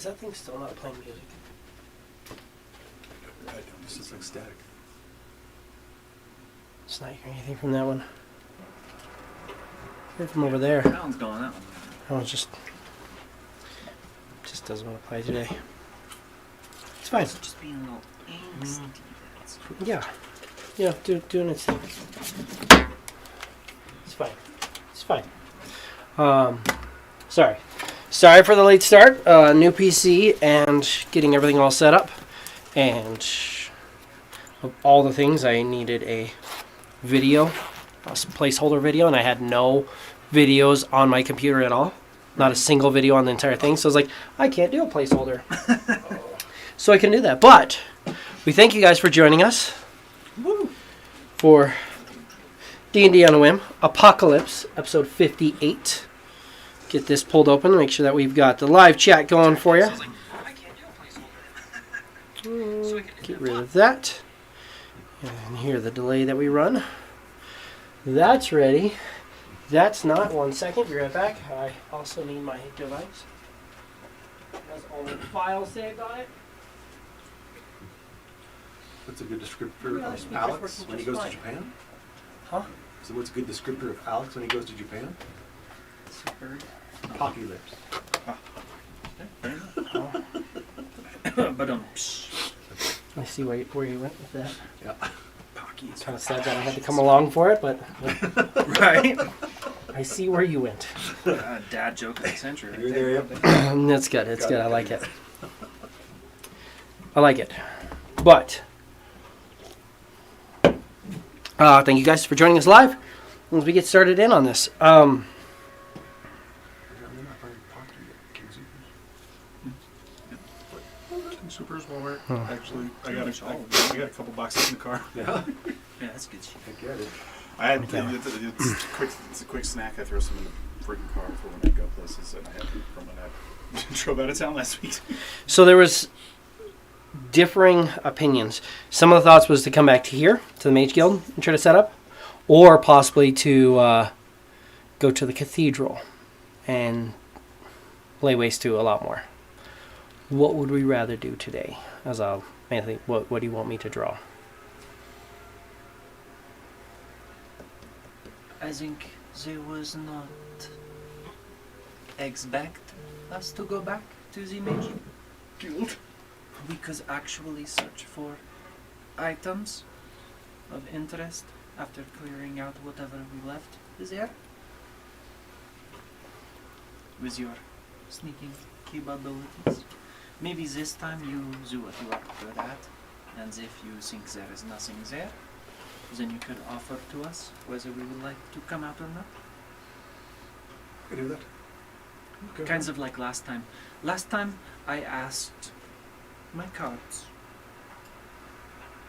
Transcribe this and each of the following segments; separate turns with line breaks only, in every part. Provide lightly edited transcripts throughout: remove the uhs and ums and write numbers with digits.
Is that thing still not playing music?
I don't. It's just like static.
It's not hearing anything from that one. Hear from over there.
That one's going out.
That one's just doesn't want to play today. It's fine.
It's just being a little angsty. That's true.
Yeah. Yeah, doing its thing. It's fine. It's fine. Sorry for the late start. New PC and getting everything all set up. And of all the things, I needed a video, a placeholder video, and I had no videos on my computer at all. Not a single video on the entire thing. So I was like, I can't do a placeholder. So I can do that. But we thank you guys for joining us.
Woo.
For D&D on a Whim, Apocalypse, episode 58. Get this pulled open, make sure that we've got the live chat going for you. Get rid of that. And hear the delay that we run. That's ready. That's not. 1 second, be right back. I also need my device. It has all the files saved on it.
What's a good descriptor
Yeah,
of
speaker's
Alex
working
when he
just
goes
fine.
to Japan?
Huh?
So what's a good descriptor of Alex when he goes to Japan? Cocky lips.
But
I see where you went with that.
Yeah.
It's kind of sad that I had to come along for it, but
right.
I see where you went.
Dad joke of the century.
You're there, yep.
That's good. It's good. I like it. I like it. But thank you guys for joining us live as we get started in on this.
Supers while we're actually, I got a couple boxes in the car.
Yeah.
Yeah, that's good shit.
I get it.
I had it's a quick snack. I throw some in the freaking car for when I go places, and I had from when I drove out of town last week.
So there was differing opinions. Some of the thoughts was to come back to here, to the Mage Guild, and try to set up, or possibly to go to the cathedral and lay waste to a lot more. What would we rather do today? Anthony, what do you want me to draw?
I think there was not expect us to go back to the Mage Guild. We could actually search for items of interest after clearing out whatever we left there. With your sneaking capabilities. Maybe this time you do what you are good at, and if you think there is nothing there, then you could offer to us whether we would like to come out or not.
I do that. Okay.
Kinds of like last time. Last time I asked my cards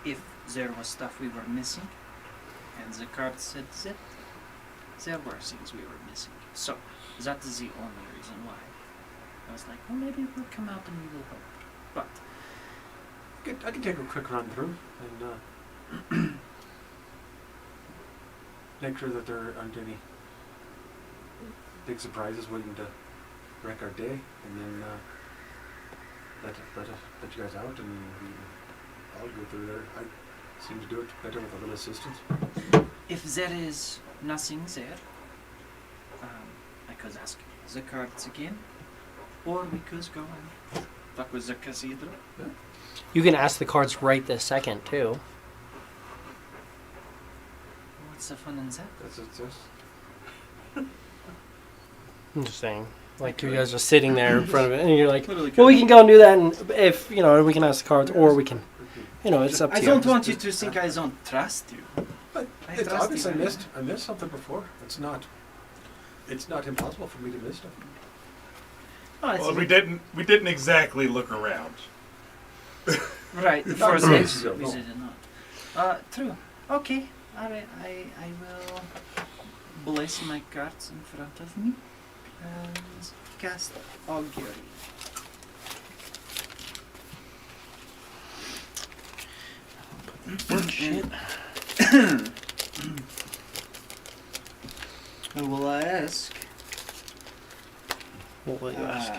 if there was stuff we were missing, and the cards said that there were things we were missing. So that is the only reason why. I was like, well, maybe we'll come out and we will help. But
I can take a quick run through and make sure that there aren't any big surprises waiting to wreck our day, and then let you guys out, and I'll go through there. I seem to do it better with a little assistance.
if there is nothing there, I could ask the cards again, or we could go and talk with the cathedral.
Yeah.
You can ask the cards right this second, too.
What's the fun in that?
That's
I'm just saying. Like, you guys are sitting there in front of it, and you're like,
Literally
well,
could.
we can go and do that, and if, we can ask the cards, or we can, it's up to
I
you.
don't want you to think I don't trust you.
But
I
it's
trust
obvious
you.
I missed something before. It's not impossible for me to miss stuff.
Oh, I
Well,
think
we didn't exactly look around.
right,
Not
for
really,
this,
no.
we did not. True. Okay, I will place my cards in front of me and cast Augury.
Shit.
I will ask.
What will you ask?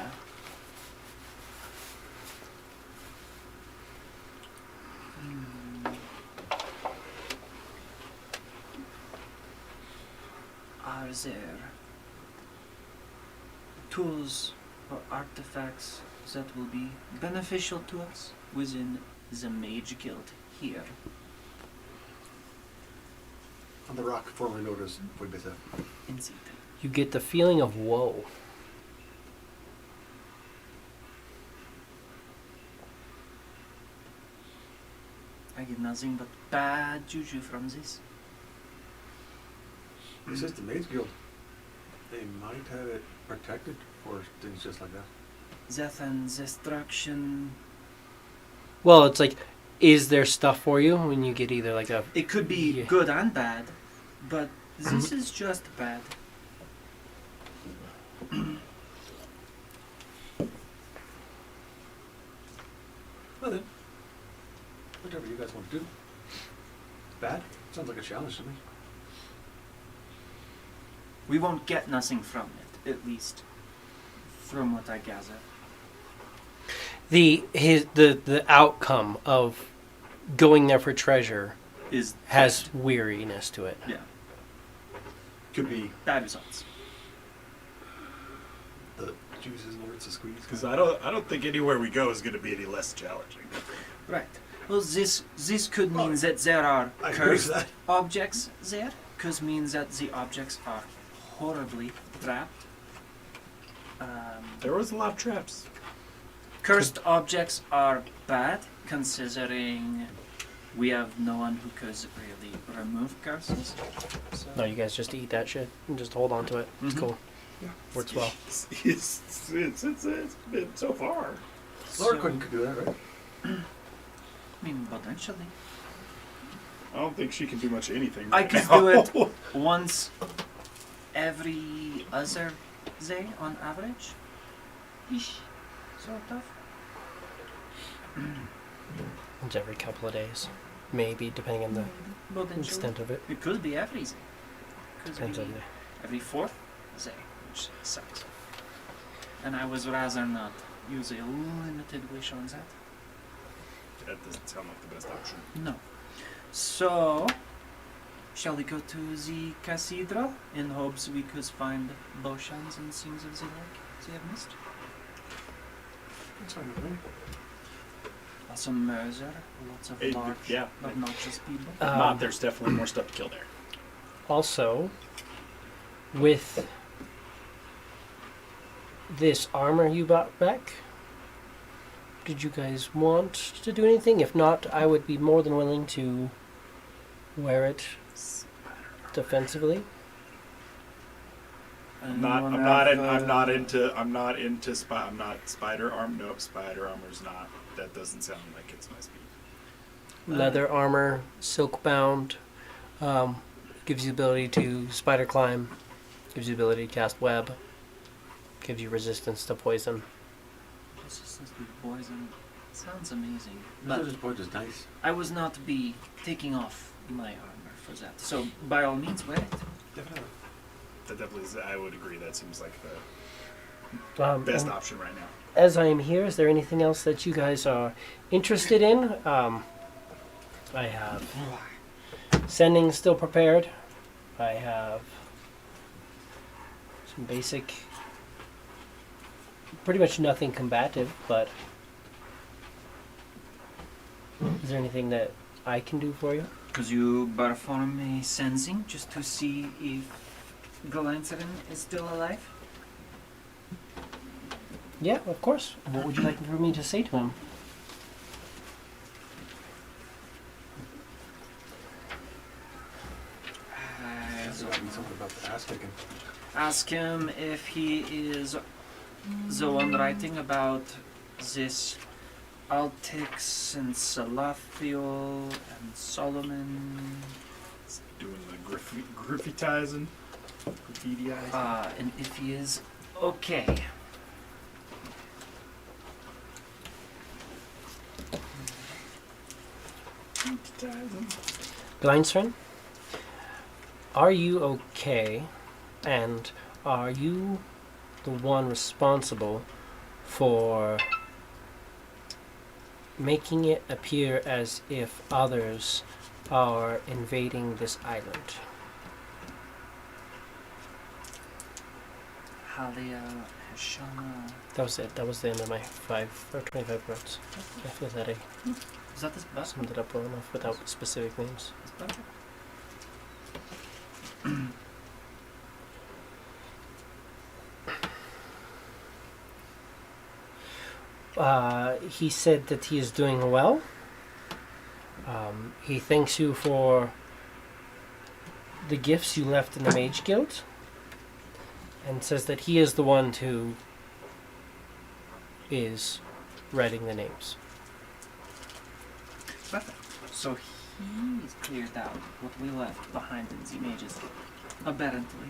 there tools or artifacts that will be beneficial to us within the Mage Guild here?
On the rock, formerly known as WIM.
Indeed.
You get the feeling of woe.
I get nothing but bad juju from this.
This is the Mage Guild. They might have it protected for things just like that.
Death and destruction.
Well, it's like, is there stuff for you when you get either like a...
It could be
Yeah.
good and bad, but this is just bad.
Well then, whatever you guys want to do. Bad? Sounds like a challenge to me.
We won't get nothing from it, at least from what I gather.
The outcome of going there for treasure
Is
has weariness to it.
yeah,
Could be
bad results.
the juice isn't worth the squeeze.
Because I don't think anywhere we go is going to be any less challenging.
Right. Well, this could mean that there are
I agree with
cursed
that.
objects there. Could mean that the objects are horribly trapped.
There was a lot of traps.
Cursed objects are bad, considering we have no one who could really remove curses. So.
No, you guys just eat that shit and just hold on to it. It's
Mhm.
cool.
Yeah.
Works well.
It's been so far.
Laura could do that, right?
I mean, potentially.
I don't think she can do much of anything.
I
right
could
now.
do it once every other day on average. Ish. Sort of.
It's every couple of days. Maybe, depending on the
Potentially.
extent of it.
It could be every day. Could
Depends
be
on the...
every fourth day, which sucks. And I would rather not use a limited wish on that.
That doesn't sound like the best option.
No. So, shall we go to the cathedral in hopes we could find potions and things of the like they have missed?
That's fine with me.
Lots of murder, lots of large,
yeah.
obnoxious people.
Not, there's definitely more stuff to kill there.
Also, with this armor you brought back, did you guys want to do anything? If not, I would be more than willing to wear it defensively.
I'm not into spider armor. Nope, spider armor's not. That doesn't sound like it's my speed.
Leather armor, silk bound, gives you the ability to spider climb, gives you the ability to cast web, gives you resistance to poison.
Resistance to poison. Sounds amazing.
But
But
point is nice.
I was not be taking off my armor for that. So by all means wear it.
Definitely.
That definitely is, I would agree. That seems like the best
And
option right now.
as I am here, is there anything else that you guys are interested in? I have sending still prepared. I have some basic, pretty much nothing combative, but is there anything that I can do for you?
Could you perform a sensing just to see if Galanterin is still alive?
Yeah, of course. What would you like for me to say to him?
That's got to be something about the ass kicking.
Ask him if he is the one writing about this Altix and Salathiel and Solomon.
Doing the graffitizing. Graffitiizing.
And if he is okay.
Blindstern, are you okay? And are you the one responsible for making it appear as if others are invading this island?
Halia Hashana.
That was it. That was the end of my 5 or 25 words. I feel that I
Is that this best?
summed it up well enough without specific names.
This better?
He said that he is doing well. He thanks you for the gifts you left in the Mage Guild, and says that he is the one who is writing the names.
Perfect. So he's cleared out what we left behind in the mages. Apparently.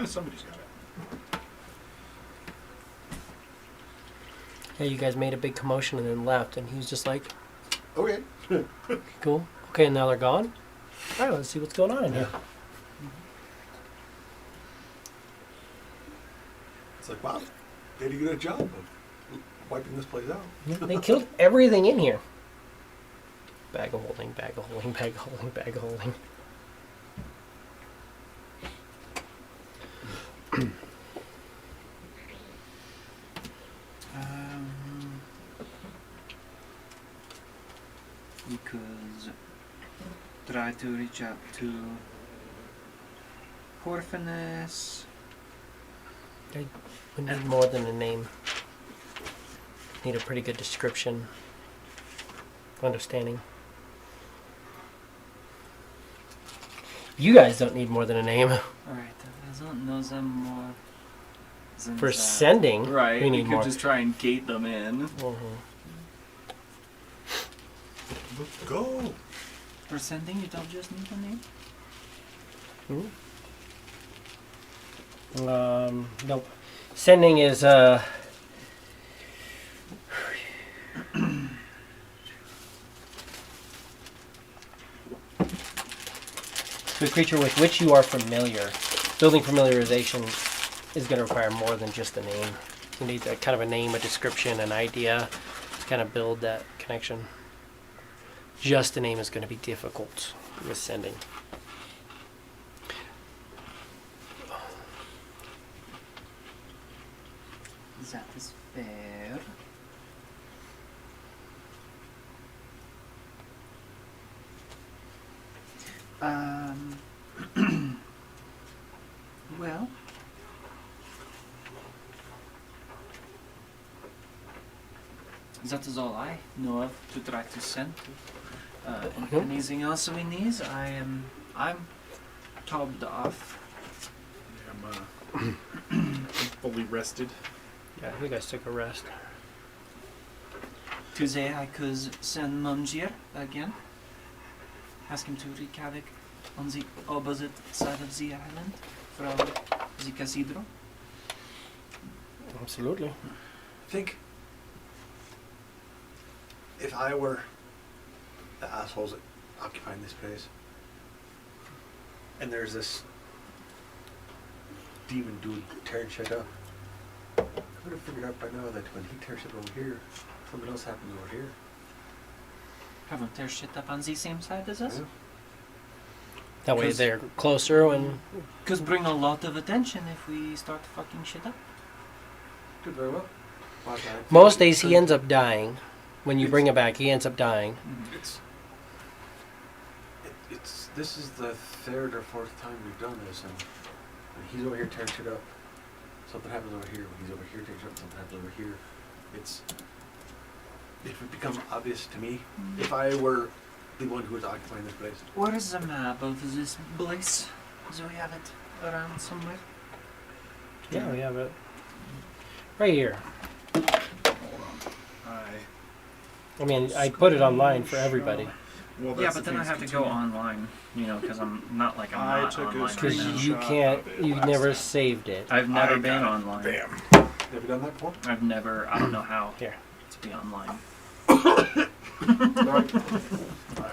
Somebody's got it.
Yeah, you guys made a big commotion and then left, and he was just like,
Okay.
cool. Okay, and now they're gone? Alright, let's see what's going on in here.
It's like, wow, they did a good job of wiping this place out.
Yeah, they killed everything in here. Bag of holding, bag of holding, bag of holding, bag of holding.
We could try to reach out to Orphaness.
We need more than a name. Need a pretty good description. Understanding. You guys don't need more than a name.
Alright, I don't know them more. Than
For
that.
sending,
Right,
we
we
need
could
more.
just try and gate them in.
Let's go.
For sending, you don't just need a name?
Nope. Sending is to a creature with which you are familiar. Building familiarization is going to require more than just a name. You need a kind of a name, a description, an idea to kind of build that connection. Just a name is going to be difficult with sending.
That is fair. Well, that is all I know of to try to send. Anything else we need? I'm topped off.
Yeah, I'm fully rested.
Yeah, you guys took a rest.
Today I could send Mumjir again. Ask him to wreak havoc on the opposite side of the island from the cathedral.
Absolutely.
I think if I were the assholes that occupying this place, and there's this demon dude tearing shit up, I would have figured out by now that when he tears shit over here, something else happens over here.
Have them tear shit up on the same side as us?
Yeah.
That way
'Cause-
they're closer and
Because bring a lot of attention if we start fucking shit up.
Could very well. But I think
most days he ends up dying. When you bring him back, he ends up dying.
It's this is the third or fourth time we've done this, and when he's over here tearing shit up, something happens over here. When he's over here tearing shit up, something happens over here. It would become obvious to me if I were the one who was occupying this place.
Where is the map of this place? Do we have it around somewhere?
Yeah, we have it right here. I mean, I put it online for everybody.
Well,
Yeah,
that's
but
the
then I
thing,
have to
it's
go
continuing.
online, you know, because I'm not like I'm
I
not
took a
online right
Because
now.
you
screenshot
can't,
of it
you
last
never
time.
saved it.
I've never
I
been
got it.
online.
Bam.
Have you done that before?
I've never, I don't know how
Here.
to be online.
Alright.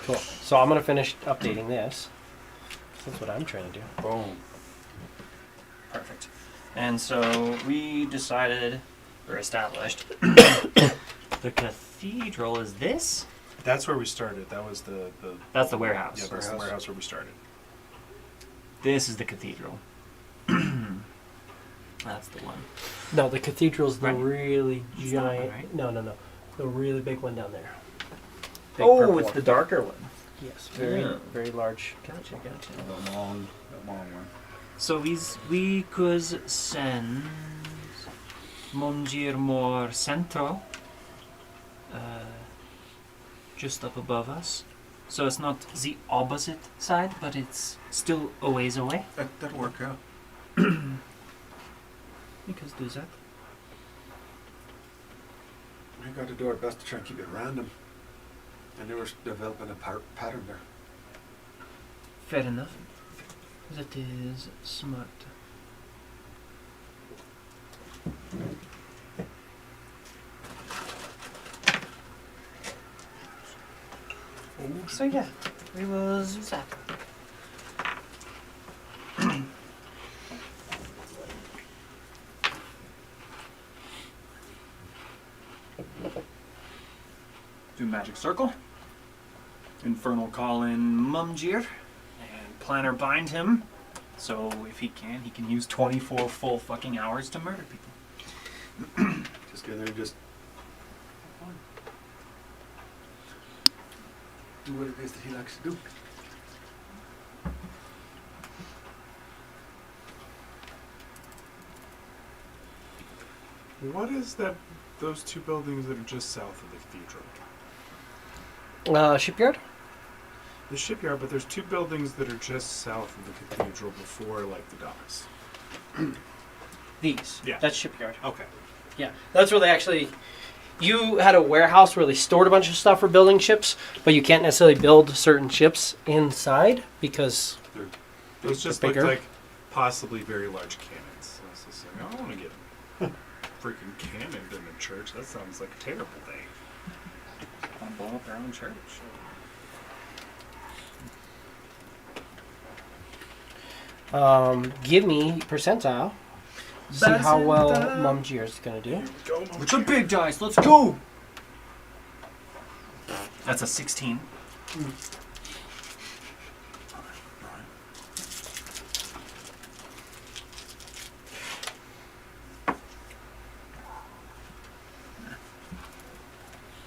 Cool. So I'm going to finish updating this. That's what I'm trying to do.
Boom.
Perfect. And so we decided, or established, the cathedral is this?
That's where we started. That was the
That's the warehouse.
Yeah, that's the warehouse where we started.
This is the cathedral. That's the one.
No, the cathedral's the
Right.
really
It's that one,
giant.
right?
No. The really big one down there. Big
Oh,
purple
it's
one.
the darker one.
Yes, very,
Yeah.
very large.
Gotcha.
The long one.
So we could send Mongir more central, just up above us. So it's not the opposite side, but it's still a ways away.
That'll work out.
We could do that.
We got to do our best to try and keep it random. I knew we're developing a pattern there.
Fair enough. That is smart. So yeah, we will do that. Do magic circle. Infernal call in Mumjir. And planner bind him. So if he can use 24 full fucking hours to murder people.
Just get in there and just do what it is that he likes to do.
What is that? Those two buildings that are just south of the cathedral.
Shipyard?
The shipyard, but there's two buildings that are just south of the cathedral before, like, the docks.
These.
Yeah.
That's shipyard.
Okay.
Yeah, that's where they actually. You had a warehouse where they stored a bunch of stuff for building ships, but you can't necessarily build certain ships inside because
Those just
They're
looked
bigger?
like possibly very large cannons. So I was just like, I don't want to get freaking cannoned in the church. That sounds like a terrible thing.
Want to blow up their own church.
give me percentile. See how well Mumjir is going to do.
Go,
With the big dice, let's go! That's a 16.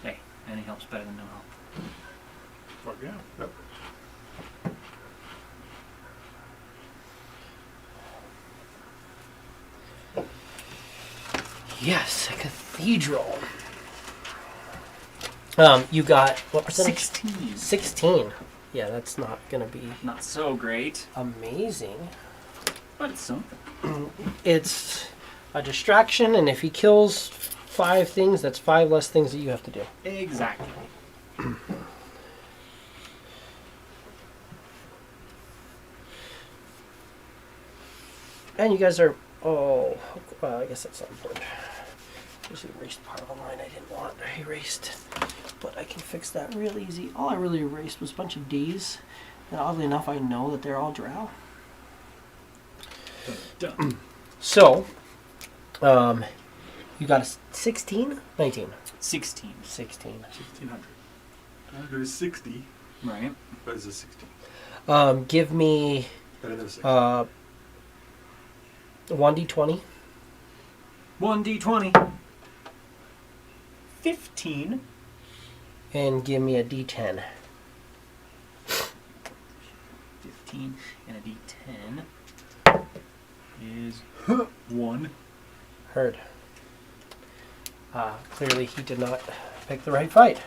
Hey, any help's better than no help.
Fuck yeah.
Yep.
Yes, a cathedral. You got what percentage?
16.
16. Yeah, that's not going to be
Not so great,
amazing.
but it's something.
It's a distraction, and if he kills 5 things, that's 5 less things that you have to do.
Exactly.
And you guys are. Oh, well, I guess that's not important. Just erased part of a line I didn't want erased. But I can fix that real easy. All I really erased was a bunch of D's. And oddly enough, I know that they're all drow.
Done.
So, you got a 16? 19.
16.
16.
1600. 100 is 60.
Right.
What is a 60?
Give me
Better than a 60.
1d20.
1d20. 15.
And give me a d10.
15 and a d10 is 1.
Heard. Clearly he did not pick the right fight.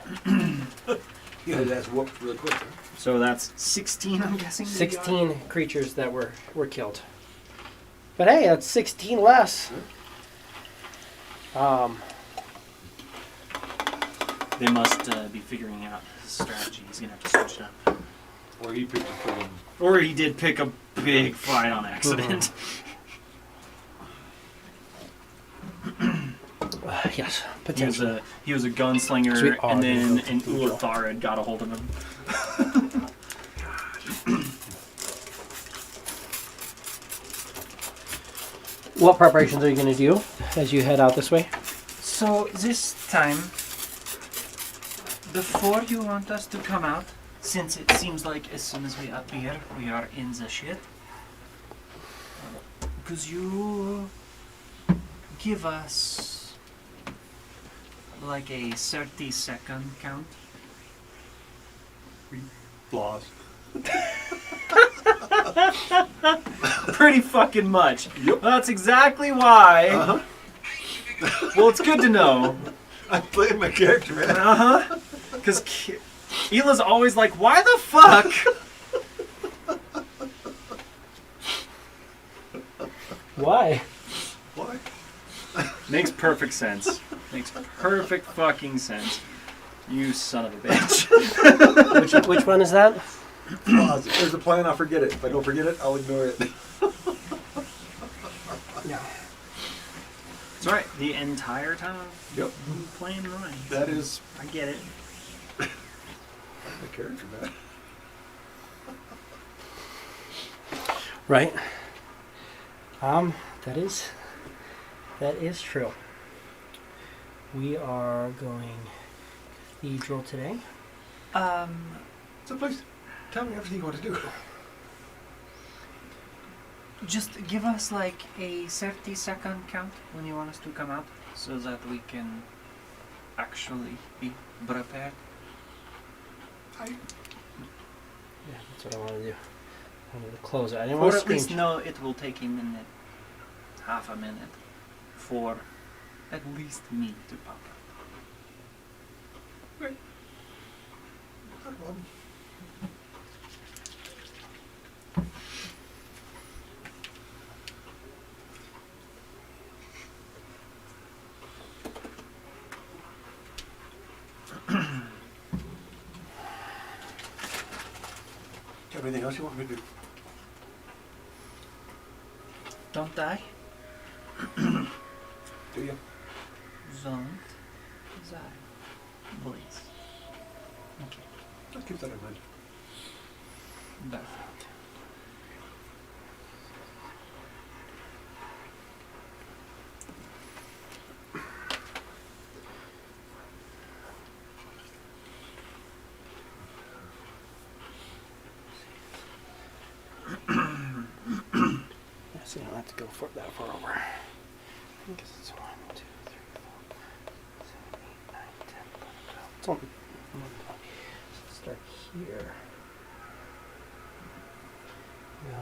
Yeah, that's whooped really quick. Huh?
So that's 16, I'm guessing.
16 creatures that were killed. But hey, that's 16 less.
They must be figuring out his strategy. He's going to have to switch it up.
Or he picked a friggin'
Or he did pick a big fight on accident.
Yes,
He was
potentially.
a
So we
gunslinger,
are
and then
going
an
to cathedral.
Ulathar had got a hold of him.
What preparations are you going to do as you head out this way?
So this time, Before you want us to come out, since it seems like as soon as we appear, we are in the shit, could you give us like a 30-second count?
Flaws.
Pretty fucking much. Yep. That's exactly why.
Uh-huh.
Well, it's good to know.
I'm playing my character, man.
Uh-huh. Because Hila's always like, why the fuck?
Why?
Why?
Makes perfect sense. Makes perfect fucking sense. You son of a bitch.
Which one is that?
Flaws. If there's a plan, I'll forget it. If I don't forget it, I'll ignore it.
Yeah.
That's right. The entire time
Yep.
playing mine.
That is
I get it.
my character, man.
Right. That is true. We are going cathedral today.
So please, tell me everything you want to do.
Just give us like a 30-second count when you want us to come out, so that we can actually be prepared.
Yeah, that's what I want to do. I wanted to close it. I didn't
Or
want to
at
screen.
least know it will take a minute, half a minute, for at least me to pop up.
No problem. Do you have anything else you want me to do?
Don't die.
Do you?
Don't die. Please. Okay.
I'll keep that in mind.
Perfect.
So you don't have to go for that far over. I guess it's 1, 2, 3, 4, 5, 6, 7, 8, 9, 10, 11, 12. It's only 1. Let's start here. No.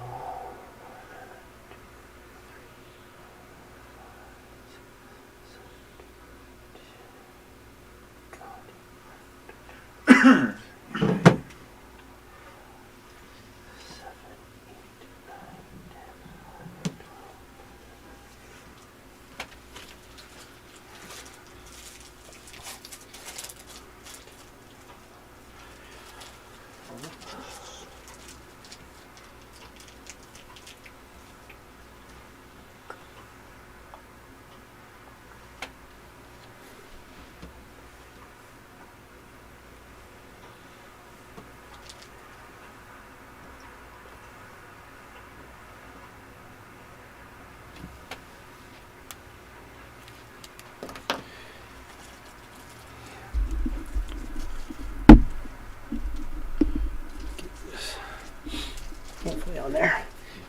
Hopefully on there.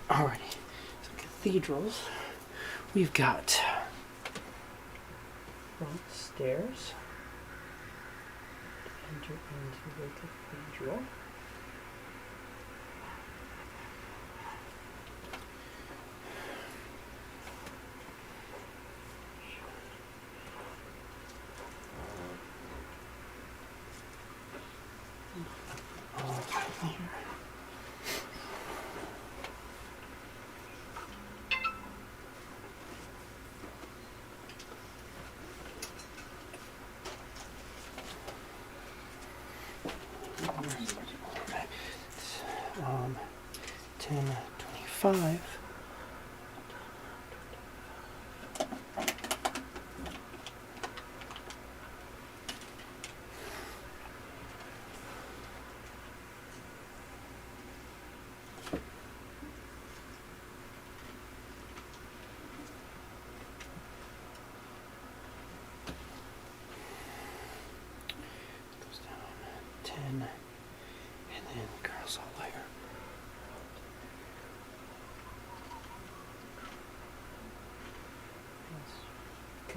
Alrighty. So cathedrals. We've got front stairs. Enter into the cathedral.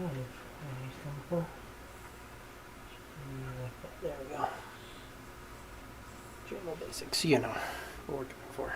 There we go. General basics, you know what we're going for.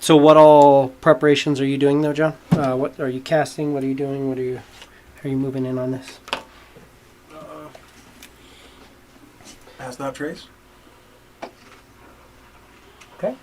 So what all preparations are you doing though, John? What are you casting? What are you doing? How are you moving in on this?
Pass that trace.
Okay.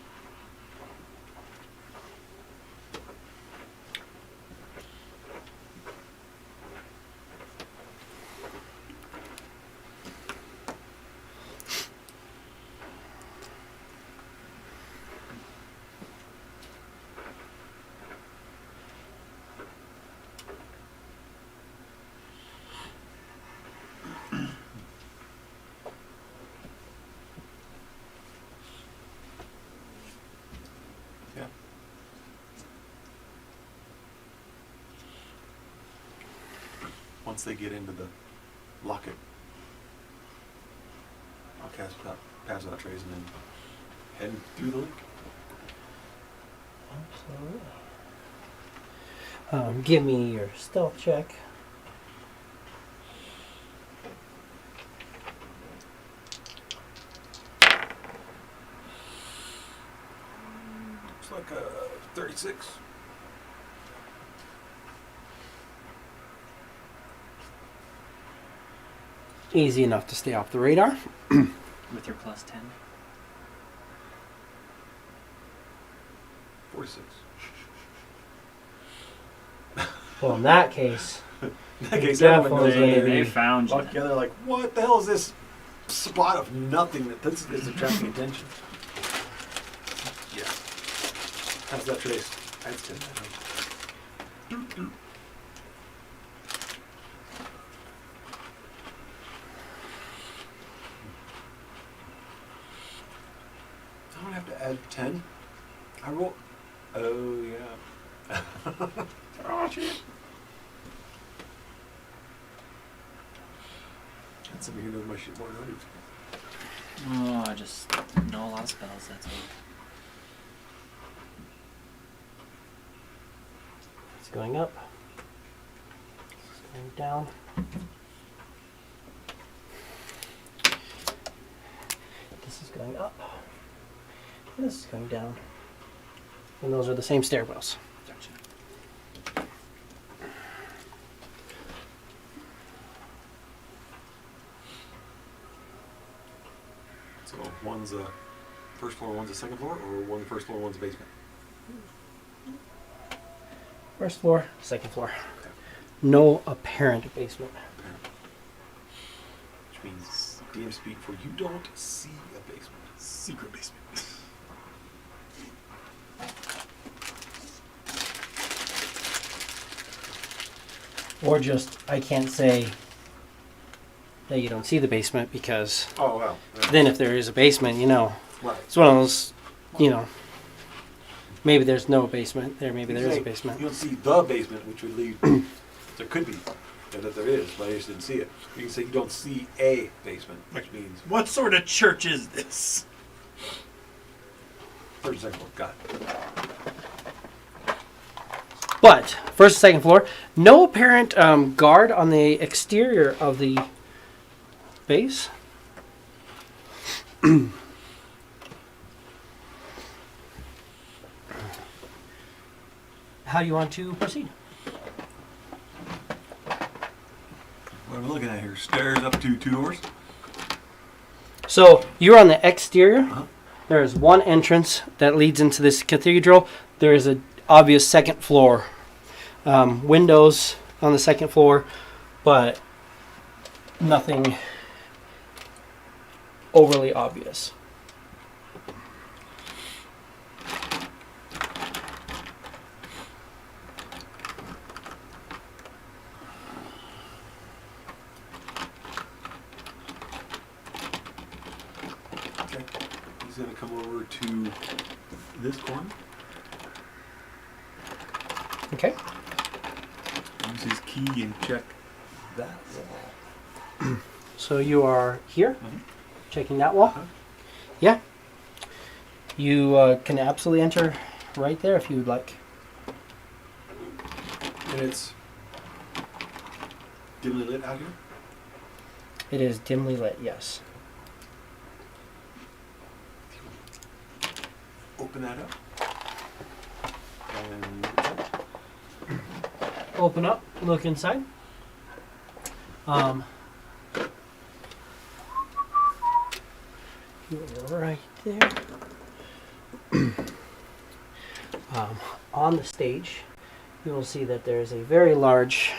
Once they get into the locket, I'll pass out trays and then head through the link.
Absolutely. Give me your stealth check.
Looks like a 36.
Easy enough to stay off the radar.
With your plus 10.
46.
Well, in that case,
In that case,
Definitely
everyone knows
gonna
that
be-
They found you.
walk together like, what the hell is this spot of nothing that this is attracting attention? Yeah. How's that trace? That's 10. I don't have to add 10. I roll. Oh, yeah. Oh, shit. That's somebody who knows my shit more than I do.
Oh, I just know a lot of spells, that's all.
it's going up. It's going down. This is going up. This is going down. And those are the same stairwells.
Gotcha.
So one's a first floor, one's a second floor, or one first floor, one's a basement?
First floor, second floor. No apparent basement.
Which means DM speak for you don't see a basement. Secret basement.
Or just, I can't say that you don't see the basement because
Oh, wow. Yeah.
then if there is a basement, you know,
Right.
it's one of those, you know, maybe there's no basement there, maybe there is a
You
basement.
don't see the basement, which would lead. There could be. That there is, but I just didn't see it. You can say you don't see a basement, which means
What sort of church is this?
first and second floor. Got it.
But first and second floor, no apparent guard on the exterior of the base. How do you want to proceed?
What am I looking at here? Stairs up to 2 doors?
So you're on the exterior.
Uh-huh.
There is one entrance that leads into this cathedral. There is an obvious second floor. Windows on the second floor, but nothing overly obvious.
Okay. He's gonna come over to this corner.
Okay.
Use his key and check that wall.
So you are here,
Mhm.
checking that wall.
Uh-huh.
Yeah. You can absolutely enter right there if you would like.
And it's dimly lit out here.
It is dimly lit, yes.
Open that up. And
Open up, look inside. You're right there. On the stage, you will see that there is a very large,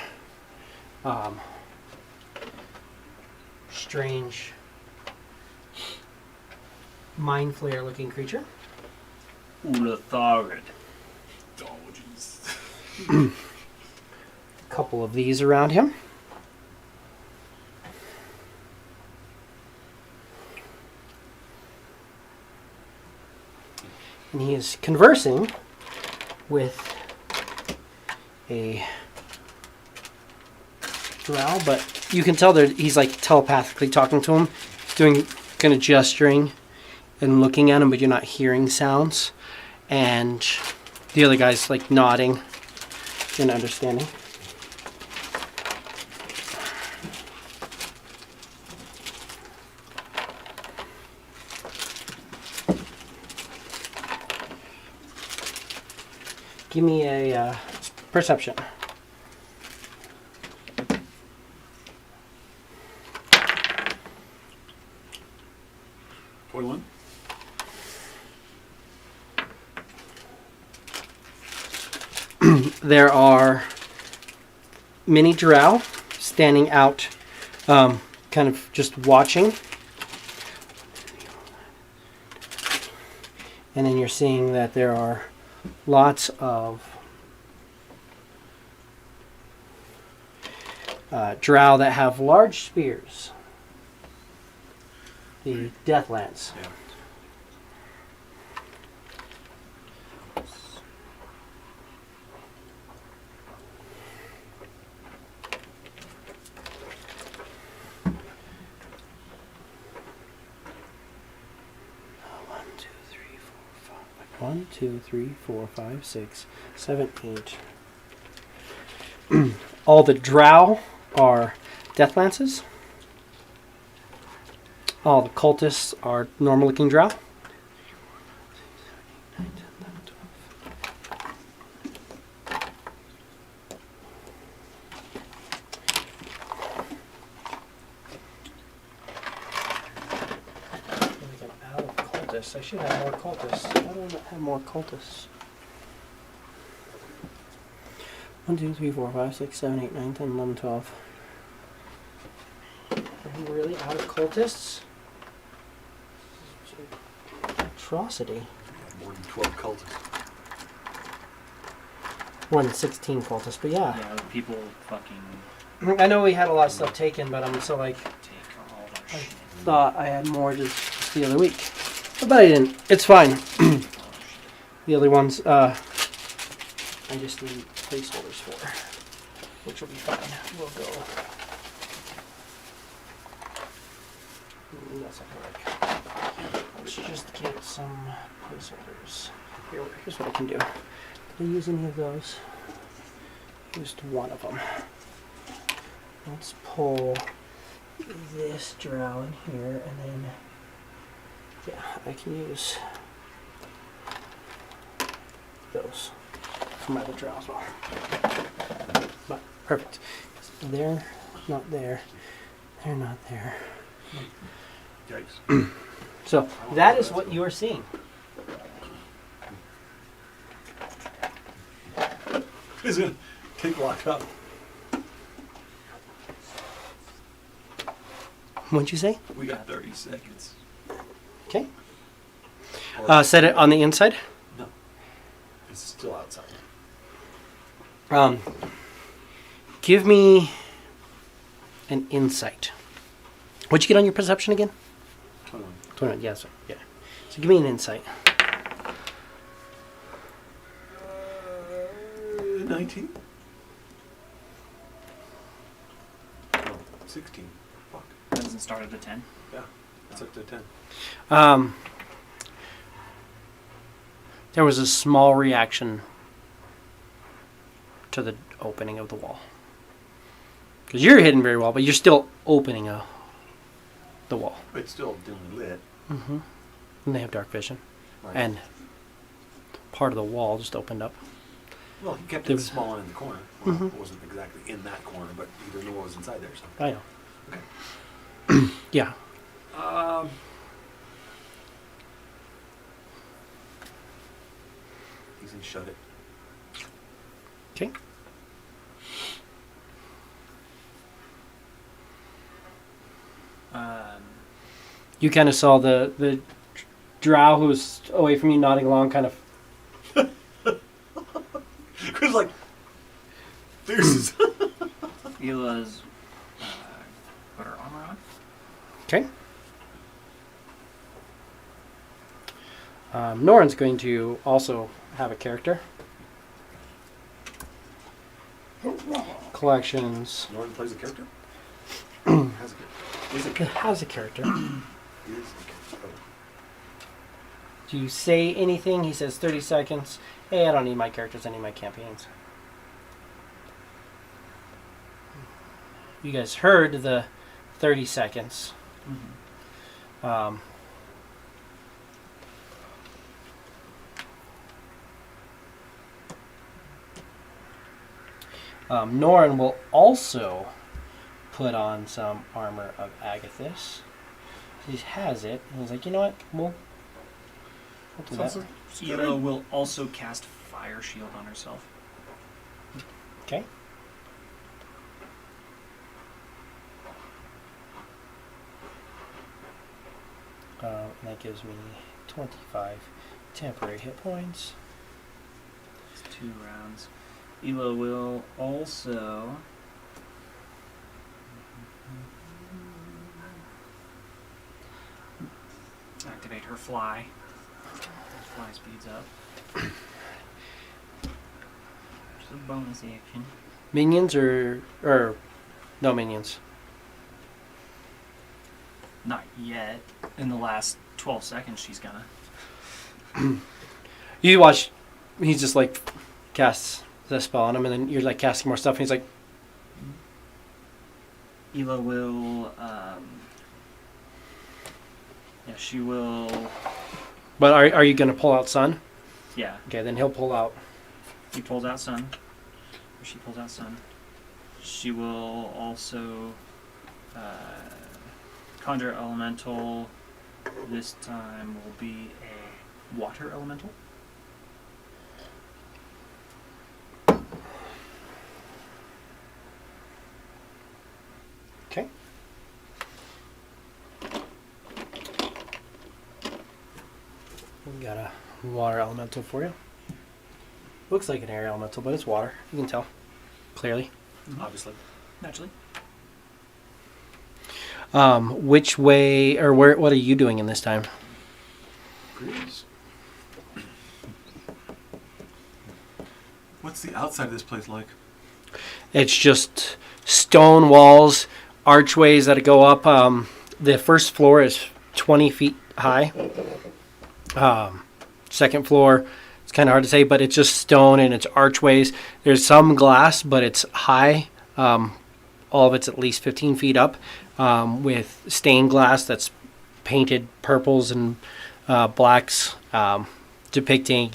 strange, mind flare looking creature.
Ulatharid.
Oh, jeez.
A couple of these around him. And he is conversing with a drow, but you can tell that he's like telepathically talking to him, doing kind of gesturing and looking at him, but you're not hearing sounds. And the other guy's like nodding and understanding. Give me a perception.
21.
There are mini drow standing out, kind of just watching. And then you're seeing that there are lots of drow that have large spears. The death lance.
Yeah.
One, two, three, four, five, 6, 7, 8. All the drow are death lances. All the cultists are normal looking drow. I should have more cultists. Why do I not have more cultists? 1, 2, 3, 4, 5, 6, 7, 8, 9, 10, 11, 12. Are we really out of cultists? Atrocity.
More than 12 cultists.
More than 16 cultists, but yeah.
Yeah, the people fucking
I know we had a lot of stuff taken, but I'm so like,
take all our
I
shit.
thought I had more just the other week. But I didn't. It's fine. The other ones, I just need placeholders for, which will be fine. We'll go. That's not gonna work. Let's just get some placeholders. Here's what I can do. Did I use any of those? Used one of them. Let's pull this drow in here, and then yeah, I can use those for my other drow as well. But perfect. They're not there. They're not there.
Yikes.
So that is what you are seeing.
He's gonna take lock up.
What'd you say?
We got 30 seconds.
Okay.
Or-
Set it on the inside.
No. It's still outside.
Give me an insight. What'd you get on your perception again?
21.
21. Yes. Yeah. So give me an insight.
19? No, 16. Fuck.
That doesn't start at a 10.
Yeah, it's up to 10.
There was a small reaction to the opening of the wall. Because you're hidden very well, but you're still opening the wall.
It's still dimly lit.
Mm-hmm. And they have dark vision.
Right.
And part of the wall just opened up.
Well, he kept
there
it
was-
small and in the corner. Well,
Mhm.
it wasn't exactly in that corner, but he didn't know what was inside there. So.
I know.
Okay.
Yeah.
He's gonna shut it.
Okay. You kind of saw the drow who was away from you nodding along kind of.
Chris like, deuces.
Hila's put her armor on.
Okay. Norin's going to also have a character. Collections.
Norton plays a character? Has a character. Is a
It
character.
has a character.
Is a character. Oh.
Do you say anything? He says 30 seconds. Hey, I don't need my characters. I need my campaigns. You guys heard the 30 seconds.
Mm-hmm.
Norin will also put on some armor of Agathis. He has it. And he's like, you know what? We'll do that.
Hila will also cast Fire Shield on herself.
Okay. And that gives me 25 temporary hit points.
It's 2 rounds. Hila will also activate her fly. Fly speeds up. Just a bonus action.
Minions or no minions?
Not yet. In the last 12 seconds, she's gonna.
You watch, he's just like casts the spell on him, and then you're like casting more stuff, and he's like,
Hila will. Yeah, she will.
but are you going to pull out Sun?
Yeah,
Okay, then he'll pull out.
he pulls out Sun. Or she pulls out Sun. She will also conjure elemental. This time will be a water elemental.
Okay. We got a water elemental for you. Looks like an air elemental, but it's water. You can tell clearly.
Obviously.
Naturally.
Which way or where? What are you doing in this time?
Greetings. What's the outside of this place like?
It's just stone walls, archways that go up. The first floor is 20 feet high. Second floor, it's kind of hard to say, but it's just stone and it's archways. There's some glass, but it's high. All of it's at least 15 feet up, with stained glass that's painted purples and blacks, depicting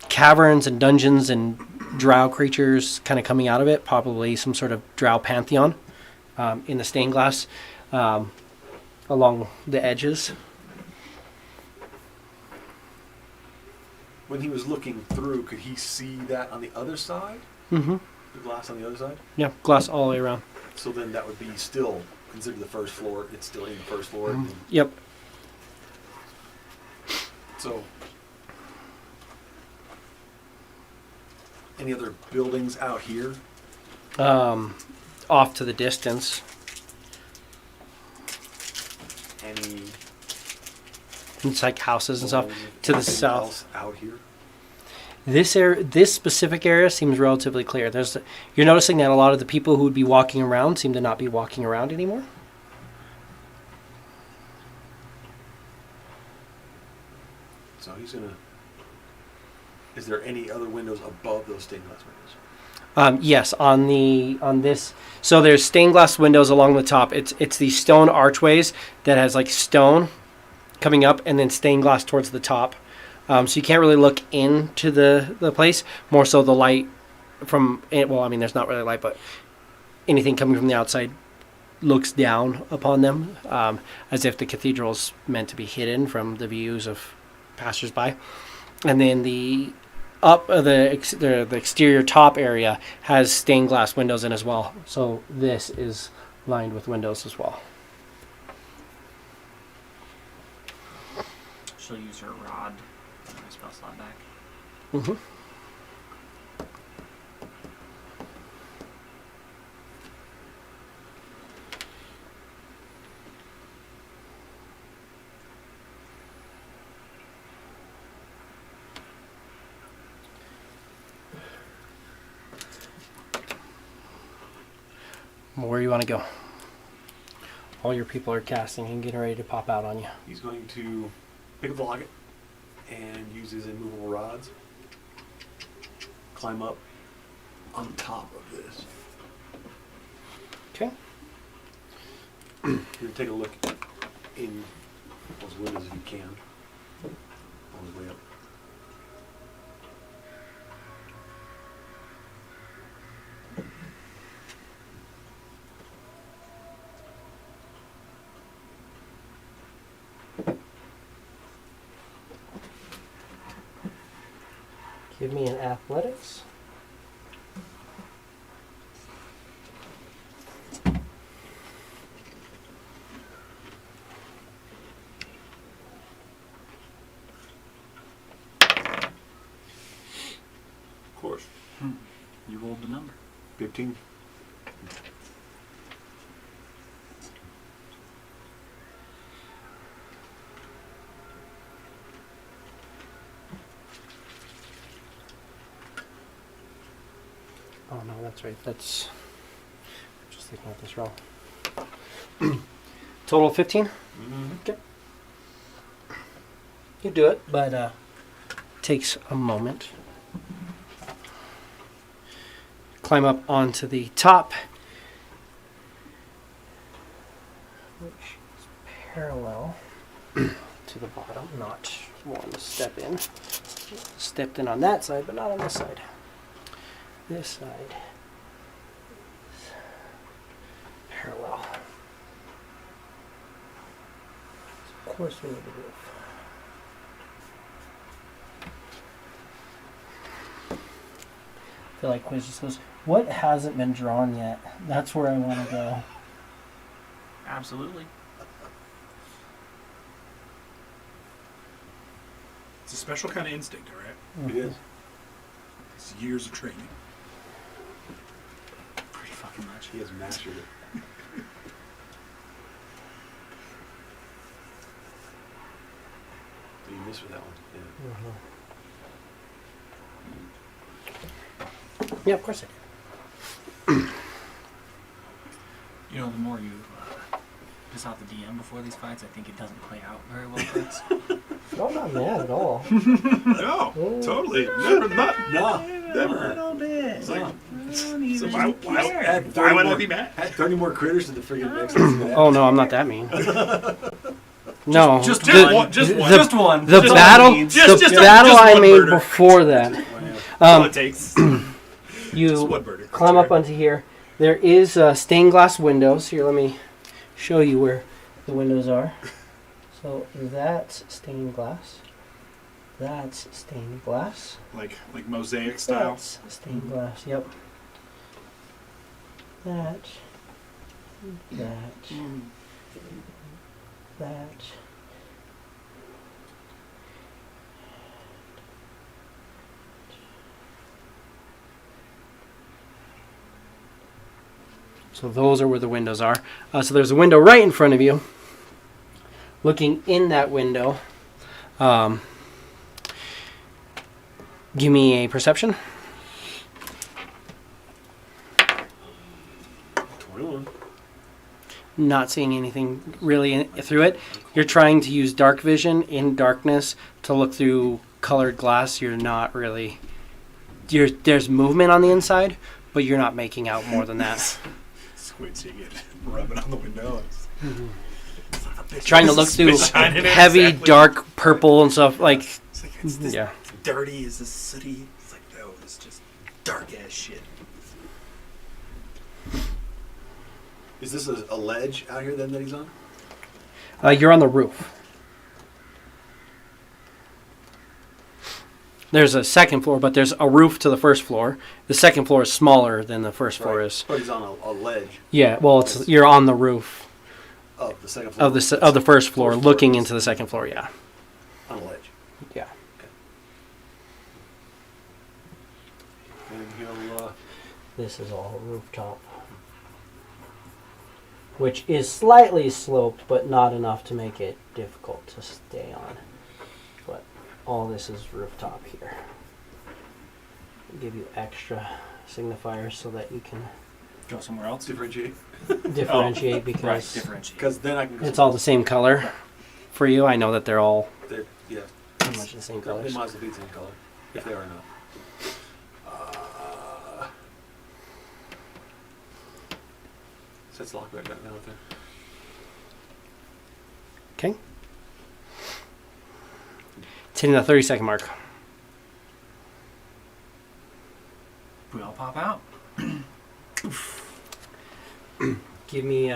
caverns and dungeons and drow creatures kind of coming out of it, probably some sort of drow pantheon in the stained glass. along the edges.
When he was looking through, could he see that on the other side?
Mm-hmm.
The glass on the other side?
Yeah, glass all the way around.
So then that would be still considered the first floor. It's still in the first floor.
Mm-hmm. Yep.
So, any other buildings out here?
Off to the distance.
Any
It's like houses and stuff to the
anything
south.
else out here?
This specific area seems relatively clear. You're noticing that a lot of the people who would be walking around seem to not be walking around anymore.
So he's gonna. Is there any other windows above those stained glass windows?
Yes, on this. So there's stained glass windows along the top. It's these stone archways that has like stone coming up and then stained glass towards the top. So you can't really look into the place. More so the light from it. Well, I mean, there's not really light, but anything coming from the outside looks down upon them, as if the cathedral's meant to be hidden from the views of passersby. And then the exterior top area has stained glass windows in as well. So this is lined with windows as well.
She'll use her rod and my spell slot back.
Mm-hmm. Where do you want to go? All your people are casting and getting ready to pop out on you.
He's going to pick up the locket and use his immovable rods. Climb up on top of this.
Okay.
You're gonna take a look in those windows if you can. On the way up.
Give me an athletics.
Of course.
You rolled the number.
15.
Oh no, that's right. That's just looking at this wrong. Total 15.
Mm-hmm.
Okay. You do it, but takes a moment. Climb up onto the top, which is parallel to the bottom, not one step in. Stepped in on that side, but not on this side. This side is parallel. So of course we need the roof. I feel like Quiz just goes, what hasn't been drawn yet? That's where I want to go.
Absolutely.
It's a special kind of instinct, all right?
It is.
It's years of training.
Pretty fucking much.
He has mastered it. So you missed with that one. Yeah.
Yeah, of course I did.
You know, the more you piss off the DM before these fights, I think it doesn't play out very well for us.
No, I'm not mad at all.
No, totally. Never,
No,
never.
little bit.
It's like,
So
why would I be mad?
Add 30 more critters to the friggin' mix. That's
Oh no, I'm not that mean. No,
Just
the,
one.
Just one.
the,
Just one.
the
Just
battle,
one.
Just
the battle
just
I
one
made
murder.
before that.
That's all it takes.
You
Just one murder.
climb up onto here. There is stained glass windows. Here, let me show you where the windows are. So that's stained glass. That's stained glass.
Like mosaic style.
That's stained glass. Yep. That. That. So those are where the windows are. So there's a window right in front of you. Looking in that window, give me a perception.
21.
Not seeing anything really through it. You're trying to use dark vision in darkness to look through colored glass. You're not really. There's movement on the inside, but you're not making out more than that.
Squid seeing it, rubbing on the window.
Trying to look through heavy, dark purple and stuff like.
It's like it's this
Yeah.
dirty. Is this sooty? It's like no, it's just dark ass shit.
Is this a ledge out here then that he's on?
You're on the roof. There's a second floor, but there's a roof to the first floor. The second floor is smaller than the first floor is.
But he's on a ledge
Yeah, well, you're on the roof
of the second floor.
of the first floor, looking into the second floor. Yeah,
On a ledge.
yeah.
And he'll,
This is all rooftop, which is slightly sloped, but not enough to make it difficult to stay on. But all this is rooftop here. I'll give you extra signifiers so that you can
Go somewhere else.
differentiate.
differentiate
Right,
because
differentiate.
Because then I can.
it's all the same color for you. I know that they're all
They're, yeah.
pretty much the same
They
colors.
might as well be the same color, if they are not. So it's locked right now with there.
Okay. It's hitting the 30-second mark.
We all pop out.
Give me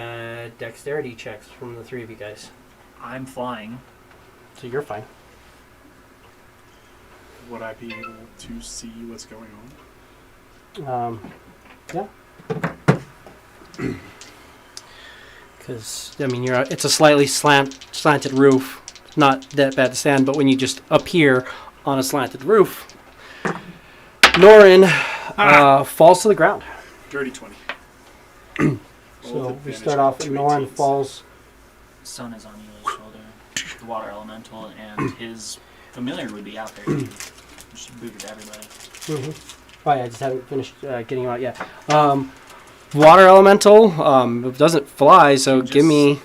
dexterity checks from the three of you guys.
I'm flying.
So you're fine.
Would I be able to see what's going on?
Yeah. Because I mean, it's a slightly slanted roof. Not that bad to stand, but when you just appear on a slanted roof, Norin falls to the ground.
Dirty 20.
So we start off with Norin falls.
Sun is on Eli's shoulder. The water elemental and his familiar would be out there too. Just booted everybody.
Oh yeah, I just haven't finished getting him out yet. Water elemental doesn't fly, so
Just
give me.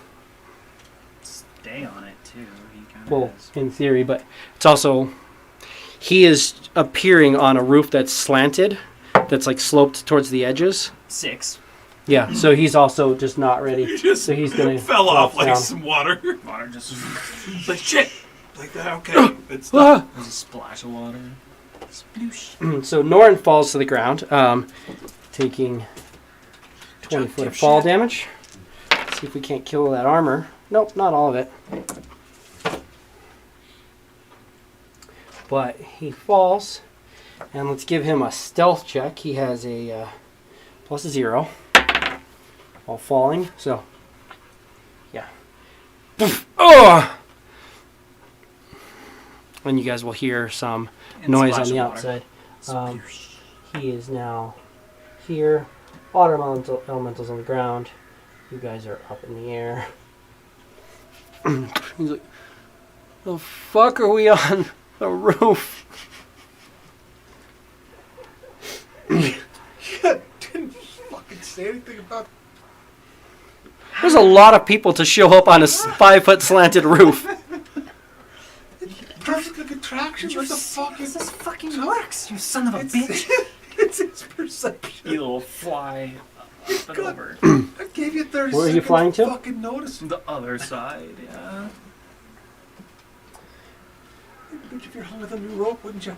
Stay on it too. He kind of
Well,
is.
in theory, but it's also he is appearing on a roof that's slanted, that's like sloped towards the edges.
6.
Yeah, so he's also just not ready.
He just
So he's gonna
fell off
drop
like
down.
some water.
Water just.
Like shit. Like that. Okay. It's
Ah!
There's a splash of water. Sploosh.
So Norin falls to the ground, taking 20 foot of fall damage. See if we can't kill that armor. Nope, not all of it. But he falls, and let's give him a stealth check. He has a +0 while falling. So, yeah. Oh! And you guys will hear some
And
noise
splash
on the
of water.
outside.
Sploosh.
He is now here. Water elementals on the ground. You guys are up in the air. He's like, the fuck are we on the roof?
Didn't fucking say anything about.
There's a lot of people to show up on a 5 foot slanted roof.
Perfect contraction. What the fuck is
This fucking works, you son of a bitch.
It's his perception.
You little fly up and
God.
over.
I gave you 30
Where are you
seconds
flying to?
Fucking notice.
The other side, yeah.
Bitch, if you're hung with a new rope, wouldn't you?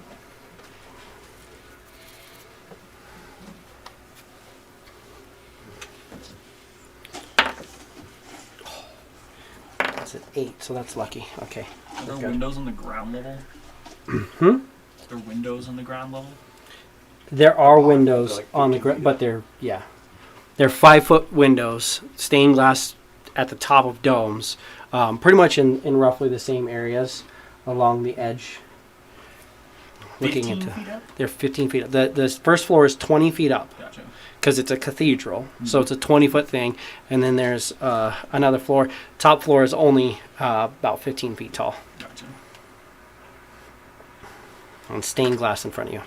8, so that's lucky. Okay.
Are there
Okay.
windows on the ground level?
Hmm?
Are there windows on the ground level?
There are
Oh,
windows
like
on the
15
ground,
feet
but
up.
they're 5-foot windows, stained glass at the top of domes, pretty much in roughly the same areas along the edge. Looking
15
into,
feet up?
they're 15 feet up. The first floor is 20 feet up
Gotcha.
because it's a cathedral, so it's a 20-foot thing, and then there's another floor. Top floor is only about 15 feet tall,
Gotcha.
and stained glass in front of you.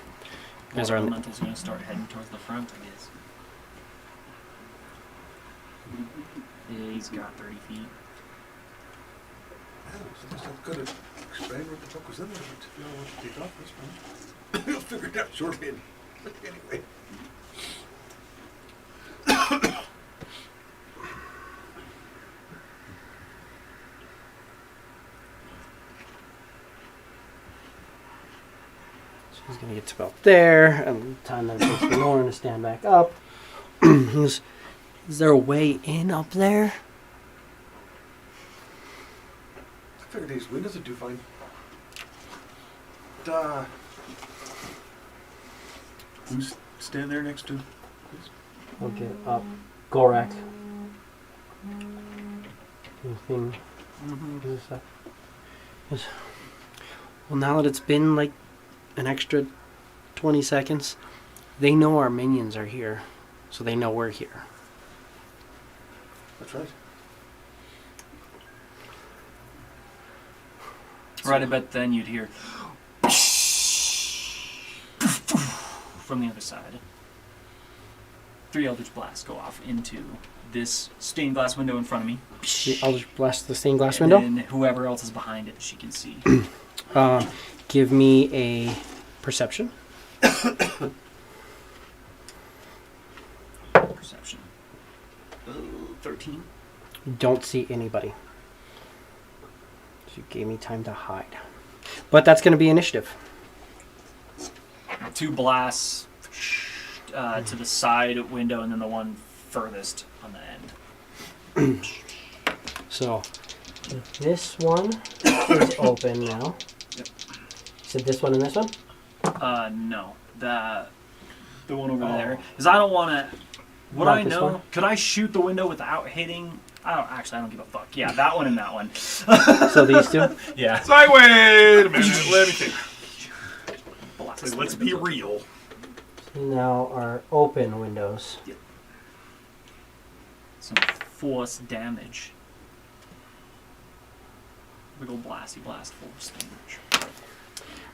Guys
Water
are on the-
elemental's going to start heading towards the front, I guess. Yeah, he's got 30 feet.
Yeah, so just I've got to explain what the fuck was in there, but if you all want to take off, that's fine. You'll figure it out shortly. Anyway.
So he's going to get to about there, and the time that it takes for Lauren to stand back up. Is there a way in up there?
I figured these windows would do fine. Who's standing there next to?
We'll get up. Gorak. Anything? Is that- is- Well, now that it's been like an extra 20 seconds, they know our minions are here, so they know we're here.
That's right.
Right, I bet then you'd hear from the other side. 3 Eldritch Blasts go off into this stained glass window in front of me.
I'll just blast the stained glass
And
window.
then whoever else is behind it, she can see.
Give me a perception.
Perception. 13.
Don't see anybody. So you gave me time to hide. But that's going to be initiative.
2 blasts to the side window, and then the one furthest on the end.
So this one is open now.
Yep.
So this one and this one?
No. The one over there. Because I don't want to... Would
Not
I
this
know?
one?
Could I shoot the window without hitting... I don't give a fuck. Yeah, that one and that one.
So these two?
Yeah.
It's like, wait a minute, let me think.
Blast
Like,
the
let's
window.
be real.
Now are open windows.
Some force damage. Big ol' blasty blast force damage.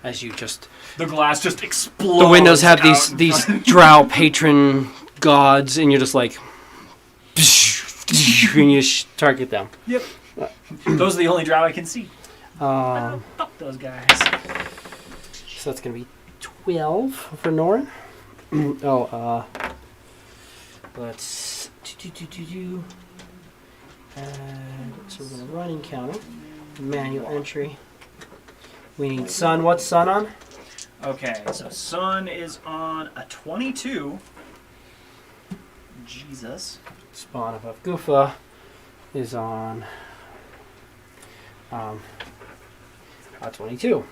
As you just...
The glass just explodes.
The windows have
out
these
in
these
front.
drow patron gods, and you're just like... and you target them.
Yep. Those are the only drow I can see. Fuck those guys.
So that's going to be 12 for Norin. Let's... And so we're going to run encounter. Manual entry. We need sun. What's sun on?
Okay, so sun is on a 22. Jesus.
Spawn above Goofa is on a 22.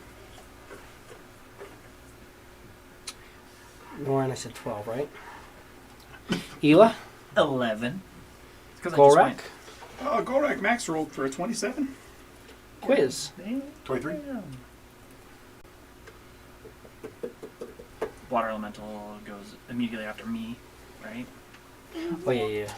Norin, I said 12, right? Ela?
11.
Gorak?
Gorak max rolled for a 27.
Quiz.
23.
Water elemental goes immediately after me, right?
Oh, yeah.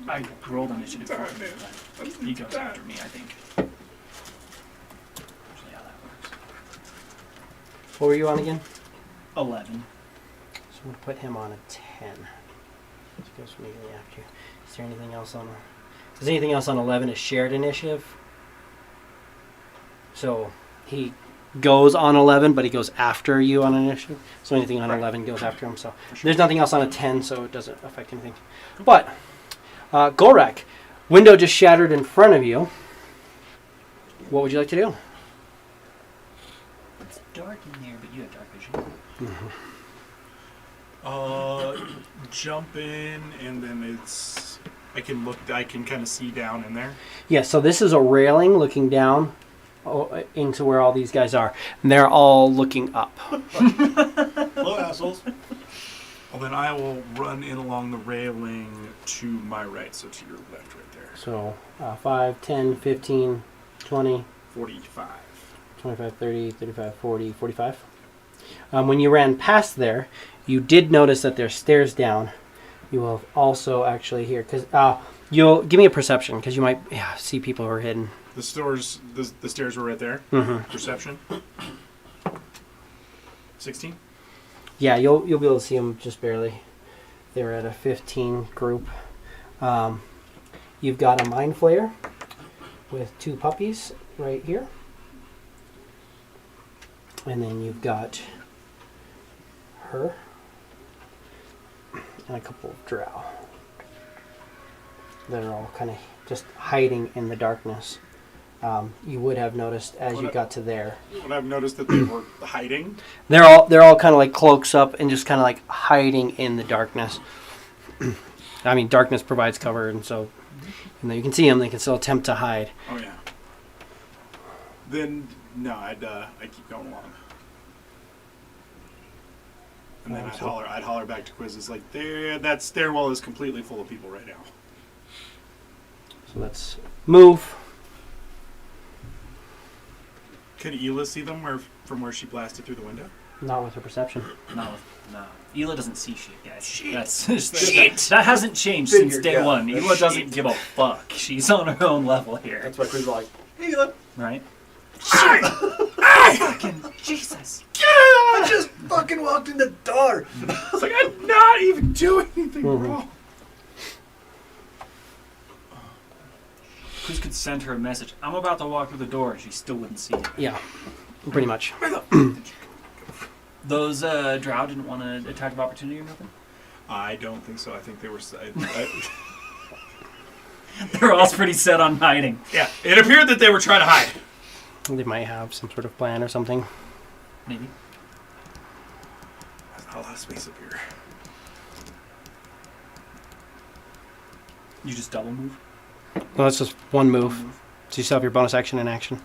I rolled initiative for him, but he goes after me, I think. Usually how that works.
What were you on again?
11.
So I'm going to put him on a 10. So he goes immediately after you. Is there anything else on... Is anything else on 11 is shared initiative? So he goes on 11, but he goes after you on initiative. So anything on 11 goes after him. So there's nothing else on a 10, so it doesn't affect anything. But Gorak, window just shattered in front of you. What would you like to do?
It's dark in there, but you have dark vision.
Jump in, and then it's I can look. I can kind of see down in there.
Yeah, so this is a railing looking down into where all these guys are. And they're all looking up.
Hello, assholes.
Well, then I will run in along the railing to my right, so to your left right there.
So 5, 10, 15, 20,
45.
25, 30, 35, 40, 45. When you ran past there, you did notice that there's stairs down. You will also actually hear, because you'll give me a perception, because you might see people who are hidden.
The stairs were right there.
Mm-hmm.
Perception. 16.
Yeah, you'll be able to see them just barely. They're at a 15 group. You've got a mind flayer with 2 puppies right here. And then you've got her and a couple of drow that are all kind of just hiding in the darkness. You would have noticed as you got to there.
When I've noticed that they were hiding.
They're all kind of like cloaks up and just kind of like hiding in the darkness. I mean, darkness provides cover, and so even though you can see them, they can still attempt to hide.
Oh yeah. Then no, I'd keep going along. And then I'd holler back to Quizzes like, that stairwell is completely full of people right now.
So let's move.
Could Ela see them from where she blasted through the window?
Not with her perception.
No. Ela doesn't see shit, guys.
Shit.
That hasn't changed since day
yeah.
one. Ela doesn't give a fuck. She's on her own level here.
That's why Chris is like, hey, look.
Right?
Fucking
Jesus.
I just fucking walked in the door.
I was like, I'm not even doing anything wrong.
Chris could send her a message. I'm about to walk through the door, and she still wouldn't see it.
Yeah, pretty much.
Those drow didn't want to attack of opportunity or nothing?
I don't think so. I think they were...
They're all pretty set on hiding.
yeah, it appeared that they were trying to hide.
They might have some sort of plan or something.
Maybe.
There's not a lot of space up here.
You just double move?
Well, that's just one move. So you still have your bonus action in action.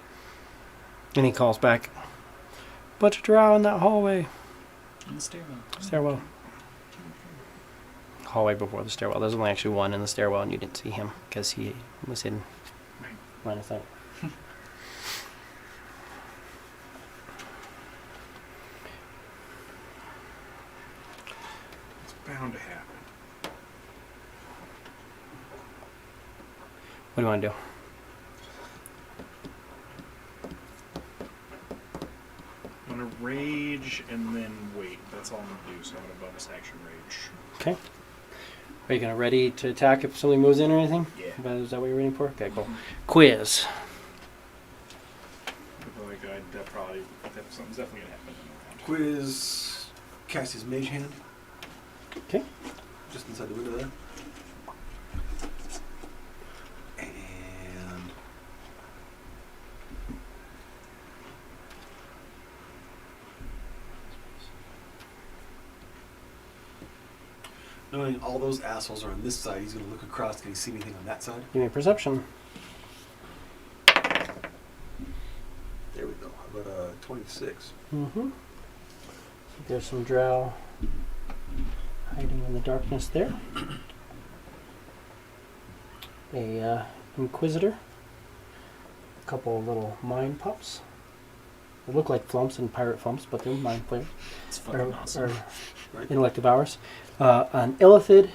And he calls back. Bunch of drow in that hallway.
In the stairwell.
Stairwell. Hallway before the stairwell. There's only actually one in the stairwell, and you didn't see him because he was hidden.
Right.
Line of sight.
It's bound to happen.
What do you want to do?
I'm going to rage and then wait. That's all I'm going to do, so I'm going to bonus action rage.
Okay. Are you going to ready to attack if somebody moves in or anything?
Yeah.
Is that what you're waiting for? Okay, cool. Quiz.
Like, something's definitely going to happen in the round.
Quiz cast his mage hand.
Okay.
Just inside the window there. And knowing all those assholes are on this side, he's going to look across. Can he see anything on that side?
Give me a perception.
There we go. How about 26?
Mm-hmm. There's some drow hiding in the darkness there. A inquisitor. A couple of little mind pups. They look like flumps and pirate flumps, but they're mind player.
It's fucking awesome.
Right.
Intellect of ours. An illithid,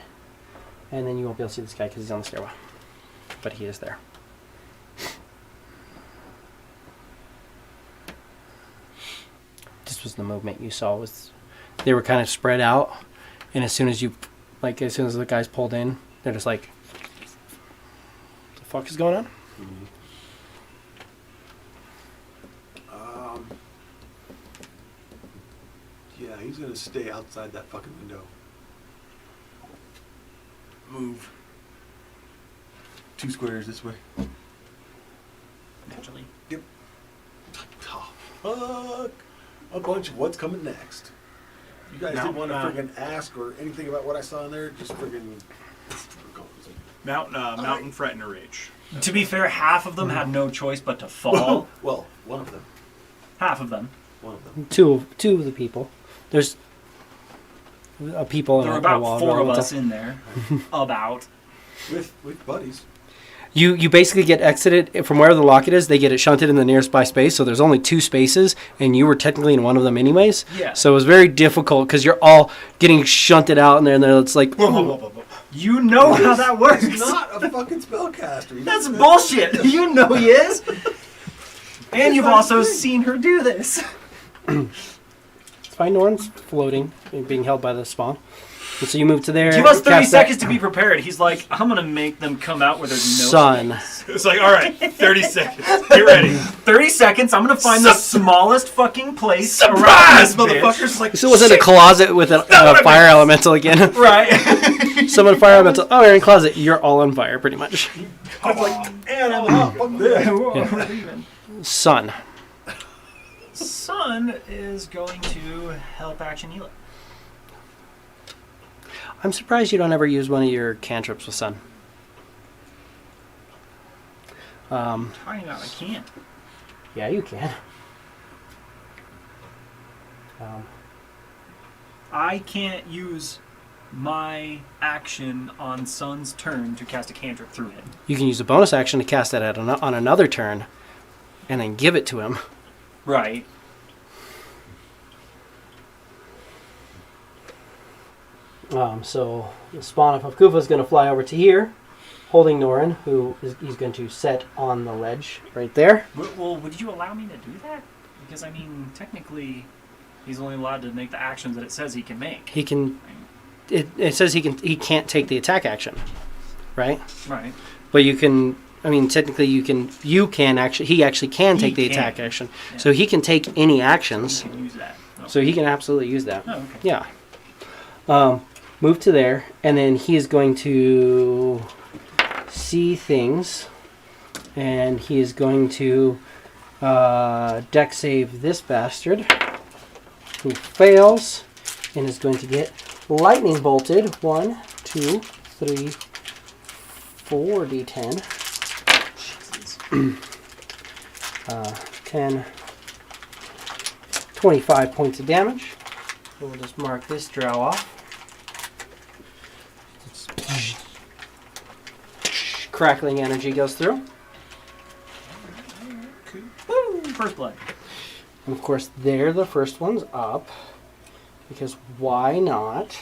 and then you won't be able to see this guy because he's on the stairwell. But he is there. This was the movement you saw. They were kind of spread out, and as soon as the guys pulled in, they're just like, "What the fuck is going on?"
Mm-hmm. Yeah, he's gonna stay outside that fucking window. Move 2 squares this way.
Naturally.
Yep. Oh, fuck. A bunch of what's coming next. You guys didn't want to friggin' ask or anything about what I saw in there. Just friggin'
Mountain, Frighten, or Rage.
To be fair, half of them had no choice but to fall.
Well, one of them.
Half of them.
One of them.
Two of the people. There's people.
There were
in a
about
wall,
4 of
what's
us
up.
in there. About.
With buddies.
You basically get exited from where the locket is. They get it shunted in the nearest by space, so there's only 2 spaces, and you were technically in one of them anyways.
Yeah.
So it was very difficult because you're all getting shunted out, and then it's like,
You know how that works.
He's not a fucking spellcaster.
That's bullshit. You know he is. And you've also seen her do this.
it's fine. Norn's floating and being held by the spawn. And so you move to there.
Give us 30
cast that
seconds to be prepared. He's like, I'm going to make them come out where there's no
Sun.
space.
It's like, all right, 30 seconds. Get ready.
30 seconds, I'm going to find the smallest fucking place
Surprise,
around this bitch.
motherfuckers! Like,
So it was in a closet with a fire elemental again.
Right.
Someone fire elemental. Oh, you're in a closet. You're all on fire, pretty much.
I'm like, and I'm hot. Fuck this.
We're leaving.
Sun.
Sun is going to help action heal it.
I'm surprised you don't ever use one of your cantrips with Sun.
Talking about I can't.
Yeah, you can.
I can't use my action on Sun's turn to cast a cantrip through him.
You can use a bonus action to cast that on another turn, and then give it to him.
Right.
So the spawn of Hafkufa is going to fly over to here, holding Norin, he's going to set on the ledge right there.
Well, would you allow me to do that? Because, I mean, technically, he's only allowed to make the actions that it says he can make.
He can. It says he can't take the attack action, right?
Right.
But you can. I mean, technically, you can actually. He actually can take the
can.
attack action,
Yeah.
so he can take any actions.
You can use that. Oh.
So he can absolutely use that.
Oh, okay.
Yeah. Move to there, and then he is going to see things, and he is going to deck save this bastard, who fails, and is going to get lightning bolted. 1, 2, 3, 4 d10.
Jesus.
10, 25 points of damage. We'll just mark this drow off. Crackling energy goes through.
Woo! First blood.
And of course, they're the first ones up. Because why not?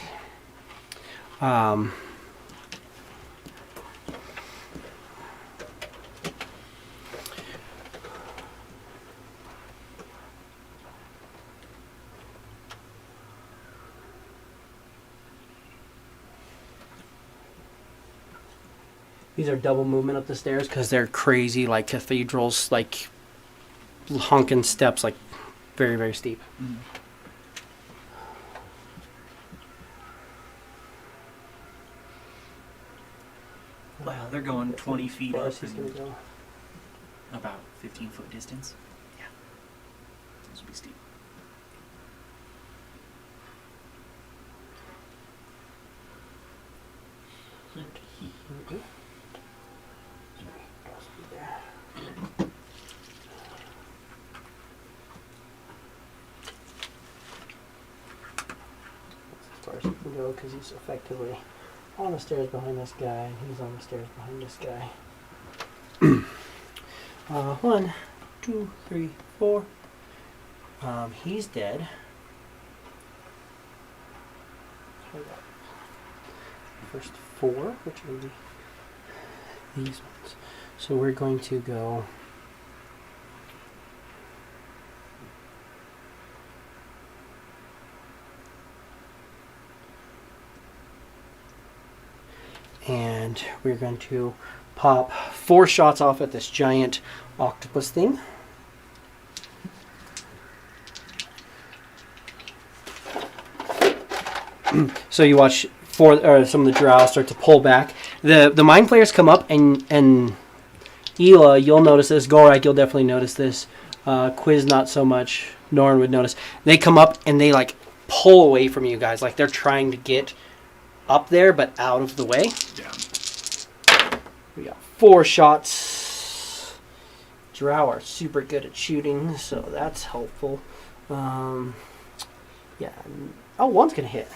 These are double movement up the stairs because they're crazy, like cathedrals, like honking steps, like very, very steep.
Mm. Well, they're going 20 feet
Far
up
as he's gonna
in
go.
about 15-foot distance. Yeah. This will be steep.
As far as he can go, because he's effectively on the stairs behind this guy, and he's on the stairs behind this guy. 1, 2, 3, 4. He's dead. First 4, which will be these ones. So we're going to go. And we're going to pop 4 shots off at this giant octopus thing. So you watch some of the drow start to pull back. The mind players come up, and Ela, you'll notice this. Gorak, you'll definitely notice this. Quiz, not so much. Norn would notice. They come up and they like pull away from you guys, like they're trying to get up there but out of the way.
Yeah.
We got 4 shots. Drow are super good at shooting, so that's helpful. Yeah. Oh, 1's gonna hit.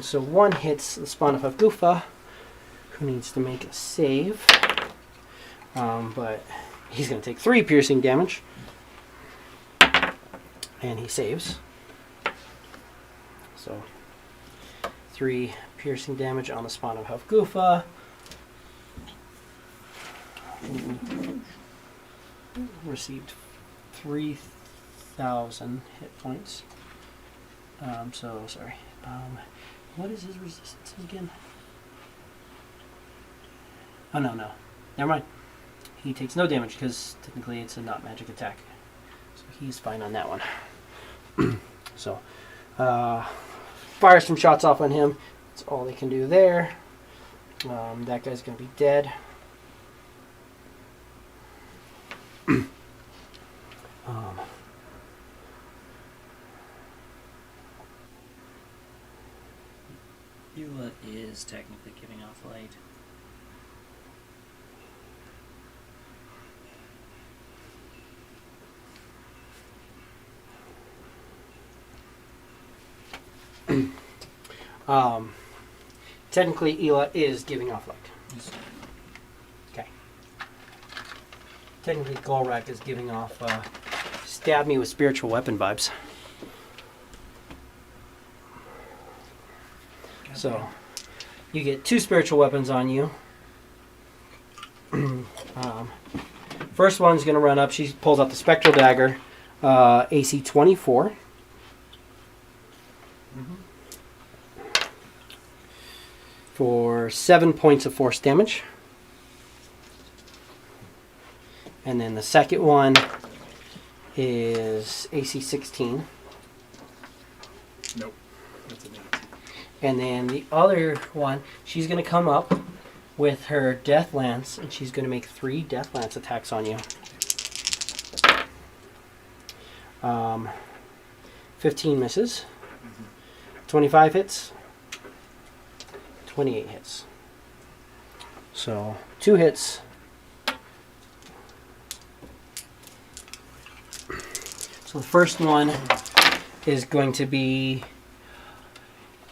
So 1 hits the spawn of Gufa, who needs to make a save. But he's gonna take 3 piercing damage. And he saves. So 3 piercing damage on the spawn of Gufa. Received 3,000 hit points. So sorry. What is his resistance again? Oh no, never mind. He takes no damage because technically it's a not magic attack, so he's fine on that one. So, fire some shots off on him. That's all they can do there. That guy's gonna be dead.
Eula is technically giving off light.
Technically, Ela is giving off light.
Yes.
Okay. Technically, Golrak is giving off stab me with spiritual weapon vibes. So, you get 2 spiritual weapons on you. First one's going to run up. She pulls out the spectral dagger, AC 24. For 7 points of force damage. And then the second one is AC 16.
Nope. That's a negative.
And then the other one, she's going to come up with her Death Lance, and she's going to make 3 Death Lance attacks on you. 15 misses. 25 hits. 28 hits. So 2 hits. So the first one is going to be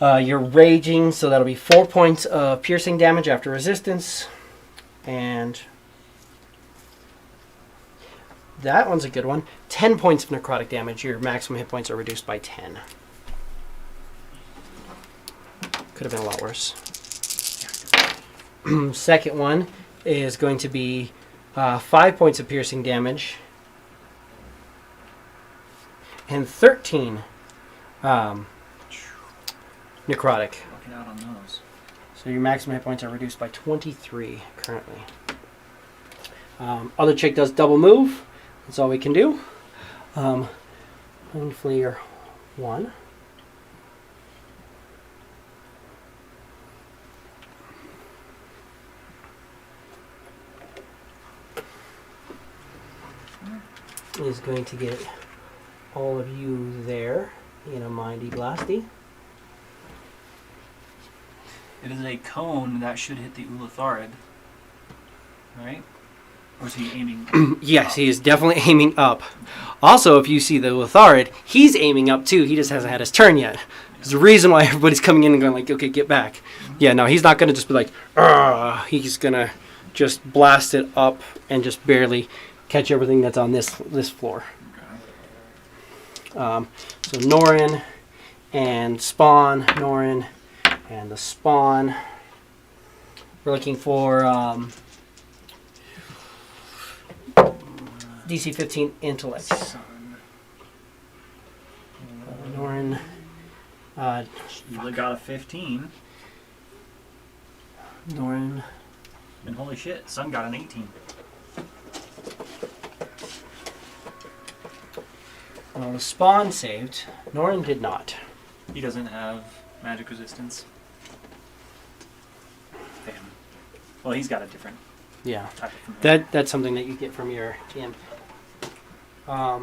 you're raging, so that'll be 4 points of piercing damage after resistance, and that one's a good one. 10 points of necrotic damage. Your maximum hit points are reduced by 10. Could have been a lot worse. Second one is going to be 5 points of piercing damage and 13 necrotic.
Looking out on those.
So your maximum hit points are reduced by 23 currently. Other chick does double move. That's all we can do. Flair 1. Is going to get all of you there in a mindy blasty.
It is a cone that should hit the Ulatharid. Right? Or is he aiming?
Yes, he is definitely aiming up. Also, if you see the Ulatharid, he's aiming up too. He just hasn't had his turn yet. There's a reason why everybody's coming in and going like, okay, get back. Yeah, no, he's not going to just be like, "Argh." He's going to just blast it up and just barely catch everything that's on this floor. So Norin and Spawn, Norin and the Spawn. We're looking for DC 15 intellect. Norin.
You got a 15.
Norin.
And holy shit, Sun got an 18.
Well, the Spawn saved. Norin did not.
He doesn't have magic resistance. Damn. Well, he's got a different
Yeah.
type of familiar.
That's something that you get from your imp. I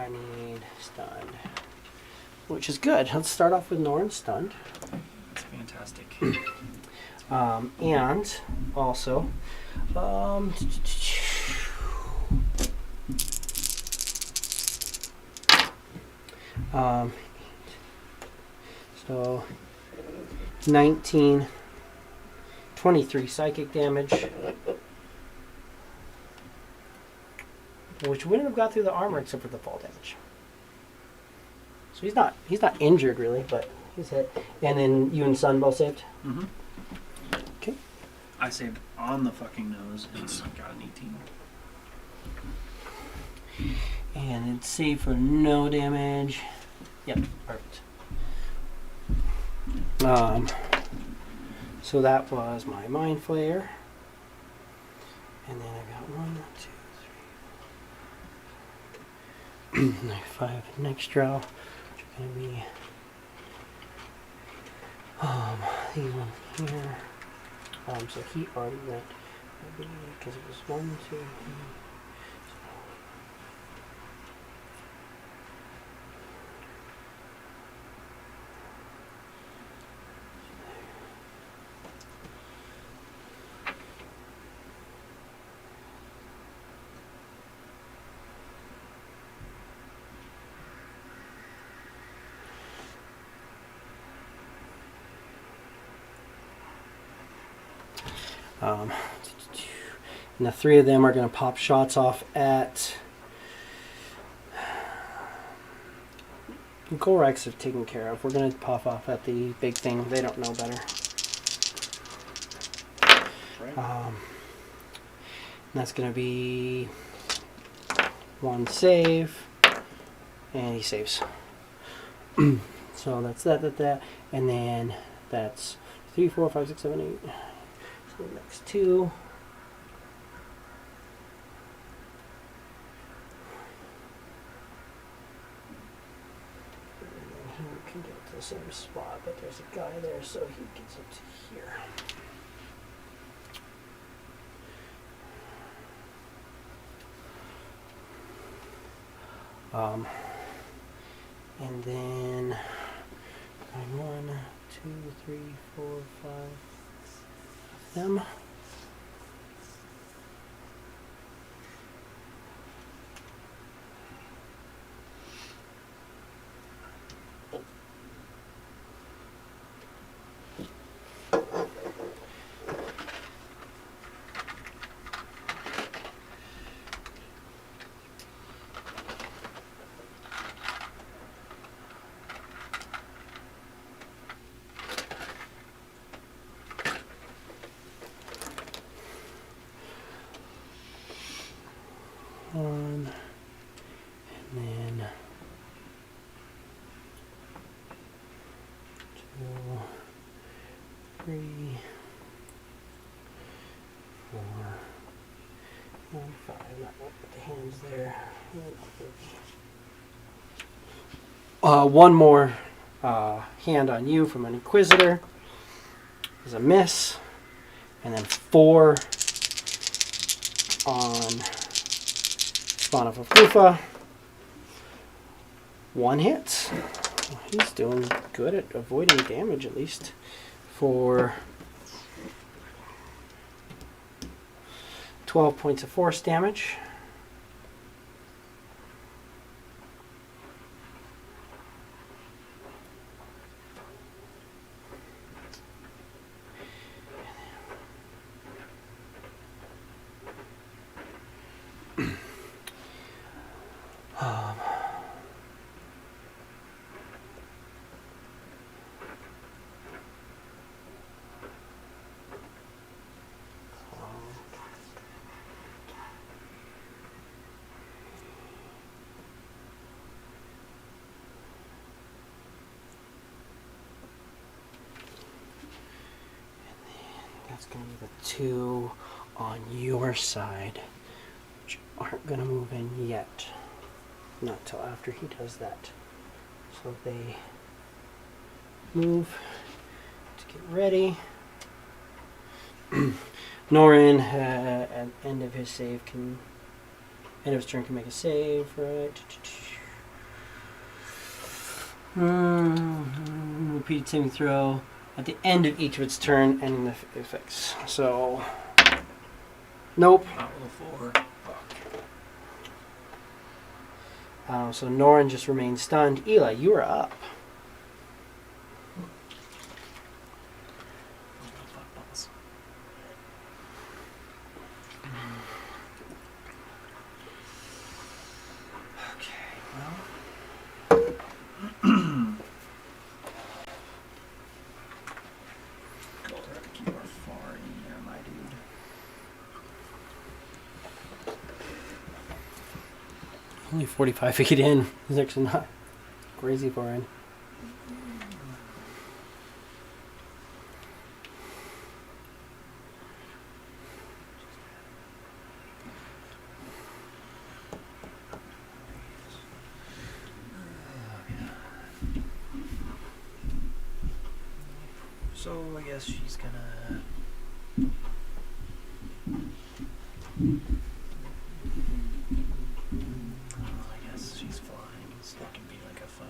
need stunned, which is good. Let's start off with Norin stunned.
That's fantastic.
And also, so 19, 23 psychic damage, which wouldn't have got through the armor except for the fall damage. So he's not injured really, but he's hit. And then you and Sun both saved.
Mm-hmm.
Okay.
I saved on the fucking nose and got an 18.
And it's saved for no damage. Yep, perfect. So that was my Mind Flayer. And then I got 1, 2, 3, 5 next draw, which are going to be these ones here. So he already went, because it was 1, 2, 3. And the 3 of them are going to pop shots off at Golrex are taken care of. We're going to pop off at the big thing. They don't know better.
Right.
And that's going to be 1 save, and he saves. So that's that, and then that's 3, 4, 5, 6, 7, 8. So the next 2. He can get to the same spot, but there's a guy there, so he gets up to here. And then 1, 2, 3, 4, 5 of them. One, and then 2, 3, 4, and 5. Not put the hands there. One more hand on you from an Inquisitor is a miss, and then 4 on Spawn of Fufa. 1 hit. He's doing good at avoiding damage, at least, for 12 points of force damage. That's going to be the 2 on your side, which aren't going to move in yet. Not till after he does that. So they move to get ready. Norin, at end of his save, end of his turn, can make a save, right? Repeated saving throw. at the end of each of its turn ending the effects. So, nope.
Four.
So Norin just remains stunned. Eli, you are up.
Okay, well. Gorak, you are far in there, my dude.
Only 45 feet in. He's actually not crazy far in.
So I guess she's gonna. I guess she's flying, so it can be like a 5.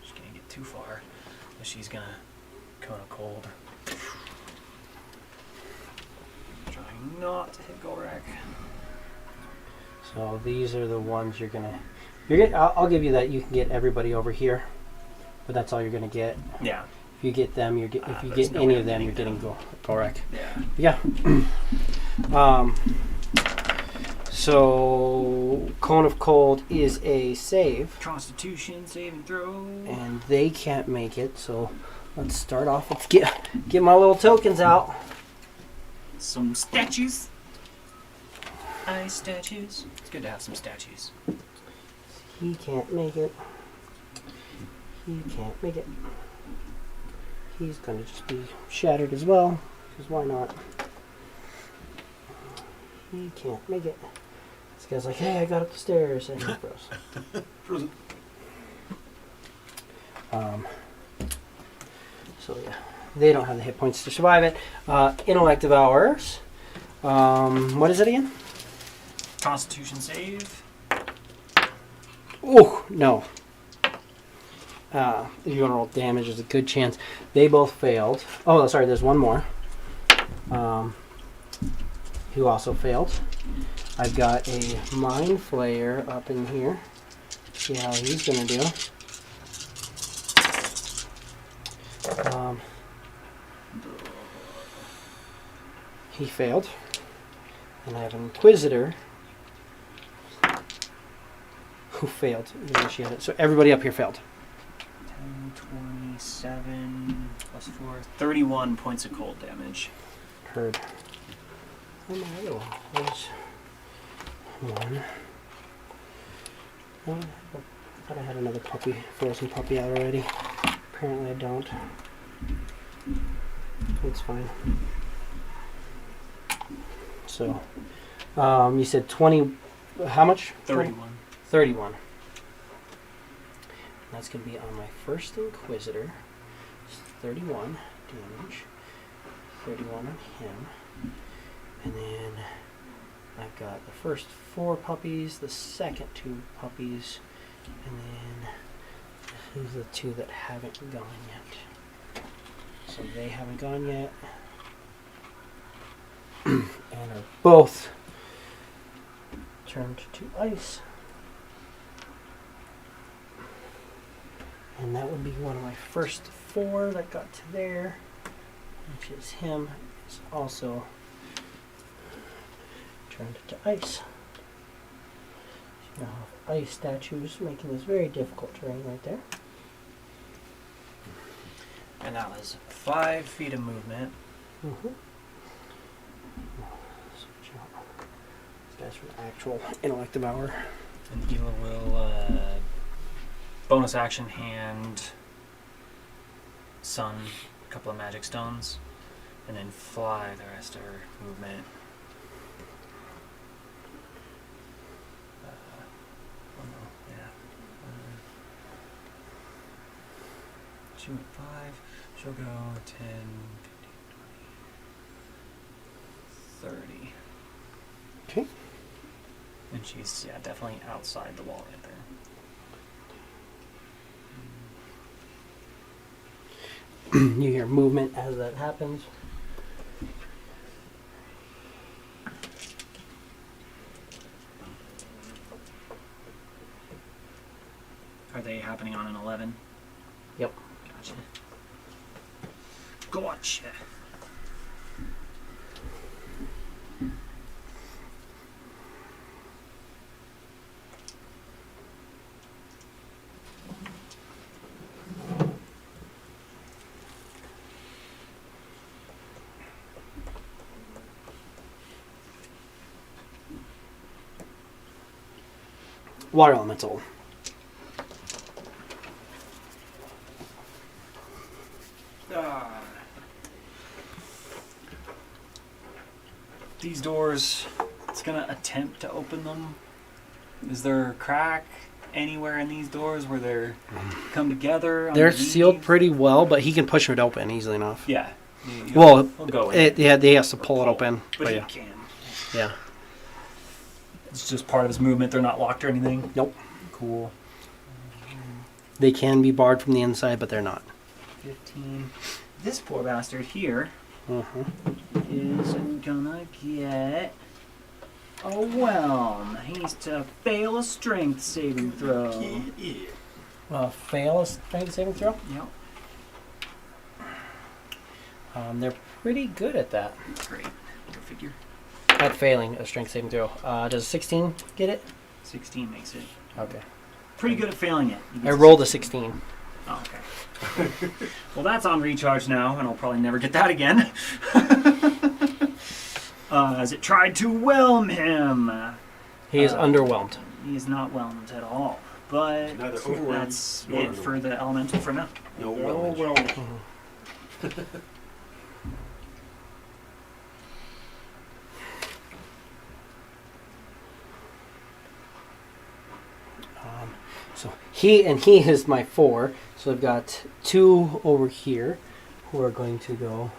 She's gonna get too far, but she's gonna cone of cold. Trying not to hit Gorak.
So these are the ones you're gonna. I'll give you that. You can get everybody over here, but that's all you're gonna get.
Yeah.
If you get them, if you
there's
get
no
any
way
of them,
I'm
you're
getting
getting Gorak.
Yeah.
Yeah. So Cone of Cold is a save,
Constitution saving throw.
and they can't make it. So let's start off. Let's get my little tokens out.
Some statues. Ice statues. It's good to have some statues.
He can't make it. He can't make it. He's gonna just be shattered as well, because why not? He can't make it. This guy's like, hey, I got up the stairs, and he froze.
Frozen.
So yeah, they don't have the hit points to survive it. Intellect Devourers. What is it again?
Constitution save.
Oh, no. If you want to roll damage, there's a good chance. They both failed. Oh, sorry, there's one more. Who also failed. I've got a Mind Flayer up in here. See how he's going to do. He failed. And I have an Inquisitor who failed. So everybody up here failed.
10, 27 plus 4. 31 points of cold damage.
Heard. Oh, my other one. There's one. Oh, I thought I had another puppy, frozen puppy out already. Apparently I don't. It's fine. So, you said 20, how much?
31.
31. That's going to be on my first Inquisitor. It's 31 damage. 31 on him. And then I've got the first 4 puppies, the second 2 puppies, and then these are the 2 that haven't gone yet. So they haven't gone yet. And are both turned to ice. And that would be one of my first 4 that got to there, which is him. Is also turned to ice. So now ice statues making this very difficult terrain right there.
And that was 5 feet of movement.
Mm-hmm. Switch out. This guy's from actual Intellect Devour.
And Gila will bonus action hand Sun a couple of magic stones, and then fly the rest of her movement. She went 5. She'll go 10, 15, 20, 30.
Okay.
And she's definitely outside the wall right there.
You hear movement as that happens.
Are they happening on an 11?
Yep.
Gotcha. Gotcha.
Water elemental.
These doors, it's gonna attempt to open them. Is there a crack anywhere in these doors where they're come together?
They're
underneath?
sealed pretty well, but he can push it open easily enough.
Yeah.
Well,
we'll go in.
Yeah, they has to pull it open.
But
But
he
yeah.
can.
Yeah.
It's just part of his movement. They're not locked or anything.
Nope.
Cool.
They can be barred from the inside, but they're not.
15. This poor bastard here
Mm-hmm.
is gonna get a whelm. He needs to fail a strength saving throw.
Fail a strength saving throw.
Yep.
They're pretty good at that.
Great. Go figure.
At failing a strength saving throw. Does 16 get it?
16 makes it.
Okay.
Pretty good at failing it. He
I
gets
rolled a 16.
Oh, okay. Well, that's on recharge now, and I'll probably never get that again. As it tried to whelm him.
He is underwhelmed.
He is not whelmed at all. But
Neither overwhelmed
that's
nor
it for the elemental for now.
No
Oh,
whelmage.
So he is my 4. So I've got 2 over here who are going to go.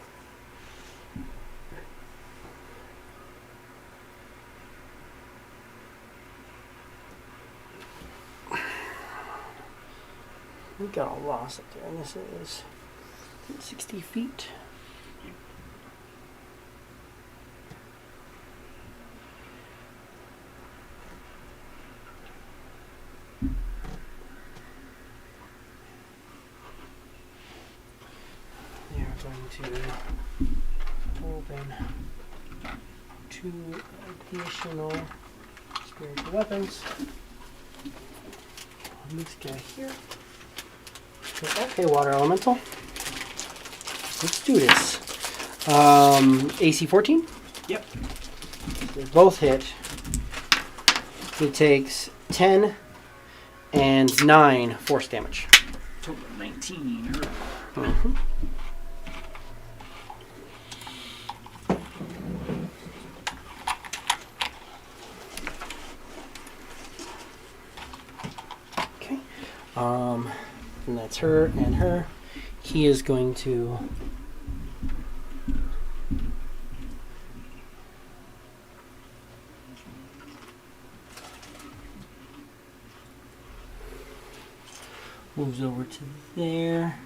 We got a loss up there, and this is 60 feet. They are going to open 2 additional spiritual weapons on this guy here. Okay, water elemental. Let's do this. AC 14?
Yep.
They both hit. He takes 10 and 9 force damage.
Total of 19.
Mm-hmm. Okay. And that's her and her. He is going to moves over to there.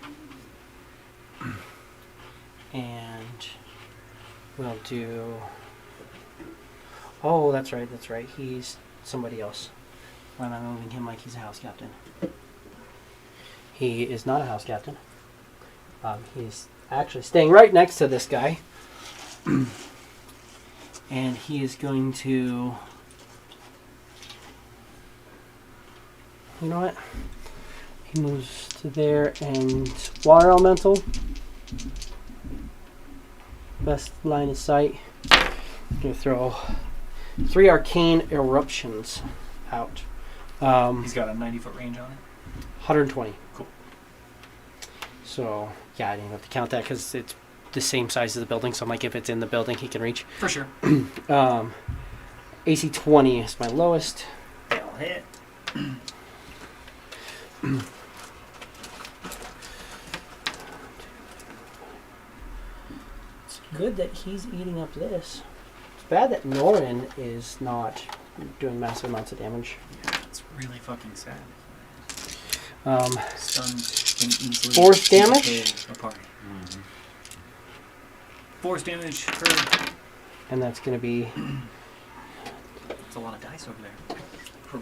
And we'll do. Oh, that's right, that's right. He's somebody else. Why am I moving him like he's a house captain? He is not a house captain. He's actually staying right next to this guy. And he is going to. You know what? He moves to there and water elemental. Best line of sight. I'm going to throw 3 arcane eruptions out.
He's got a 90-foot range on it.
120.
Cool.
So, yeah, I didn't have to count that because it's the same size as the building. So I'm like, if it's in the building, he can reach.
For sure.
AC 20 is my lowest.
They'll hit.
It's good that he's eating up this. It's bad that Norin is not doing massive amounts of damage.
Yeah, it's really fucking sad.
Um,
Stuns can easily
Force
keep a
damage?
cave apart.
Mm-hmm.
Force damage. Her.
And that's going to be
That's a lot of dice over there.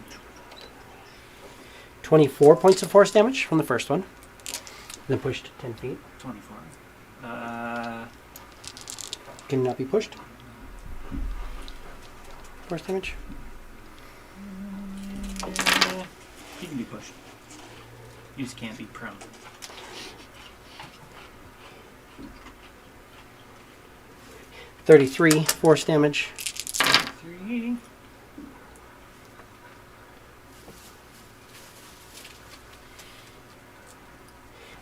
24 points of force damage from the first one. Then pushed 10 feet.
24.
Can not be pushed. Force damage.
He can be pushed. You just can't be prone.
33 force damage.
3.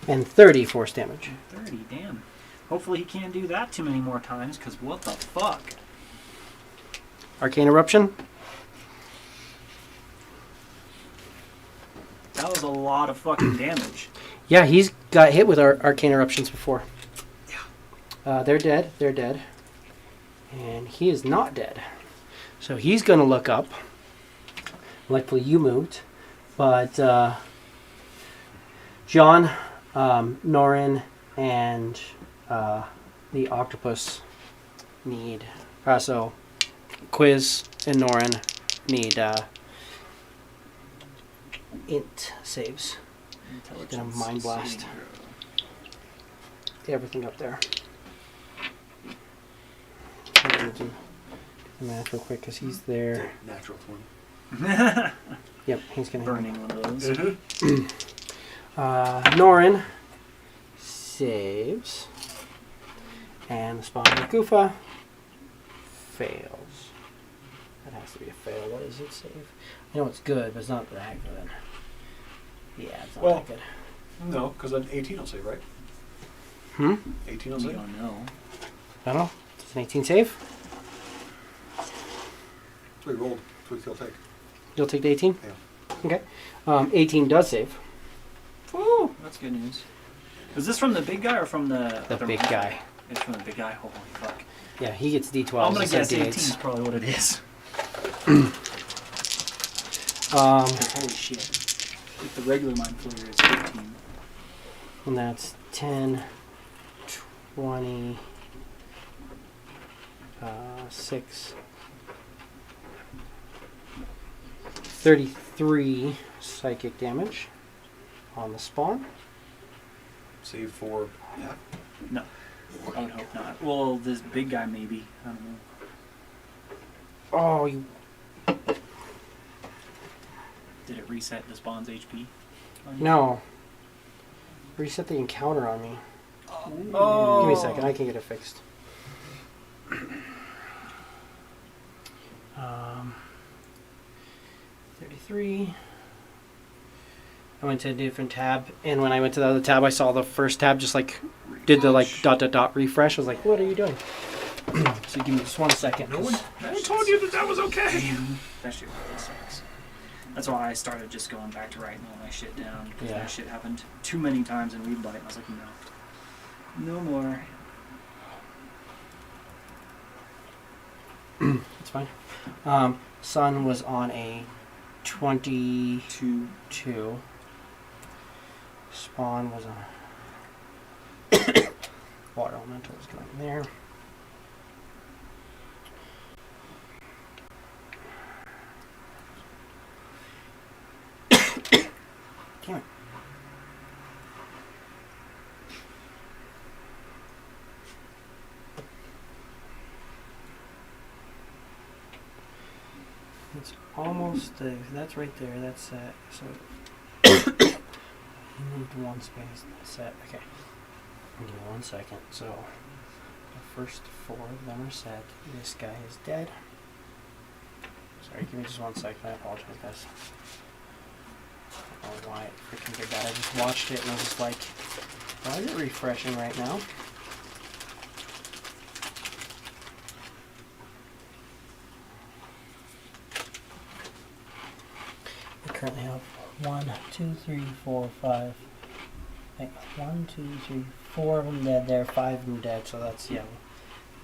And 30 force damage.
30, damn. Hopefully he can't do that too many more times, because what the fuck?
Arcane Eruption.
That was a lot of fucking damage.
Yeah, he's got hit with our Arcane Eruptions before. Yeah. They're dead. They're dead. And he is not dead. So he's going to look up. Luckily you moved. But John, Norin, and the octopus need... so Quiz and Norin need int saves. Gonna mind blast everything up there. I'm gonna do the math real quick because he's there.
Natural 20.
Yep, he's gonna
Burning one of those.
Mm-hmm.
Norin saves, and the spawn of Goofa fails. That has to be a fail. What does it save? I know it's good, but it's not that good. Yeah, it's not
Well,
that good.
No, because then 18 will save, right? 18 will
We
save?
don't know.
I don't know. It's an 18 save.
That's what he rolled. That's what he'll take.
You'll take the 18?
Yeah.
Okay. 18 does save.
Woo! That's good news. Is this from the big guy or from the
The
other
big
one?
guy.
It's from the big guy. Holy fuck.
Yeah, he gets D12s.
I'm gonna
instead
guess
of
18
D8s.
is probably what it is.
Um,
Holy shit. If the regular mind flayer is 15.
and that's 10, 20, 6, 33 psychic damage on the spawn.
Save for half.
No. I would hope not. Well, this big guy maybe. I don't know.
Oh, you...
Did it reset the spawn's HP?
No. Reset the encounter on me.
Oh.
Give me a second, I can get it fixed. 33. I went to a different tab, and when I went to the other tab, I saw the first tab just like did the like ... refresh. I was like, "What are you doing?" So give me just 1 second.
No one told you that was okay.
That shit really sucks. That's why I started just going back to writing all my shit down. Because
Yeah.
that shit happened too many times in Readlight, and I was like, no. No more.
It's fine. Sun was on a 22. Spawn was on... Water Elemental was going there. Damn it. It's almost that's right there. That's set. So you moved one space. That's set. Okay. Give me 1 second. So the first 4 of them are set. This guy is dead. Sorry, give me just 1 second. I apologize, guys. I don't know why it freaking did that. I just watched it and I was just like, why is it refreshing right now? We currently have 1, 2, 3, 4, 5. 1, 2, 3, 4 of them dead there, 5 of them dead, so that's, yeah,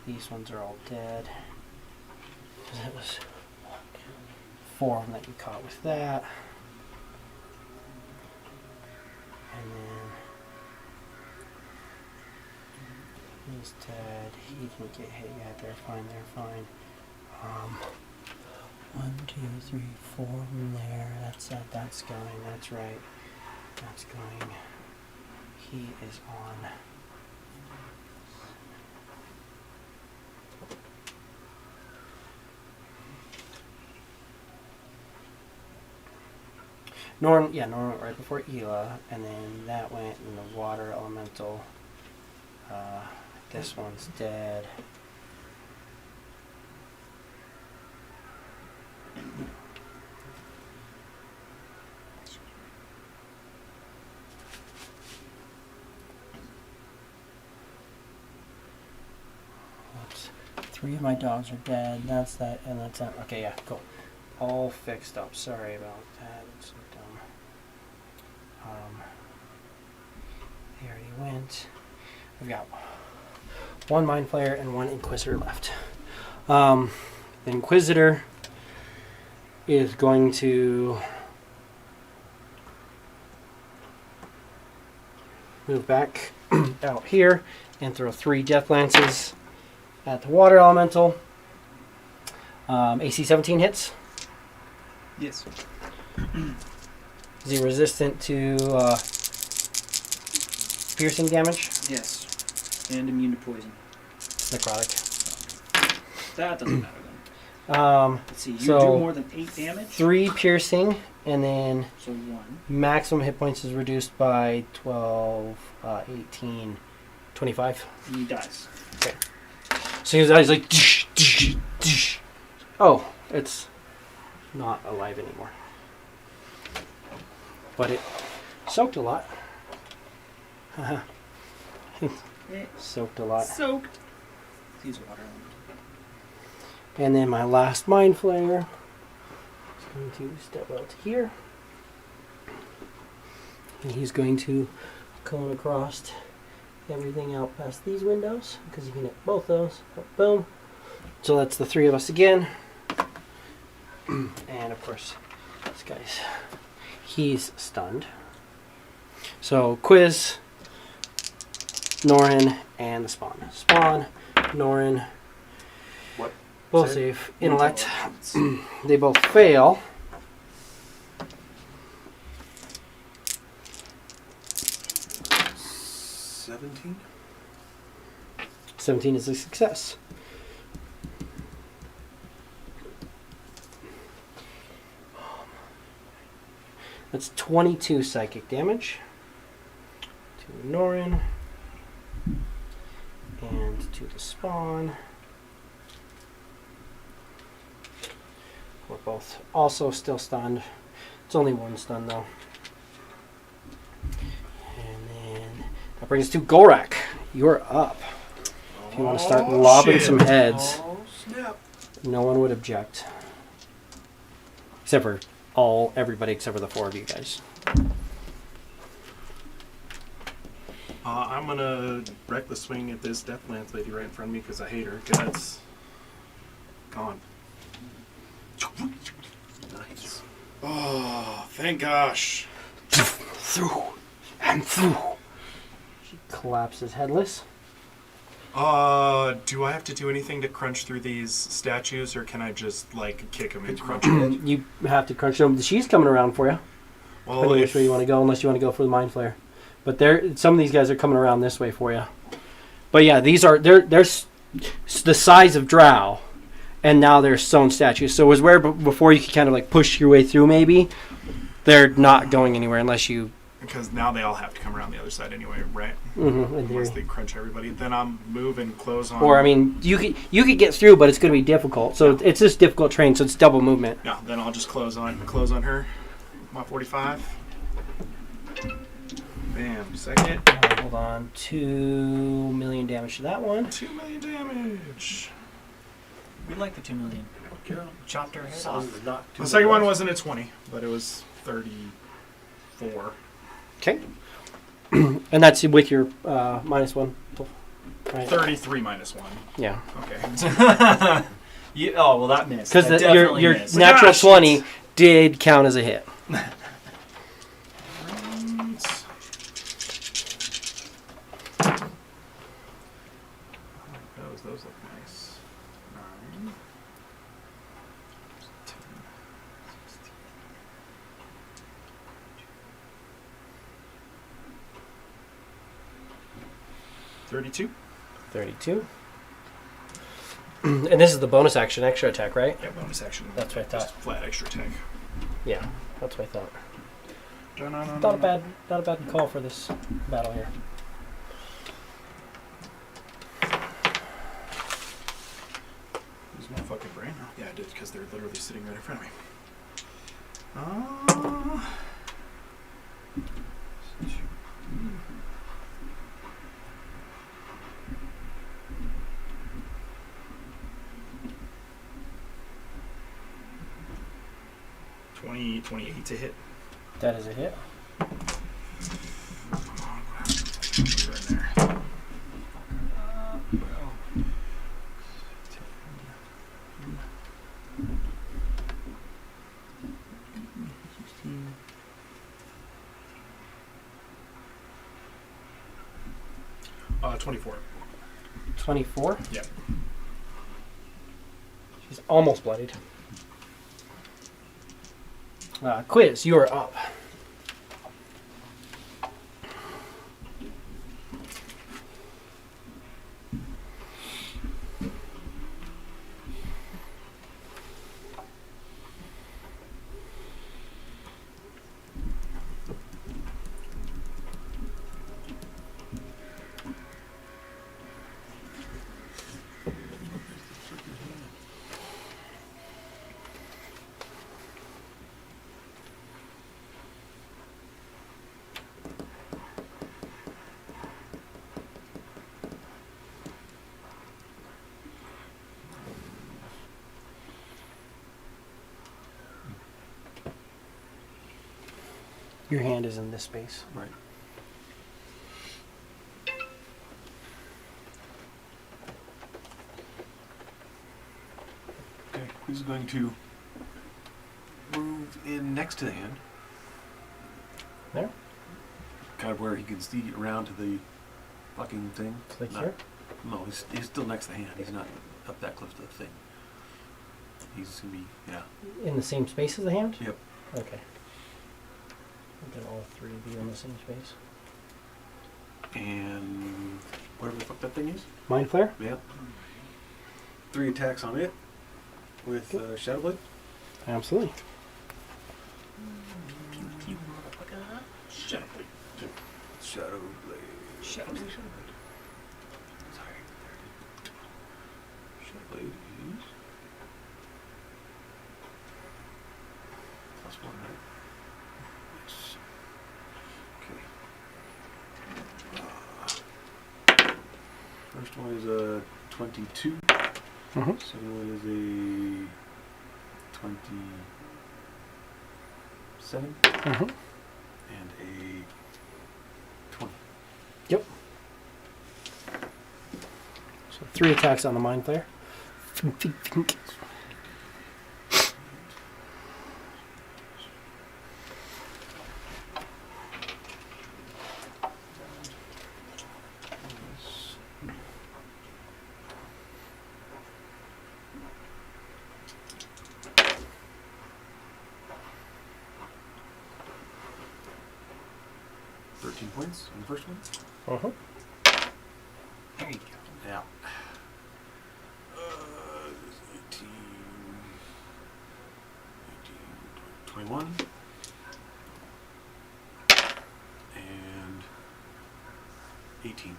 these ones are all dead. Because it was 4 of them that you caught with that. And then He's dead. He didn't get hit yet. They're fine. They're fine. 1, 2, 3, 4 from there. That's it. That's going. That's right. That's going. He is on. Norn went right before Ela, and then that went in the water elemental. This one's dead. Oops. 3 of my dogs are dead. That's that, and that's that. Okay, yeah, cool. All fixed up. Sorry about that. It's so dumb. They already went. We've got 1 Mind Flayer and 1 Inquisitor left. The Inquisitor is going to move back out here and throw 3 Death Lances at the Water Elemental. AC 17 hits.
Yes.
Is he resistant to piercing damage?
Yes. And immune to poison.
Necrotic.
That doesn't matter then. Let's see, you
So,
do more than 8 damage.
3 piercing, and then
So 1.
maximum hit points is reduced by 12, 18, 25.
And he dies.
So he's like, "Tsh, tsh, tsh." Oh, it's not alive anymore. But it soaked a lot. Soaked a lot.
Soaked. Use water.
And then my last Mind Flayer is going to step out to here. And he's going to cone across everything out past these windows, because you can hit both those. Boom. So that's the 3 of us again. And of course, this guy's, he's stunned. So Quiz, Norin, and the Spawn. Spawn, Norin,
What?
both
Say
save. Intellect. They both fail.
$17?
17 is a success. That's 22 psychic damage to Norin and to the Spawn. We're both also still stunned. It's only 1 stun though. And then that brings us to Gorak. You're up. If you want to start lobbing some heads,
Oh, snap.
no one would object. Except for everybody except for the 4 of you guys.
I'm gonna reckless swing at this Death Lance lady right in front of me because I hate her. Guts. Gone.
Nice.
Oh, thank gosh.
Through and through. She collapses headless.
Do I have to do anything to crunch through these statues, or can I just like kick them and crunch them?
You have to crunch them. She's coming around for you.
Well,
Depending which way you want to go, unless you want to go for the Mind Flayer. But some of these guys are coming around this way for you. But yeah, they're the size of Drow, and now they're stone statues. So it was where before you could kind of like push your way through. Maybe they're not going anywhere unless you.
because now they all have to come around the other side anyway, right?
Mm-hmm, in
Once
theory.
they crunch everybody, then I'm move and close on.
Or I mean, you could get through, but it's going to be difficult. So it's just difficult terrain. So it's double movement.
Yeah, then I'll just close on her. My 45. Bam. Second.
Hold on. 2 million damage to that one.
2 million damage.
We like the 2 million. Chopped her head
Sounds
off.
not too
The second one
bad.
wasn't a 20, but it was 34.
Okay. And that's with your -1. Right.
33 minus 1.
Yeah.
Okay.
Oh, well, that missed.
Because
That
your
definitely missed.
natural
Gosh,
20 did count as a hit.
32.
32. And this is the bonus action, extra attack, right?
Yeah, bonus action.
That's what I thought.
Just flat extra attack.
Yeah, that's what I thought.
Dun-dun-dun-dun.
Not a bad call for this battle here.
Lose my fucking brain. Oh, yeah, I did, because they're literally sitting right in front of me. 28 to hit.
That is a hit.
They're in there.
Bro.
24.
24.
Yeah.
She's almost bloodied. Quiz, you are up. Your hand is in this space.
Right. Okay, who's going to move in next to the hand?
There?
Kind of where he can see around to the fucking thing.
Like
Not-
here?
No, he's still next to the hand. He's not up that close to the thing. He's gonna be, yeah.
In the same space as the hand?
Yep.
Okay. Then all three be in the same space.
And whatever the fuck that thing is.
Mind Flare?
Yep. 3 attacks on it with Shadow Blade.
Absolutely.
Shadow Blade. Shadow Blade.
Shadow Blade.
Sorry. Shadow Blade is +1, right? Yes. Okay. First one is a 22.
Mm-hmm.
Second one is a 27
Mm-hmm.
and a 20.
Yep. So 3 attacks on the Mind Flare.
Points on the first one.
Uh-huh.
There you go.
Yeah. 18, 21, and 18.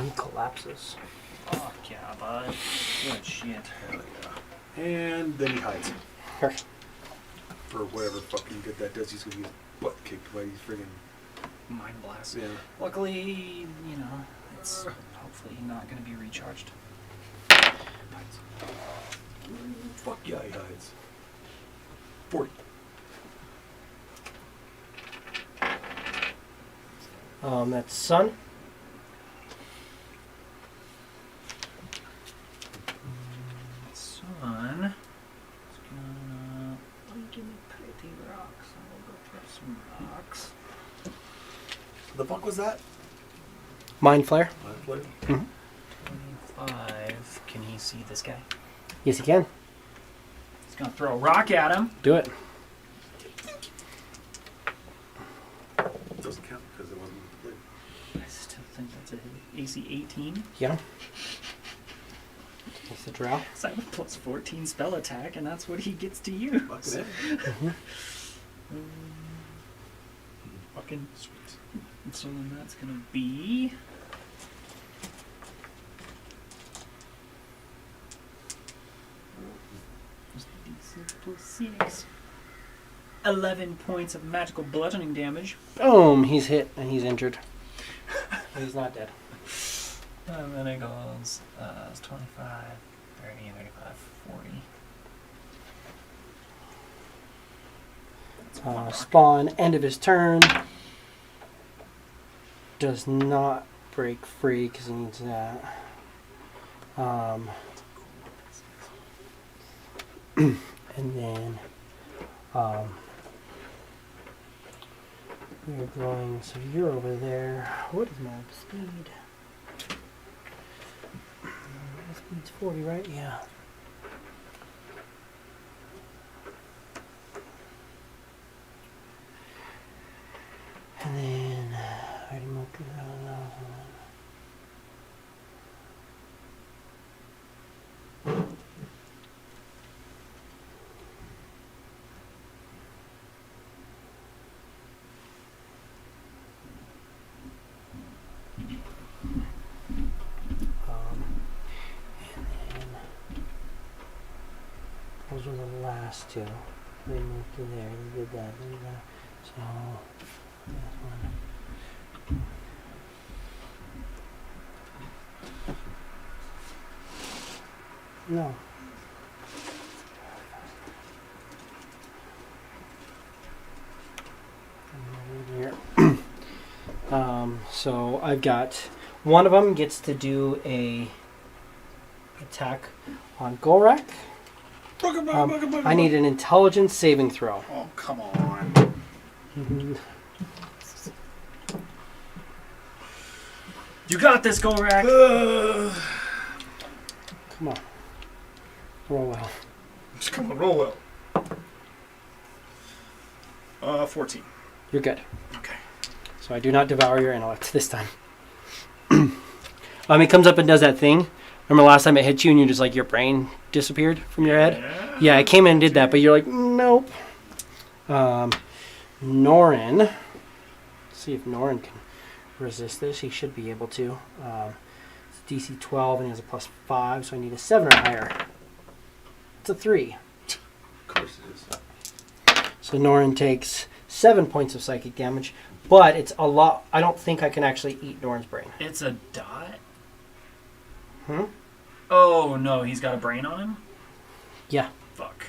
He collapses.
Fuck yeah, bud. Good shit.
Hell yeah. And then he hides. For whatever fucking good that does, he's gonna get butt kicked by these friggin'
Mind blast.
yeah.
Luckily, you know, it's hopefully not going to be recharged.
Fuck yeah, he hides. 40.
That's Sun.
Son, it's gonna give me pretty rocks. I will go grab some rocks.
The fuck was that?
Mind Flare. Mm-hmm.
25. Can he see this guy?
Yes, you can.
He's gonna throw a rock at him.
Do it.
It doesn't count because it wasn't with the blade.
AC 18.
Yeah. That's the drow.
So I have a plus 14 spell attack, and that's what he gets to use.
Fucking it.
Mm-hmm.
Fucking sweet. So then that's gonna be. D6 plus 6. 11 points of magical bludgeoning damage.
Boom! He's hit and he's injured. But he's not dead.
And then it goes it's 25, 30, 35, 40. That's one rock.
Spawn, end of his turn. Does not break free because he needs that. And then we're going, so you're over there. What is my speed? My speed's 40, right? Yeah. And then I already moved it around. Those were the last two. They moved to there. They did that. They did that. So this one. No. Here. So I've got one of them gets to do a attack on Gorak. I need an intelligence saving throw.
Oh, come on.
You got this, Gorak!
Come on. Roll well.
Just come on, roll well. 14.
You're good.
Okay.
So I do not devour your intellect this time. It comes up and does that thing. Remember last time it hit you and you just like your brain disappeared from your head? Yeah, it came in and did that, but you're like, nope. Norin. Let's see if Norin can resist this. He should be able to. It's DC 12 and he has a plus 5, so I need a 7 or higher. It's a 3.
Of course it is.
So Norin takes 7 points of psychic damage, but it's a lot. I don't think I can actually eat Norin's brain.
It's a dot?
Oh no, he's got a brain on him?
Yeah.
Fuck.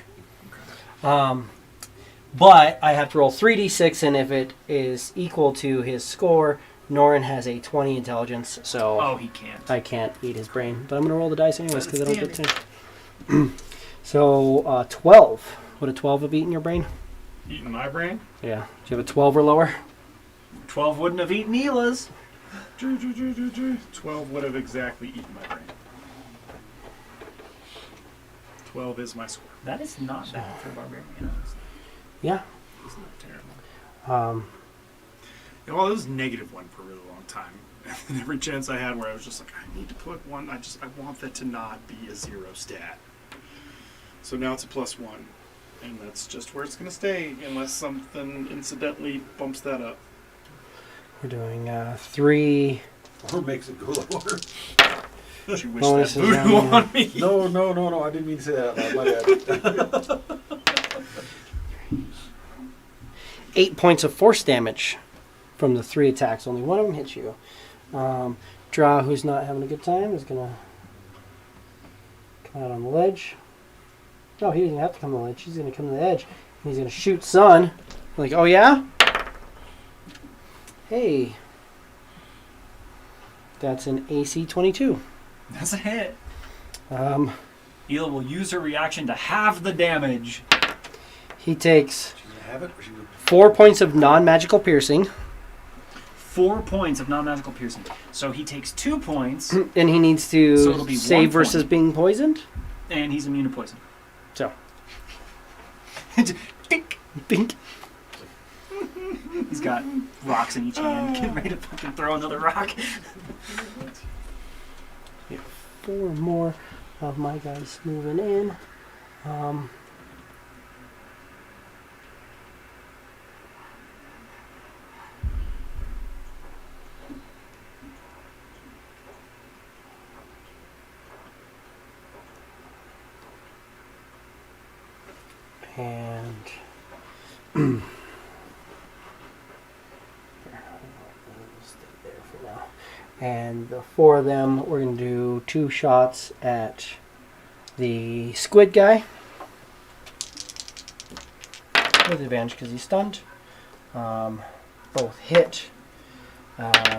But I have to roll 3d6, and if it is equal to his score, Norin has a 20 intelligence, so
Oh, he can't.
I can't eat his brain. But I'm going to roll the dice anyways because I don't get to. So 12. Would a 12 have eaten your brain?
Eating my brain?
Yeah. Do you have a 12 or lower?
12 wouldn't have eaten Ela's.
12 would have exactly eaten my brain. 12 is my score.
That is not bad for a barbarian, honestly.
Yeah.
It's not terrible. Well, it was -1 for a really long time. And every chance I had where I was just like, I need to put one, I want that to not be a 0 stat. So now it's a +1. And that's just where it's going to stay unless something incidentally bumps that up.
We're doing 3.
Or makes it go lower.
She wished
Bonuses
that voodoo
on
on me.
No. I didn't mean to say that out loud. My bad.
8 points of force damage from the 3 attacks. Only one of them hits you. Draw, who's not having a good time, is going to come out on the ledge. No, he doesn't have to come on the ledge. He's going to come to the edge. And he's going to shoot Sun. Like, oh yeah? Hey. That's an AC 22.
That's a hit.
Um,
Ela will use her reaction to halve the damage.
he takes
She's gonna have it, or she would.
4 points of non-magical piercing.
4 points of non-magical piercing. So he takes 2 points,
And he needs
So it'll
to
be
save
1
versus
point.
being poisoned.
and he's immune to poison.
So.
Bink.
Bink.
He's got rocks in each hand, getting ready to fucking throw another rock.
4 more of my guys moving in. And and the 4 of them, we're going to do 2 shots at the squid guy. With advantage because he's stunned. Both hit.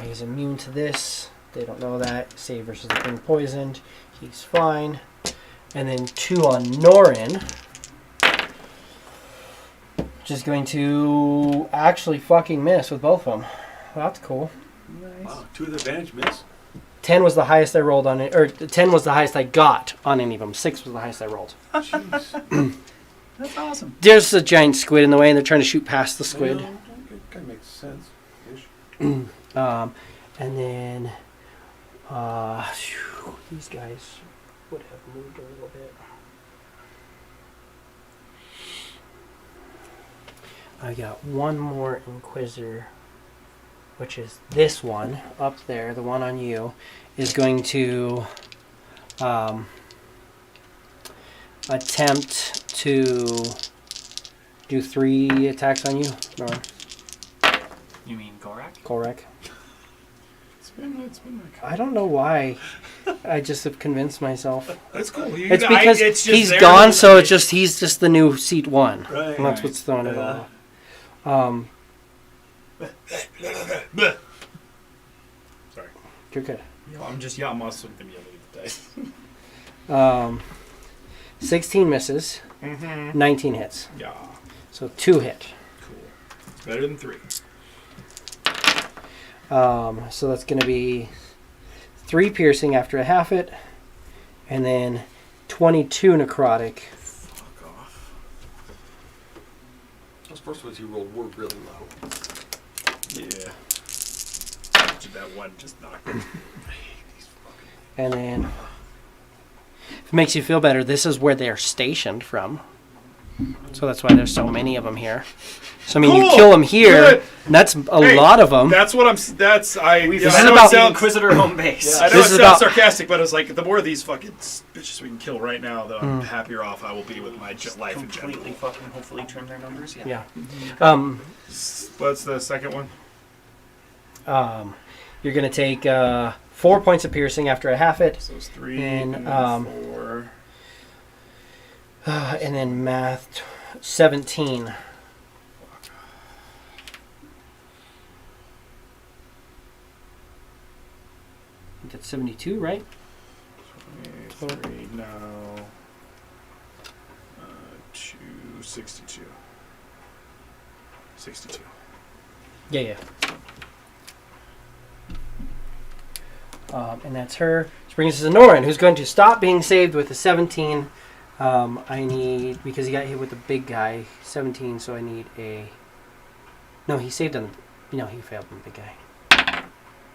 He's immune to this. They don't know that. Save versus the thing poisoned. He's fine. And then 2 on Norin. Which is going to actually fucking miss with both of them. That's cool.
Nice.
Wow, 2 with advantage miss.
10 was the highest I rolled on it, or 10 was the highest I got on any of them. 6 was the highest I rolled.
Jeez.
That's awesome.
There's a giant squid in the way, and they're trying to shoot past the squid.
Well, it kind of makes sense. Ish.
And then these guys would have moved a little bit. I got 1 more Inquisitor, which is this one up there. The one on you is going to attempt to do 3 attacks on you. Norm.
You mean Gorak?
Korek.
It's been like...
I don't know why. I just have convinced myself.
That's cool.
It's because he's gone, so it's just he's just the new seat 1.
Right.
And that's what's throwing it off.
Sorry.
You're good.
I'm just mustering them yelling at the dice.
16 misses, 19 hits.
Yeah.
So 2 hit.
Cool. Better than 3.
So that's going to be 3 piercing after a half hit, and then 22 necrotic.
Fuck off.
Those first ones you rolled were really low.
Yeah. That one just knocked me.
And then, if it makes you feel better, this is where they're stationed from. So that's why there's so many of them here. So I mean, you
Cool.
kill them here,
Good.
and that's a lot of them.
That's what I'm. That's I.
We've
I
this is
know
about
it
the
sounds,
Inquisitor home base.
I know
This
it
is
sounds
about-
sarcastic, but it's like the more of these fucking bitches we can kill right now, the happier off I will be with my life in general.
Completely fucking hopefully trim their numbers.
Yeah.
What's the second one?
You're going to take 4 points of piercing after a half hit,
So it's 3
And,
and then 4.
and then math 17. That's 72, right?
23 now. 262. 62.
Yeah. And that's her. Which brings us to Norin, who's going to stop being saved with a 17. I need, because he got hit with the big guy, 17, so I need a... No, he saved on the... No, he failed on the big guy.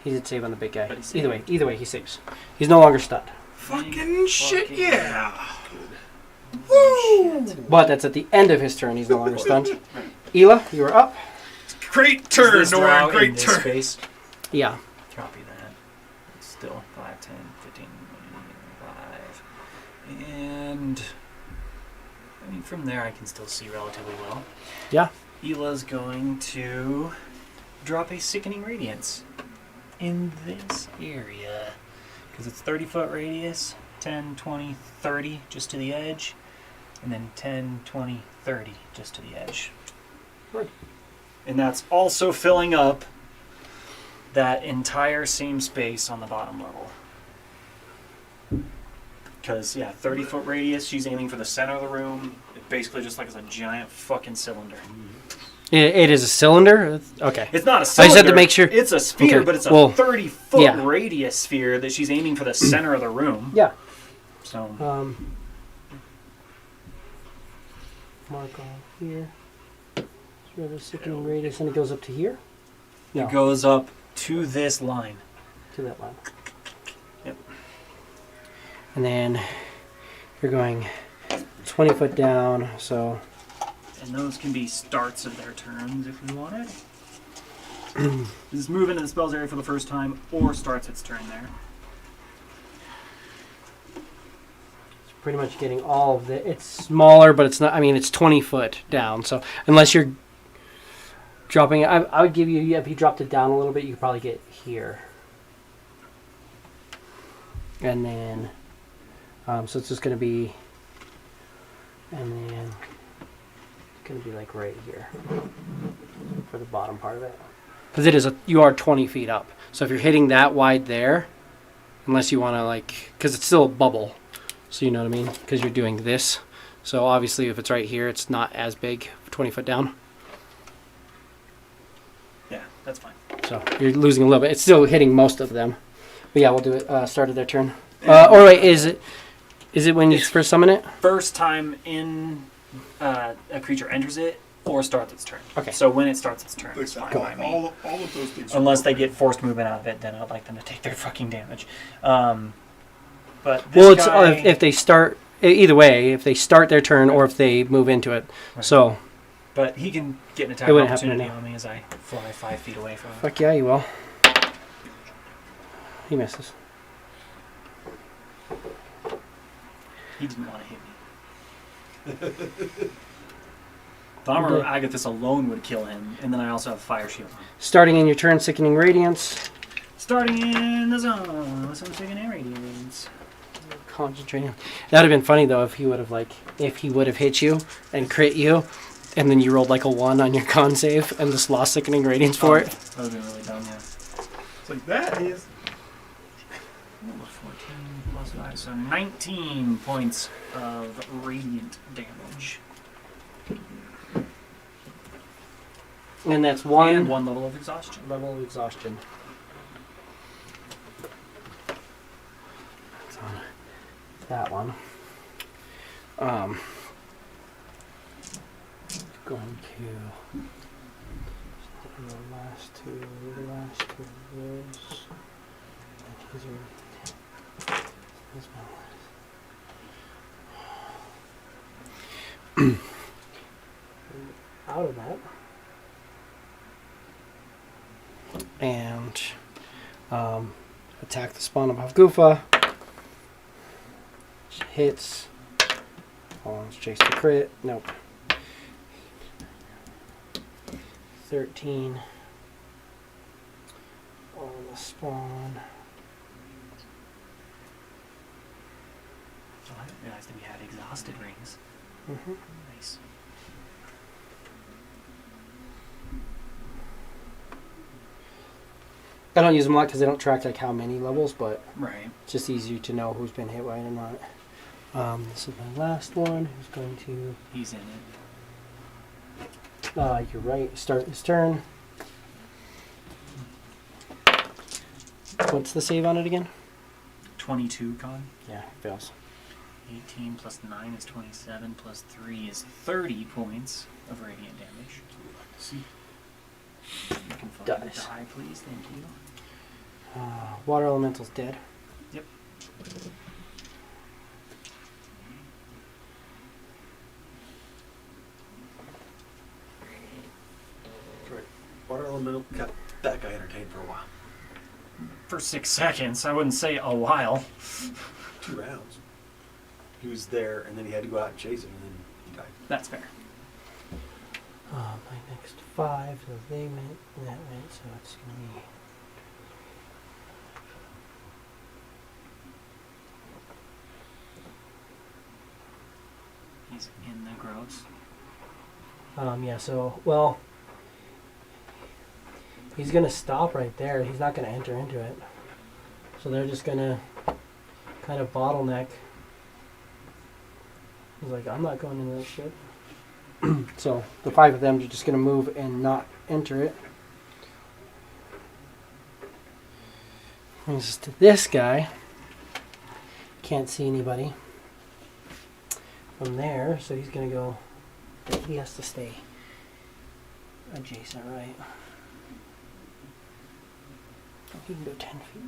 He did save on the big guy.
But he
Either way, he saves. He's no longer stunned.
Fucking shit,
fucking
yeah! Woo!
But that's at the end of his turn. He's no longer stunned. Ela, you are up.
Great turn,
Is this drow
Norin,
in
great
this
turn.
space?
Yeah.
Copy that. It's still 5, 10, 15, 5. And I mean, from there I can still see relatively well.
Yeah.
Ela's going to drop a sickening radiance in this area. Because it's 30-foot radius, 10, 20, 30 just to the edge, and then 10, 20, 30 just to the edge.
Right.
And that's also filling up that entire same space on the bottom level. Because, 30-foot radius, she's aiming for the center of the room. It basically just like it's a giant fucking cylinder.
It is a cylinder? Okay.
It's not a
I
cylinder.
just had to make sure.
It's a sphere,
Okay,
but it's a
well,
30-foot
yeah.
radius sphere that she's aiming for the center of the room.
Yeah.
So,
Mark on here. Through the sickening radius, and it goes up to here? No,
It goes up to this line.
to that line.
Yep.
And then you're going 20 foot down, so
And those can be starts of their turns if we wanted. Does this move into the spell's area for the first time or starts its turn there?
it's pretty much getting all of the. It's smaller, but it's not. I mean, it's 20 foot down. So unless you're dropping it, I would give you. If you dropped it down a little bit, you could probably get here. And then, so it's just going to be, and then it's going to be like right here for the bottom part of it. Because it is you are 20 feet up. So if you're hitting that wide there, unless you want to like, because it's still a bubble. So you know what I mean? Because you're doing this. So obviously if it's right here, it's not as big, 20 foot down.
Yeah, that's fine.
So you're losing a little bit. It's still hitting most of them. But yeah, we'll do it. Start of their turn. Or wait, is it when you first summon it?
First time in a creature enters it or starts its turn.
Okay.
So when it starts its turn,
Like
it's fine
that.
by me.
All of those things. are
Unless they
appropriate.
get forced movement out of it, then I'd like them to take their fucking damage. But this
Well, it's
guy,
if they start either way, if they start their turn or if they move into it.
Right.
So
but he can get an attack
It wouldn't happen
opportunity
now.
on me as I fly 5 feet away from him.
fuck yeah, you will. He misses.
He didn't want to hit me. The armor of Agathis alone would kill him, and then I also have Fire Shield on.
Starting in your turn, sickening radiance.
Starting in the zone, with some sickening radiance.
Concentrating. That'd have been funny though if he would have hit you and crit you, and then you rolled like a 1 on your con save and just lost sickening radiance for it.
That would have been really dumb, yeah.
It's like that is.
14 plus 5, so 19 points of radiant damage.
And that's
And
one
1 level of exhaustion.
level of exhaustion. That's on that one. Going to the last two of those. And these are this one. Out of that. And attack the spawn above Goofa. Hits. Oh, let's chase the crit. Nope. 13 on the spawn.
Oh, I didn't realize that we had exhausted rings.
Mm-hmm.
Nice.
I don't use them a lot because they don't track like how many levels, but
Right.
it's just easier to know who's been hit by it or not. This is my last one. Who's going to?
He's in it.
You're right. Start his turn. What's the save on it again?
22 con.
Yeah, fails.
18 plus 9 is 27, plus 3 is 30 points of radiant damage.
See.
You can fucking
Dice.
die, please. Thank you.
Water elemental's dead.
Yep.
Right. Water elemental kept that guy entertained for a while.
For 6 seconds, I wouldn't say a while.
2 rounds. He was there, and then he had to go out and chase him, and then he died.
That's fair.
My next 5, so they went, and that went, so it's going to
He's in the gross.
be... yeah, so, well... He's going to stop right there. He's not going to enter into it. So they're just going to kind of bottleneck. He's like, I'm not going into that shit. So the 5 of them are just going to move and not enter it. Brings us to this guy. Can't see anybody from there, so he's going to go. He has to stay adjacent, right? Oh, he can go 10 feet.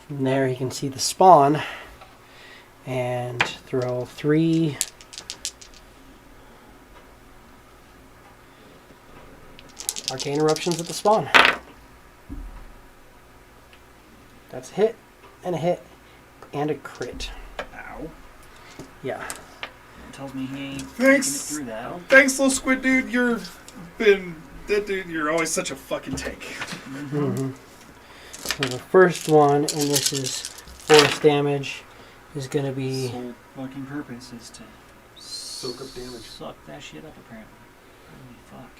From there, you can see the spawn and throw 3 arcane eruptions at the spawn. That's a hit and a hit and a crit.
Ow.
Yeah.
It tells me he ain't making it
Thanks.
through that.
Thanks, little squid dude. You're always such a fucking tank.
Mm-hmm. So the first one, and this is force damage, is going to be...
Sole fucking purpose is to
Soak up damage.
suck that shit up, apparently. Holy fuck.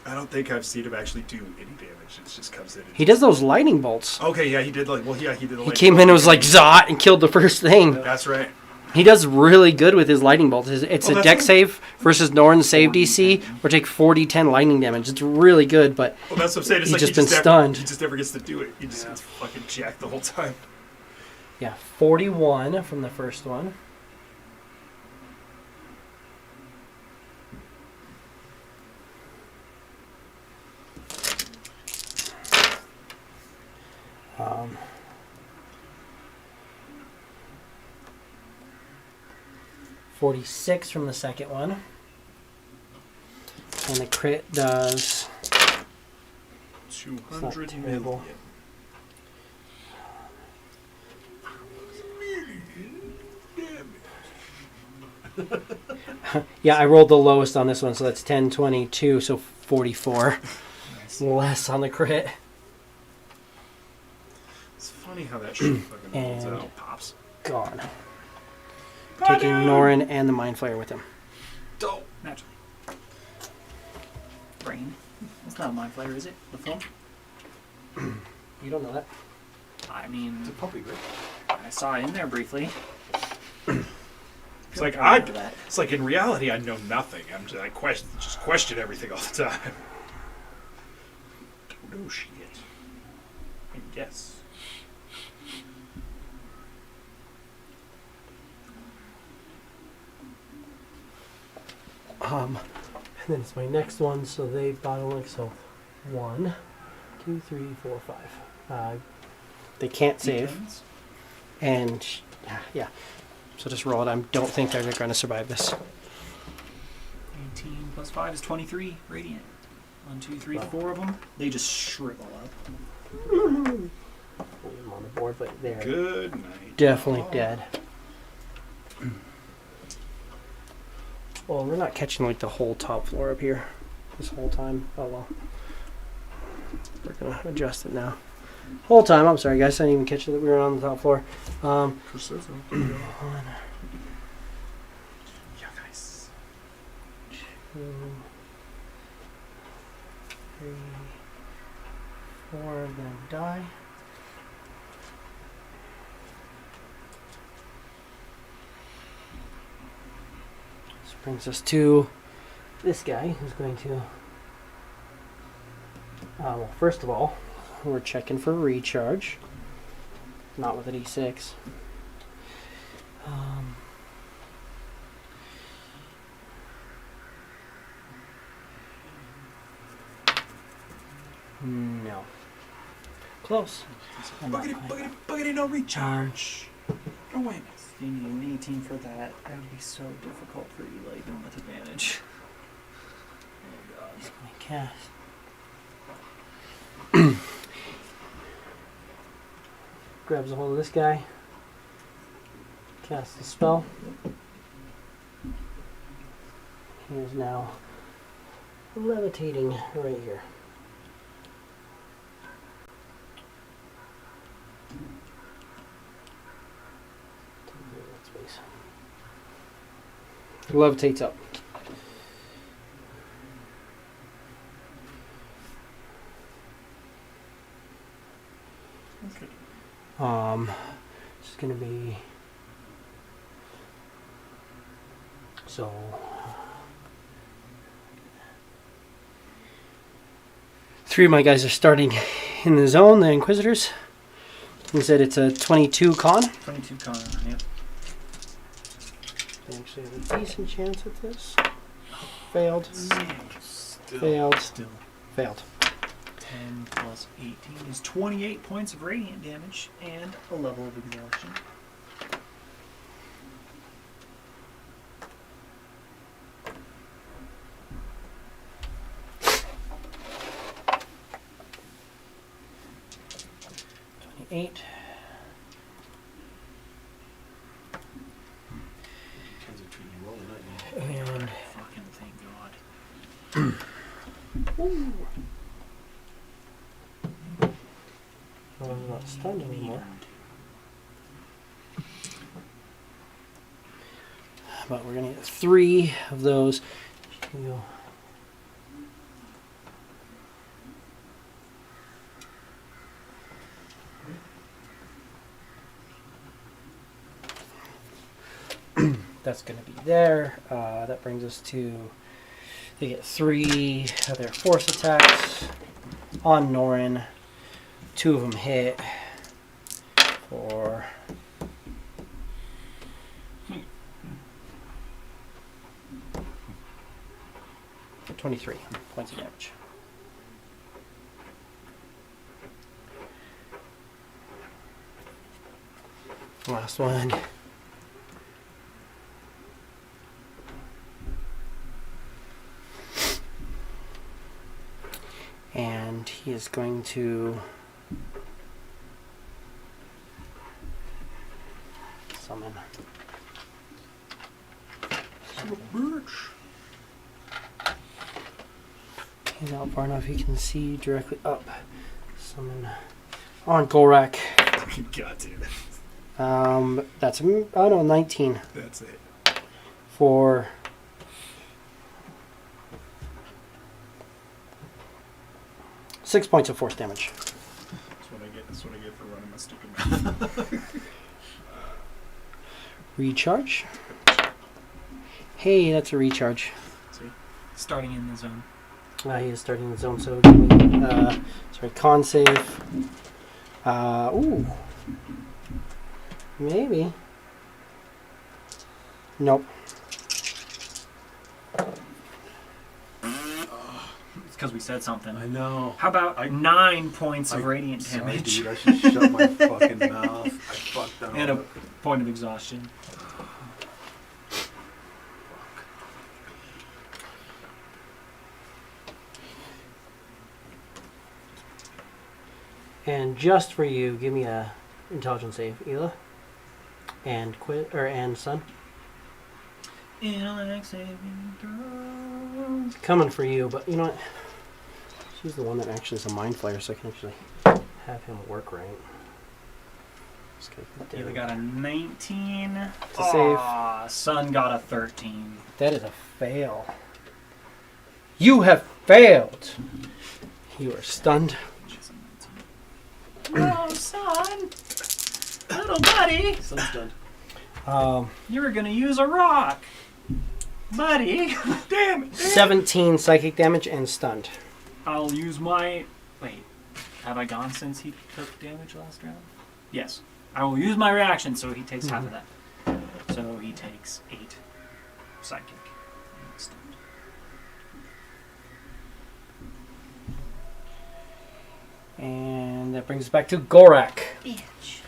I don't think I've seen him actually do any damage. It just comes in. And
He does those lightning bolts.
Okay, yeah, he did he did the
He came in and was like, Zot, and killed the first thing.
That's right.
He does really good with his lightning bolts. It's a
that's
deck
right.
save versus Norn's save DC, or take 40-10 lightning damage. It's really good, but
Well, that's what I'm saying. It's
He's
like
just been
never,
stunned.
He just never gets to do it. He just gets fucking jacked the whole time.
yeah, 41 from the first one. Um, 46 from the second one. And the crit does...
200
terrible. Yeah, I rolled the lowest on this one, so that's 10, 22, so 44.
Nice.
Less on the crit.
It's funny how that shit fucking holds
And-
out. Pops.
Gone. Taking Norin and the Mind Flayer with him.
Dope.
Naturally. Brain. That's not a mind flayer, is it? The film?
You don't know that?
I mean,
It's a puppy, right?
I saw it in there briefly.
It's like
I remember that.
It's like in reality, I know nothing. I question everything all the time. Don't know shit. I guess.
And then it's my next one, so they bottom link, so 1, 2, 3, 4, 5. They can't save.
Depends.
And yeah. So just roll it. I don't think they're going to survive this.
18 plus 5 is 23 radiant. 1, 2, 3, 4 of them. They just shrivel up.
I'm on the board, but they're
Good night.
definitely dead. Well, we're not catching like the whole top floor up here this whole time. Oh well. We're going to adjust it now. Whole time, I'm sorry guys, I didn't even catch it that we were on the top floor.
Precision.
1,
Yeah, nice.
2, 3, 4 of them die. This brings us to this guy who's going to... well, first of all, we're checking for recharge. Not with an E6. No. Close.
Buggity, no recharge. No way.
If you need an 18 for that, that would be so difficult for Eli even with advantage. Oh god.
He's going to cast. Grabs a hold of this guy. Casts the spell. He is now levitating right here. Levitates up.
Okay.
It's gonna be so. Three of my guys are starting in the zone, the Inquisitors. He said it's a 22 con.
22 con, yep.
They actually have a decent chance at this. Failed.
Still.
Failed.
Still.
Failed.
10 plus 18 is 28 points of radiant damage and a level of exhaustion.
Eight.
Kids are treating you well tonight, man.
And
Fucking thank God.
well, I'm not stunned anymore. But we're gonna get 3 of those. Here we go. That's going to be there. That brings us to, they get 3 of their force attacks on Norin. 2 of them hit for 23 points of damage. Last one. And he is going to summon. He's out far enough he can see directly up. Summon on Gorak.
God damn it.
That's oh no, 19
That's it.
for 6 points of force damage.
That's what I get. That's what I get for running my stupid mouth.
Recharge. Hey, that's a recharge.
See?
Starting in the zone.
He is starting the zone, so give me, sorry, con save. Ooh. Maybe. Nope.
It's because we said something.
I know.
How about 9 points of radiant
Sorry,
damage
dude, I should shut my fucking mouth. I fucked that
and
all
a
up.
point of exhaustion?
And just for you, give me a intelligence save, Ela. And and Sun.
Intellect saving throw.
Coming for you, but you know what? She's the one that actually is a mind flayer, so I can actually have him work right. Just gotta put that
Ela
in.
got a 19.
It's a save.
Aw, Sun got a 13.
That is a fail. You have failed. You are stunned.
She's a 19. Oh, Sun! Little buddy!
Sun's done.
You were gonna use a rock! Buddy!
Damn it!
17 psychic damage and stunned.
I'll use my... Wait. Have I gone since he took damage last round? Yes. I will use my reaction so he takes half of that. So he takes 8 psychic. And stunned.
And that brings us back to Gorak.
Bitch.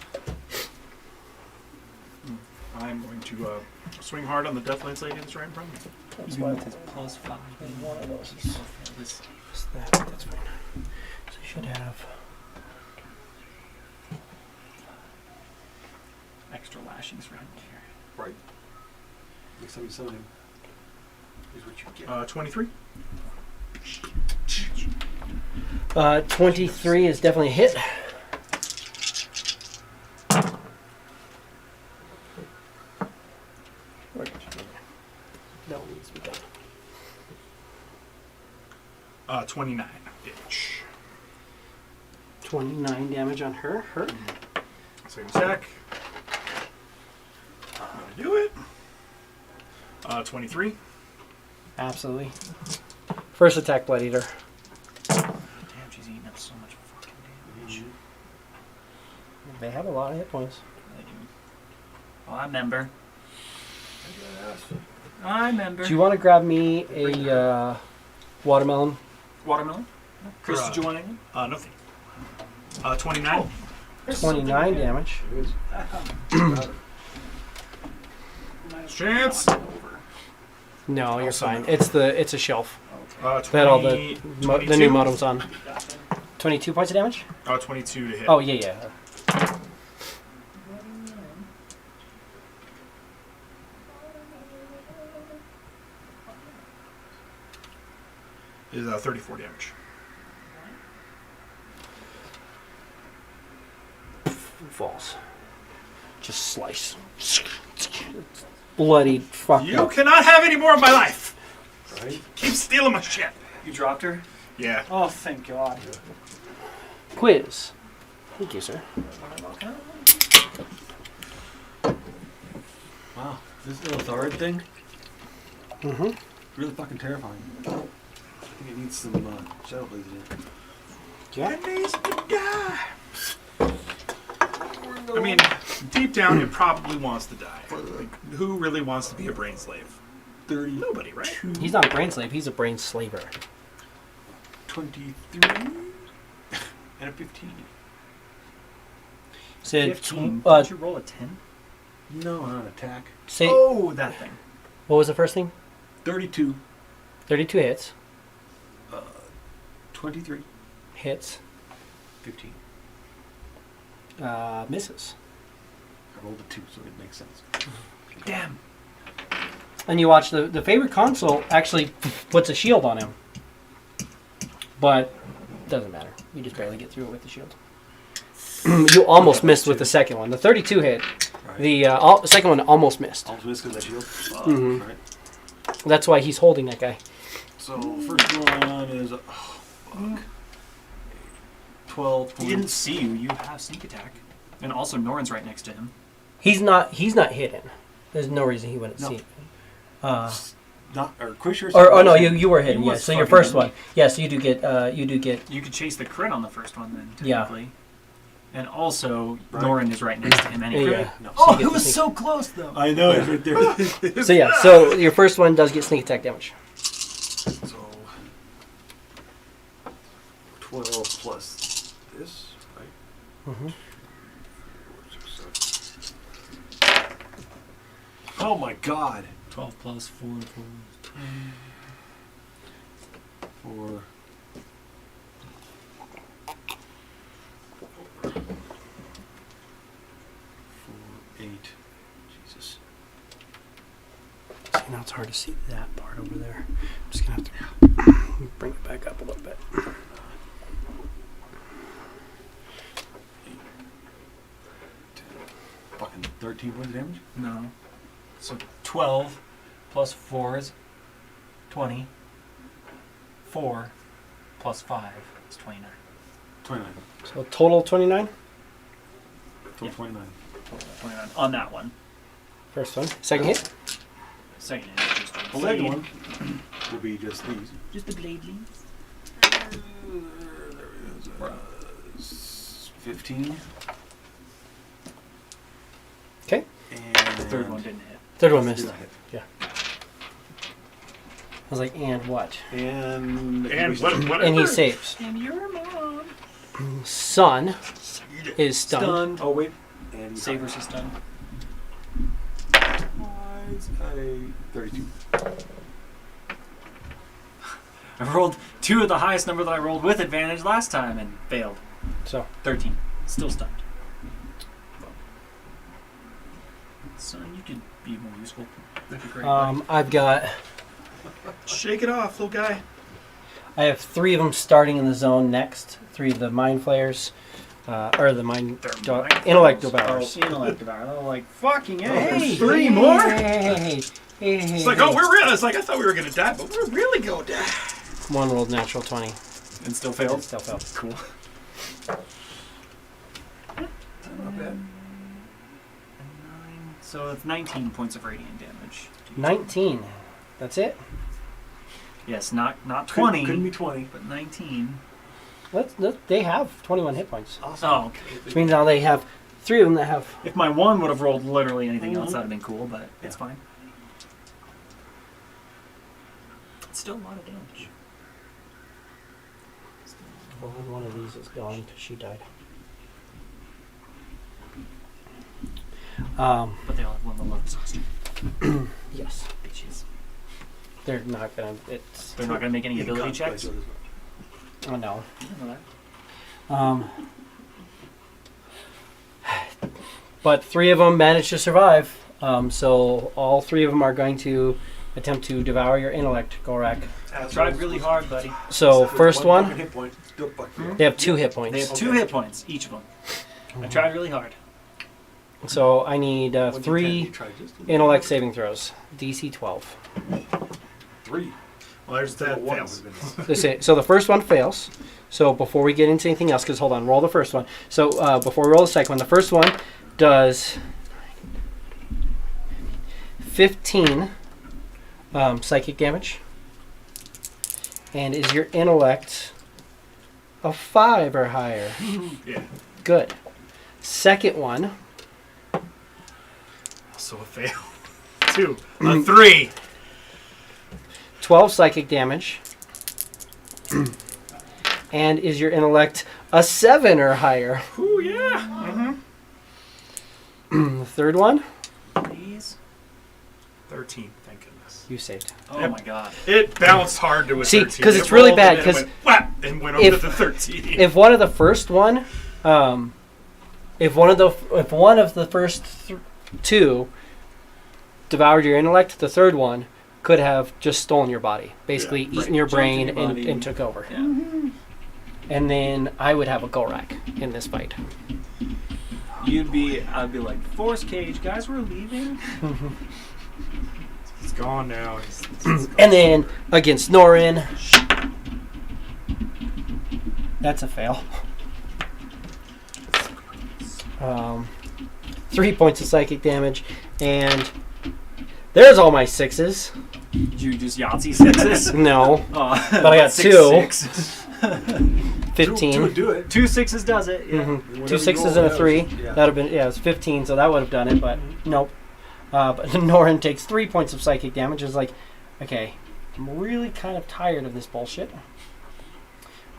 I'm going to swing hard on the Death Lance lady that's right in front of me.
That's
Even
why
with his plus 5.
one of those.
This
That's fine. So you should have...
extra lashings for him here.
Right. Next time you summon him, here's what you get.
23.
23 is definitely a hit. That one needs to be done.
29 damage.
29 damage on her.
Second attack. I'm gonna do it. 23.
Absolutely. First attack, Blood Eater.
Damn, she's eating up so much fucking damage.
They have a lot of hit points.
They do. Oh, I remember.
I got ass.
I remember.
Do you want to grab me a watermelon?
Watermelon? Chris, did you want anything?
Nothing. 29.
29 damage.
Chance.
No, you're
Also
fine.
no.
It's a shelf.
20,
That all the new
22?
modems on. 22 points of damage?
22 to hit.
Oh, yeah.
Is 34 damage.
Falls. Just slice. Bloody fuck
You
up.
cannot have any more of my life.
Right?
Keep stealing my shit.
You dropped her?
Yeah.
Oh, thank God.
Quiz. Thank you, sir.
Wow. This little Thord thing,
Mm-hmm.
really fucking terrifying. I think it needs some shadow blades in it.
Yeah.
It needs to die. I mean, deep down, it probably wants to die. Like, who really wants to be a brain slave?
30,
Nobody, right?
He's not a brain slave. He's a brain slaver.
23, and a 15.
Said,
15.
uh,
Did you roll a 10?
No, not an attack.
say,
Oh, that thing.
what was the first thing?
32,
32 hits.
23,
Hits.
15.
Misses.
I rolled a 2, so it makes sense.
Damn.
And you watch the favorite console actually puts a shield on him. But doesn't matter. You just barely get through it with the shield. You almost missed with the second one. The 32 hit.
Right.
The second one almost missed.
Almost missed because of that shield.
Mhm.
Right.
That's why he's holding that guy.
So, first one is, oh, fuck. 12
He
points.
didn't see you. You have sneak attack. And also, Norin's right next to him.
He's not hidden. There's no reason he wouldn't
No.
see it.
Not, or Quisher.
Oh no, you were hidden.
He
Yeah.
was
So your
fucking
first
hidden.
one. Yeah. So you do get
You could chase the crit on the first one then,
Yeah.
technically. And also,
Right.
Norin is right next to him anyway.
Yeah.
No.
So you
Oh,
get
it
the
was
sneak-
so close, though.
I know, it's right there.
So yeah. So your first one does get sneak attack damage.
So 12 plus this, right?
Mm-hmm.
4, 6, 7. Oh my god!
12 plus 4,
4. 8. Jesus.
See, now it's hard to see that part over there. I'm just gonna have to bring it back up a little bit.
Fucking 13 points of damage?
No. So 12 plus 4 is 20. 4 plus 5 is 29.
29.
So total 29.
Total
Yeah.
29.
29 on that one.
First one. Second hit.
Second is just a
The
blade.
second one will be just these.
Just a blade leaves.
There it is. 15.
Okay.
And
The third one didn't hit.
Third one
Did
missed.
not hit.
I was like, and what?
And
Whatever.
And he saves.
And your mom.
Son is stunned.
Oh wait. And
Save versus stun.
Mine's a 32.
I rolled 2 of the highest number that I rolled with advantage last time and failed.
So
13. Still stunned. Son, you could be more useful. That'd be great.
I've got.
Shake it off, little guy.
I have 3 of them starting in the zone next. 3 of the mind flayers, or the mind
They're mind
intellect
flayers?
devourers.
Intellect devour. They're like, fucking A.
Hey,
3
hey,
more?
Hey,
It's like, oh, we're real. It's like, I thought we were going to die, but we're really going to die.
One rolled natural 20.
And still
It
failed?
still failed.
Cool.
Not bad.
So it's 19 points of radiant damage.
19. That's it.
Yes, not 20,
Couldn't be 20.
but 19.
They have 21 hit points.
Awesome.
Oh, okay.
Which means now they have 3 of them that have.
If my one would have rolled literally anything else, that would have been cool, but it's
Yeah.
fine.
It's still a lot of damage.
Well, one of these is gone because she died.
But they all have one level exhaustion.
Yes.
Bitches.
They're not gonna.
They're not gonna make any ability checks.
Oh no.
I didn't know that.
But 3 of them managed to survive. So all 3 of them are going to attempt to devour your intellect, Gorak.
Tried really hard, buddy.
So first one,
hit point. Still fuck you.
they have 2 hit points.
They have 2 hit points, each of them. I tried really hard.
So I need
What'd you
3
try just a little
intellect
bit?
saving throws. DC 12.
3.
Well, there's that
One
fails.
would've been-
So the first one fails. So before we get into anything else, because hold on, roll the first one. So before we roll the second one, the first one does 15 psychic damage. And is your intellect a 5 or higher?
Yeah.
Good. Second one,
Also a fail. 2. A 3.
12 psychic damage. And is your intellect a 7 or higher?
Ooh, yeah.
The third one,
Please.
13. Thank goodness.
you saved.
Oh
Yep.
my god.
It bounced hard to a
See,
13.
'cause
It
it's really
rolled
bad,
and then
'cause
it went whap, and went over
if-
to the 13.
If one of the first one, if one of the first 2 devoured your intellect, the third one could have just stolen your body, basically
Yeah,
eaten your
Jumped
brain
in your body.
and took over.
Yeah.
And then I would have a Gorak in this fight.
I'd be like, Force Cage, guys, we're leaving.
It's gone now. It's
And then against Norin, that's a fail. 3 points of psychic damage, and there's all my 6s.
Did you just Yahtzee 6s?
No,
Oh,
but I got
6
2.
6.
15.
Two would do it.
2 6s does it. Yeah.
Mhm.
Whatever
2
you
6s
roll,
and a
that
3.
was- yeah.
That'd have been, it was 15, so that would have done it, but nope. But Norin takes 3 points of psychic damage. It's like, okay, I'm really kind of tired of this bullshit.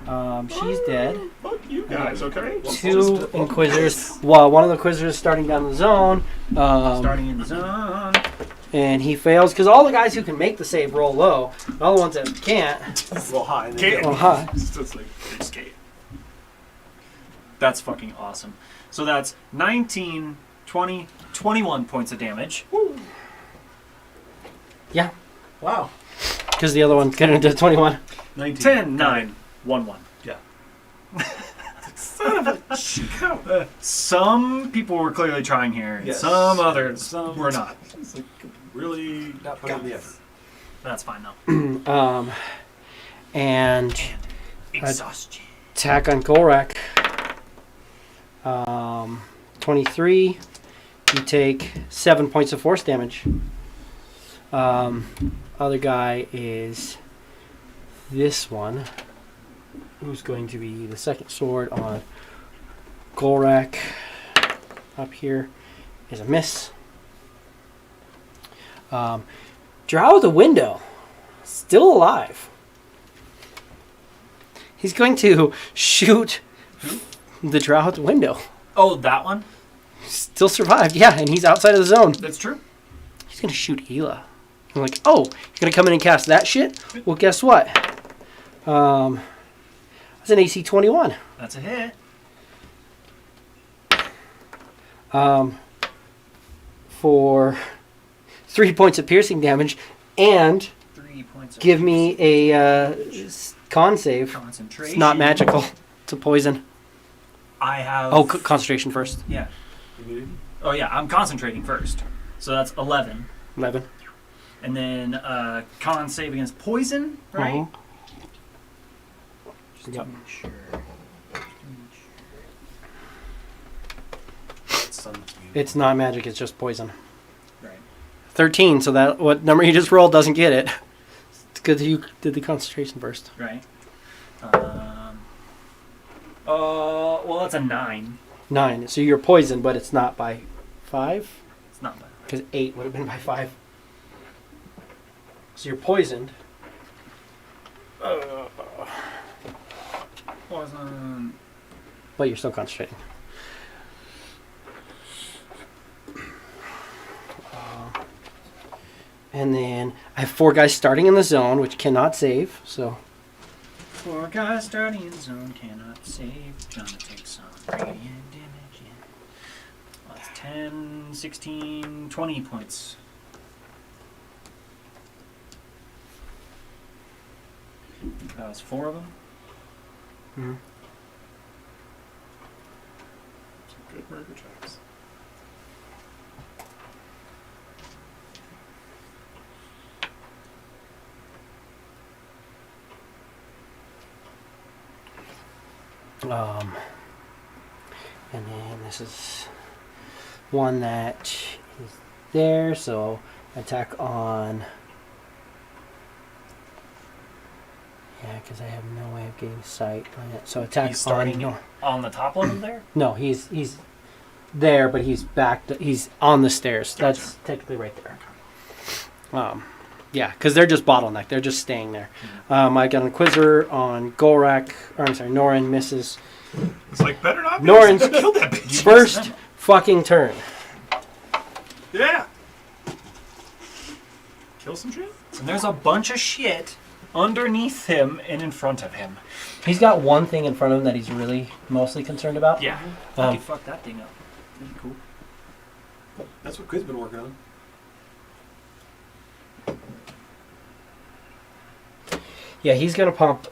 She's dead.
Fuck you guys, okay?
2 Inquisitors. Well, one of the Inquisitors is starting down the zone.
Starting in the zone.
And he fails because all the guys who can make the save roll low. And all the ones that can't
Roll high. And then
Can't.
roll high.
It's just like, they just can't.
That's fucking awesome. So that's 19, 20, 21 points of damage.
Yeah,
Wow.
because the other one got into 21.
19.
10, 9, 1, 1.
Son of a cow.
Some people were clearly trying here.
Yes.
Some others
Some-
were not.
It's like really not putting in the effort.
That's fine though.
And
Exhaustion.
attack on Gorak. 23. You take 7 points of force damage. Other guy is this one, who's going to be the second sword on Gorak. Up here is a miss. Drow at the window, still alive. He's going to shoot the drow out the window.
Oh, that one?
Still survived, yeah, and he's outside of the zone.
That's true.
He's gonna shoot Hela. I'm like, oh, you're gonna come in and cast that shit? Well, guess what? That's an AC 21.
That's a hit.
For 3 points of piercing damage, and
3 points of
give me a con save.
concentration.
It's not magical. It's a poison.
I have.
Oh, concentration first.
Yeah.
You need it?
Oh, yeah. I'm concentrating first. So that's 11.
11.
And then con save against poison, right?
Mhm.
Just
Yep.
to make sure.
It's not magic, it's just poison.
Right.
13, so that what number you just rolled doesn't get it. It's good that you did the concentration first.
Right. Well, that's a 9.
9. So you're poisoned, but it's not by 5?
It's not bad.
Because 8 would have been by 5. So you're poisoned.
Wasn't.
But you're still concentrating. And then I have 4 guys starting in the zone, which cannot save. So
4 guys starting in zone cannot save. Gonna take some radiant damage. Well, that's 10, 16, 20 points. That was 4 of them.
Some good murder checks.
And then this is one that is there, so attack on. Yeah, because I have no way of getting sight on it. So attack
He's starting
on.
on the top level there?
No, he's there, but he's back. He's on the stairs. That's technically right there. Yeah, because they're just bottlenecked. They're just staying there. I got an Inquisitor on Golrak. Or I'm sorry, Norin misses.
It's like, better not be.
Norin's
Kill that bitch.
first fucking turn.
Yeah. Kill some shit?
And there's a bunch of shit underneath him and in front of him.
He's got one thing in front of him that he's really mostly concerned about.
Yeah.
I could fuck that thing up. That'd be cool.
That's what Quid's been working on.
Yeah, he's going to pump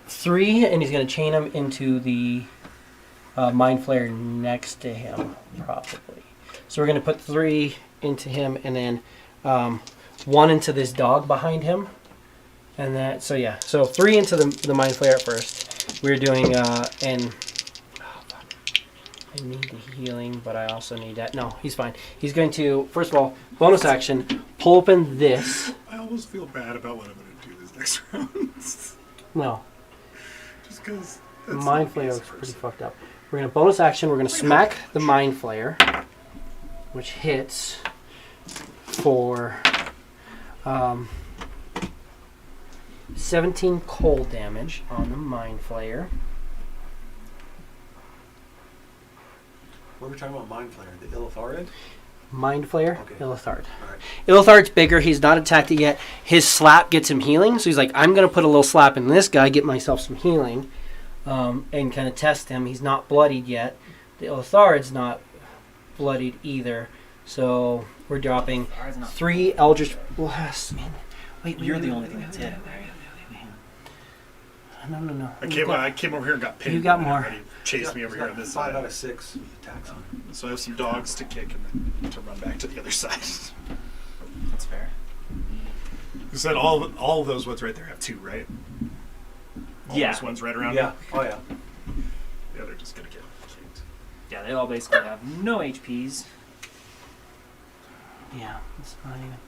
3, and he's going to chain him into the Mind Flayer next to him, probably. So we're going to put 3 into him, and then 1 into this dog behind him. And that, so yeah, so 3 into the Mind Flayer at first. We're doing, I need the healing, but I also need that. No, he's fine. He's going to, first of all, bonus action, pull open this.
I almost feel bad about what I'm going to do this next round.
No.
Just because.
Mind Flayer looks pretty fucked up. We're going to bonus action. We're going to smack the Mind Flayer, which hits for 17 cold damage on the Mind Flayer.
What are we talking about? Mind Flayer? The Illitharian?
Mind Flayer,
Okay.
Illithard.
Alright.
Illithard's bigger. He's not attacked it yet. His slap gets him healing, so he's like, I'm going to put a little slap in this guy, get myself some healing, and kind of test him. He's not bloodied yet. The Illithard's not bloodied either, so we're dropping 3 Eldritch Blasts. Man, wait,
You're the only thing that's hit, right?
No.
I came over here and got pinned.
You got
and
more.
everybody chased me over here on this
5
side.
out of 6 attacks on him.
So I have some dogs to kick and then to run back to the other side.
That's fair.
You said all of those ones right there have 2, right? All
Yeah.
those ones right around
Yeah.
me?
Oh, yeah.
Yeah, they're just going to get kicked.
Yeah, they all basically have no HPs.
Yeah, it's not even.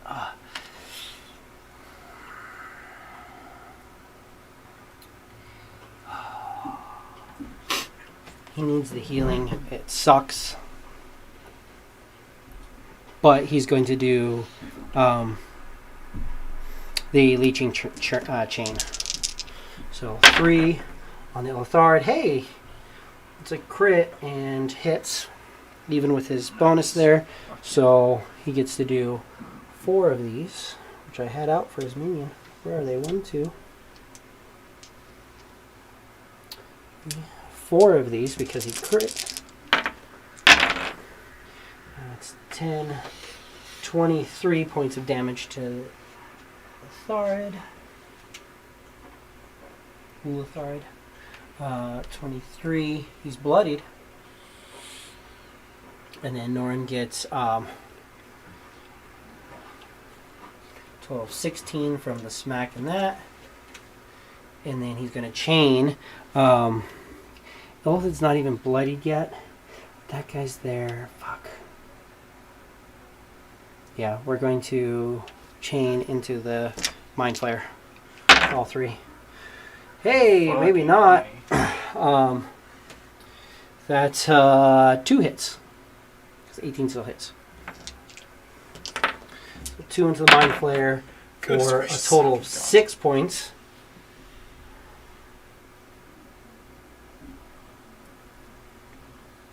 He needs the healing. It sucks. But he's going to do the leeching chain. So 3 on the Illithard. Hey! It's a crit and hits, even with his bonus there. So he gets to do 4 of these, which I had out for his minion. Where are they? 1, 2. 4 of these because he crit. That's 10, 23 points of damage to Ulithard. 23. He's bloodied. And then Norin gets 12, 16 from the smack and that. And then he's going to chain. Illithid's not even bloodied yet. That guy's there. Fuck. Yeah, we're going to chain into the Mind Flayer. All 3. Hey, maybe not. That's 2 hits. 18 still hits. So 2 into the Mind Flayer for a total of 6 points.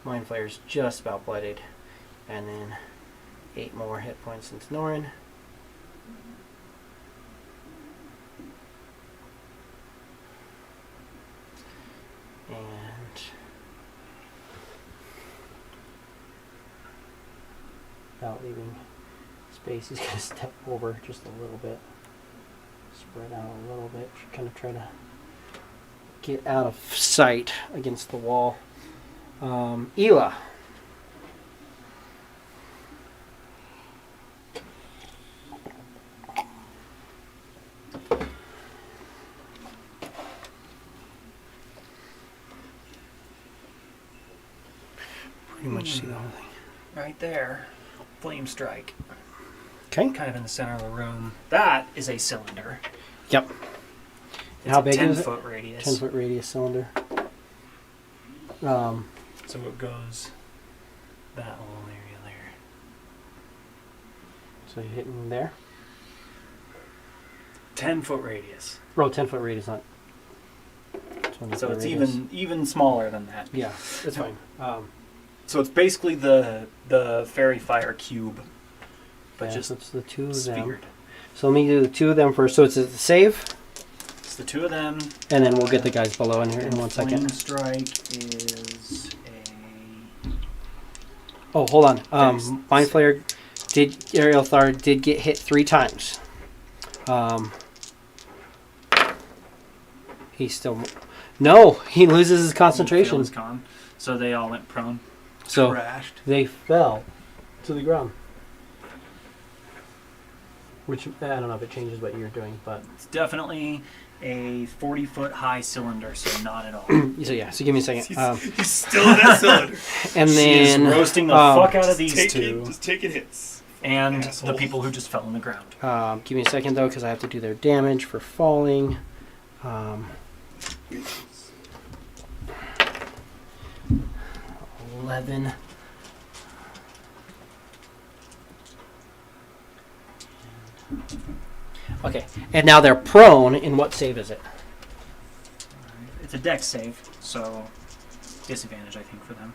Mind Flayer's just about blooded. And then 8 more hit points into Norin. And without leaving space, he's going to step over just a little bit. Spread out a little bit. Kind of try to get out of sight against the wall. Ela. Pretty much see the whole thing.
Right there. Flame strike.
Okay.
Kind of in the center of the room. That is a cylinder.
Yep.
It's
How
a
big is it?
10-foot radius.
10-foot radius cylinder.
So it goes that whole area there.
So you're hitting there.
10-foot radius.
Oh, 10-foot radius, not.
So it's even smaller than that.
Yeah, it's fine.
So it's basically the fairy fire cube, but
yeah,
just
so it's the two of them.
sphered.
So let me do the two of them first. So it's a save,
It's the two of them.
and then we'll get the guys below in here in one
Flame
second.
strike is a
Oh, hold on.
Okay.
Mind Flayer Aerial Thar did get hit 3 times. He's still. No, he loses his concentration.
Is gone. So they all went prone.
So
Crashed.
they fell to the ground. Which, I don't know if it changes what you're doing, but.
It's definitely a 40-foot high cylinder, so not at all.
So yeah, so give me a second.
He's still in that cylinder.
And
She
then.
is roasting the fuck out of these
Just
two.
taking hits.
And
Asshole.
the people who just fell on the ground.
Give me a second though, because I have to do their damage for falling. 11. Okay, and now they're prone. In what save is it?
It's a dex save, so disadvantage, I think, for them.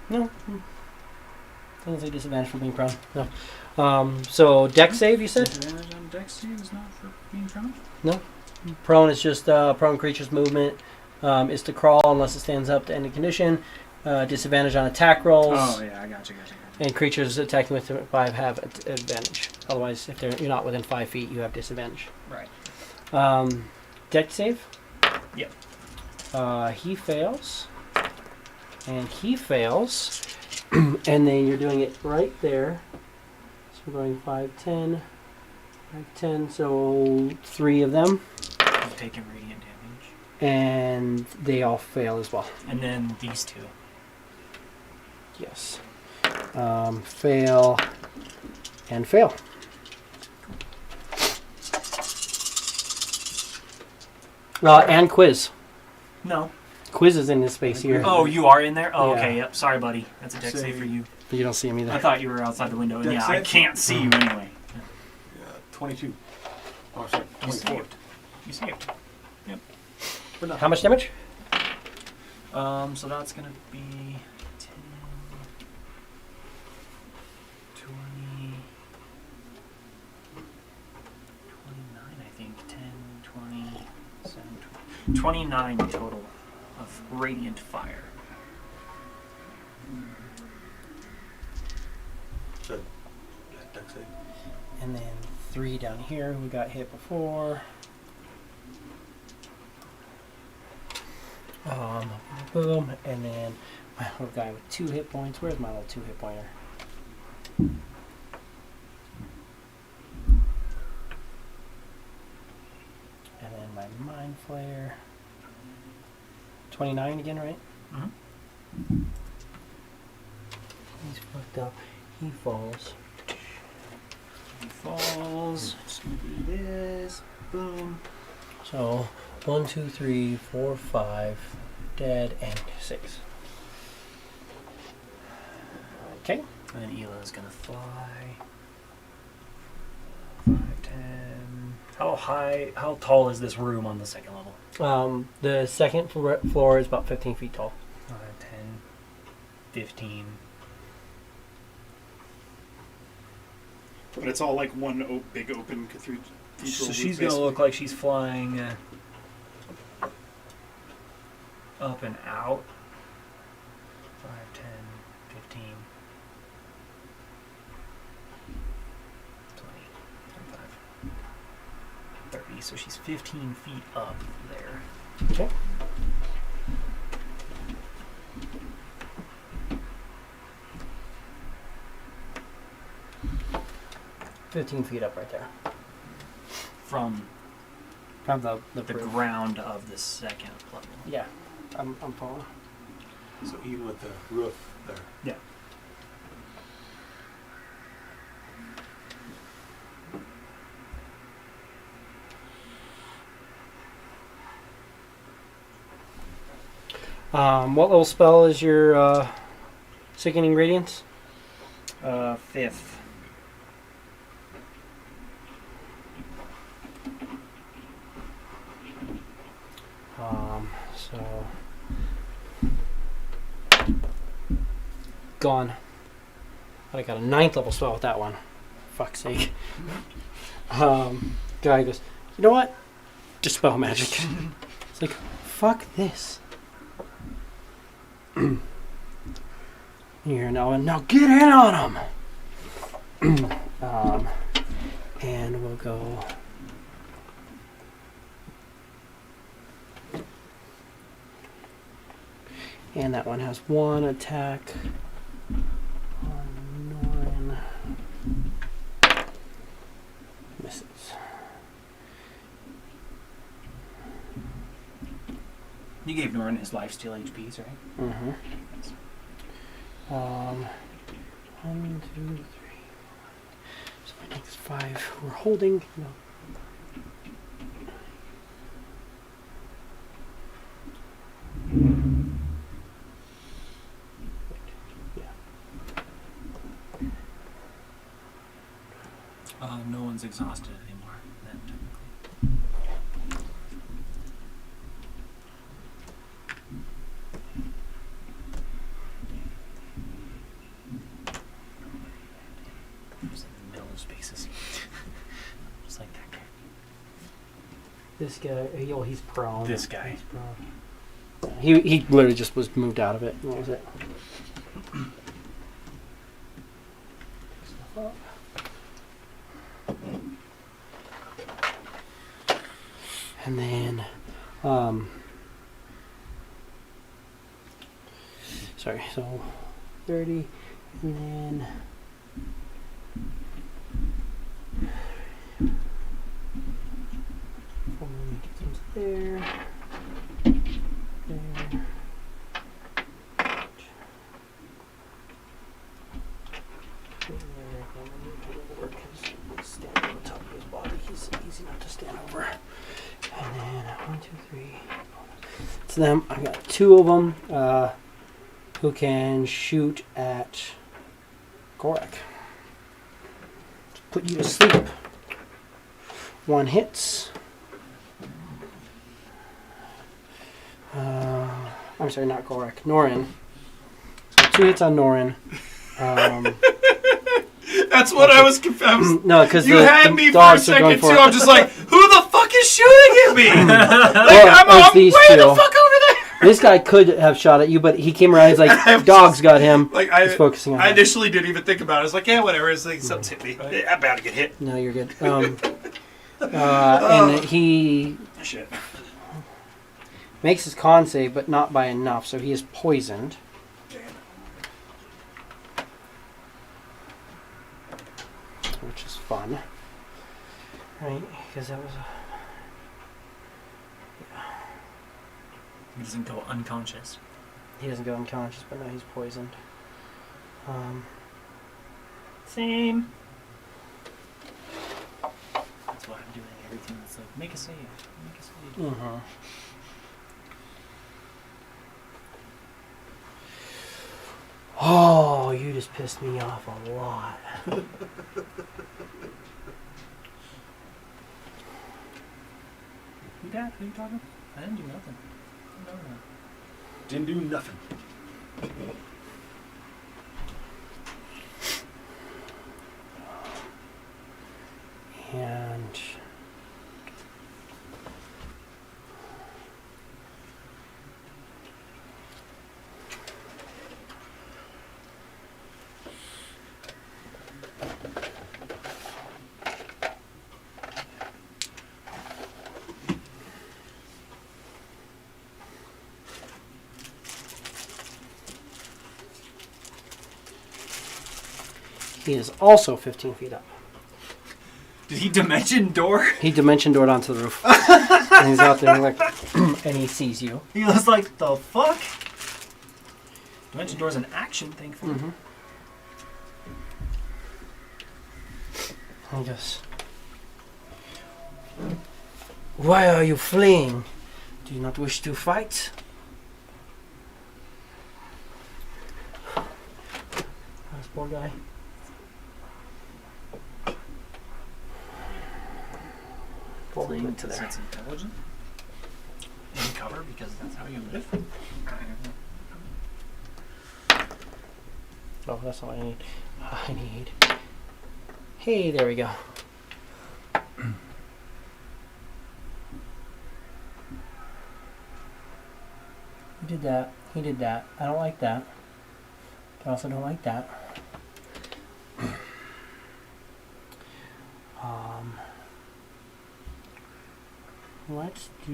No. Doesn't say disadvantage for being prone. No. So dex save, you said?
Disadvantage on dex save is not for being prone?
Prone is just prone creature's movement is to crawl unless it stands up to end a condition. Disadvantage on attack rolls.
Oh, yeah, I gotcha.
And creatures attacking with 5 have advantage. Otherwise, if you're not within 5 feet, you have disadvantage.
Right.
Dex save?
Yep.
He fails. And he fails. And then you're doing it right there. So we're going 5, 10. 5, 10. So 3 of them.
I'm taking radiant damage.
And they all fail as well.
And then these two.
Yes. Fail. And fail. And quiz.
No.
Quiz is in this space here.
Oh, you are in there? Oh,
Yeah.
okay, yep. Sorry, buddy. That's a dex save for you.
You don't see him either.
I thought you were outside the window, and
Dex
yeah, I
save?
can't see you anyway.
Yeah, 22. Oh, sorry,
You
24.
saved. You saved.
But no.
How much damage?
So that's gonna be 10, 20, 29, I think. 10, 20, 7, 20, 29 total of radiant fire.
So, yeah, dex save.
And then 3 down here who got hit before. Boom. And then my little guy with 2 hit points. Where's my little 2 hit pointer? And then my Mind Flayer. 29 again, right?
Mm-hmm.
He's fucked up. He falls.
He falls. Just gonna do this. Boom.
So 1, 2, 3, 4, 5, dead, and 6. Okay.
And then Ela's gonna fly. 5, 10. How tall is this room on the second level?
The second floor is about 15 feet tall.
5, 10. 15.
But it's all like one big open cathedral.
So she's going to look like she's flying up and out. 5, 10, 15, 20, 25, 30. So she's 15 feet up there.
Okay. $15 up right there.
From
From the
the
roof.
ground of the second level.
Yeah, I'm following.
So even with the roof there.
Yeah.
What little spell is your sickening radiance?
5th.
So gone. But I got a 9th level spell with that one. Fuck's sake. Guy goes, you know what? Dispel magic. It's like, fuck this. Here now get in on him. And we'll go. And that one has 1 attack on Norin. Misses.
You gave Norrin his lifesteal HPs, right?
Mm-hmm. 1, 2, 3. So my next 5 we're holding. No.
No one's exhausted anymore. Then just in the middle of spaces. Just like that guy.
This guy, he's prone.
This guy.
He's prone. He literally just was moved out of it. What was it? Stuff up. And then, sorry, so 30, and then, there, there. Standing on top of his body, he's easy enough to stand over. And then 1, 2, 3. It's them. I got 2 of them who can shoot at Gorak. Put you to sleep. 1 hits. I'm sorry, not Gorak. Norin. So 2 hits on Norin.
That's what I was confused.
No, because
You had me for a second too. I'm just like, who the fuck is shooting at me? I'm
these
way
two.
the fuck over there.
This guy could have shot at you, but he came around. He's like, dogs got him.
Like
He's focusing on
I
him.
initially didn't even think about it. I was like, yeah, whatever. It's like something's hit me. I'm about to get hit.
No, you're good. And he
Shit.
makes his con save, but not by enough, so he is poisoned. Which is fun. Right? Because that was a...
he doesn't go unconscious.
He doesn't go unconscious, but now he's poisoned.
Same. That's why I'm doing everything that's like, make a save. Make a save.
Mm-hmm. Oh, you just pissed me off a lot.
Who that? Who you talking? I didn't do nothing. No.
Didn't do nothing.
He is also 15 feet up.
Did he dimension door?
He dimension doored onto the roof. And he's out there like, and he sees you.
He was like, the fuck? Dimension door's an action, thankfully.
Mm-hmm. He goes, "Why are you fleeing? Do you not wish to fight?" This poor guy. Pull him into there.
That's intelligent. In cover, because that's how you live.
Oh, that's all I need. I need. Hey, there we go. He did that. He did that. I don't like that. I also don't like that. Let's do.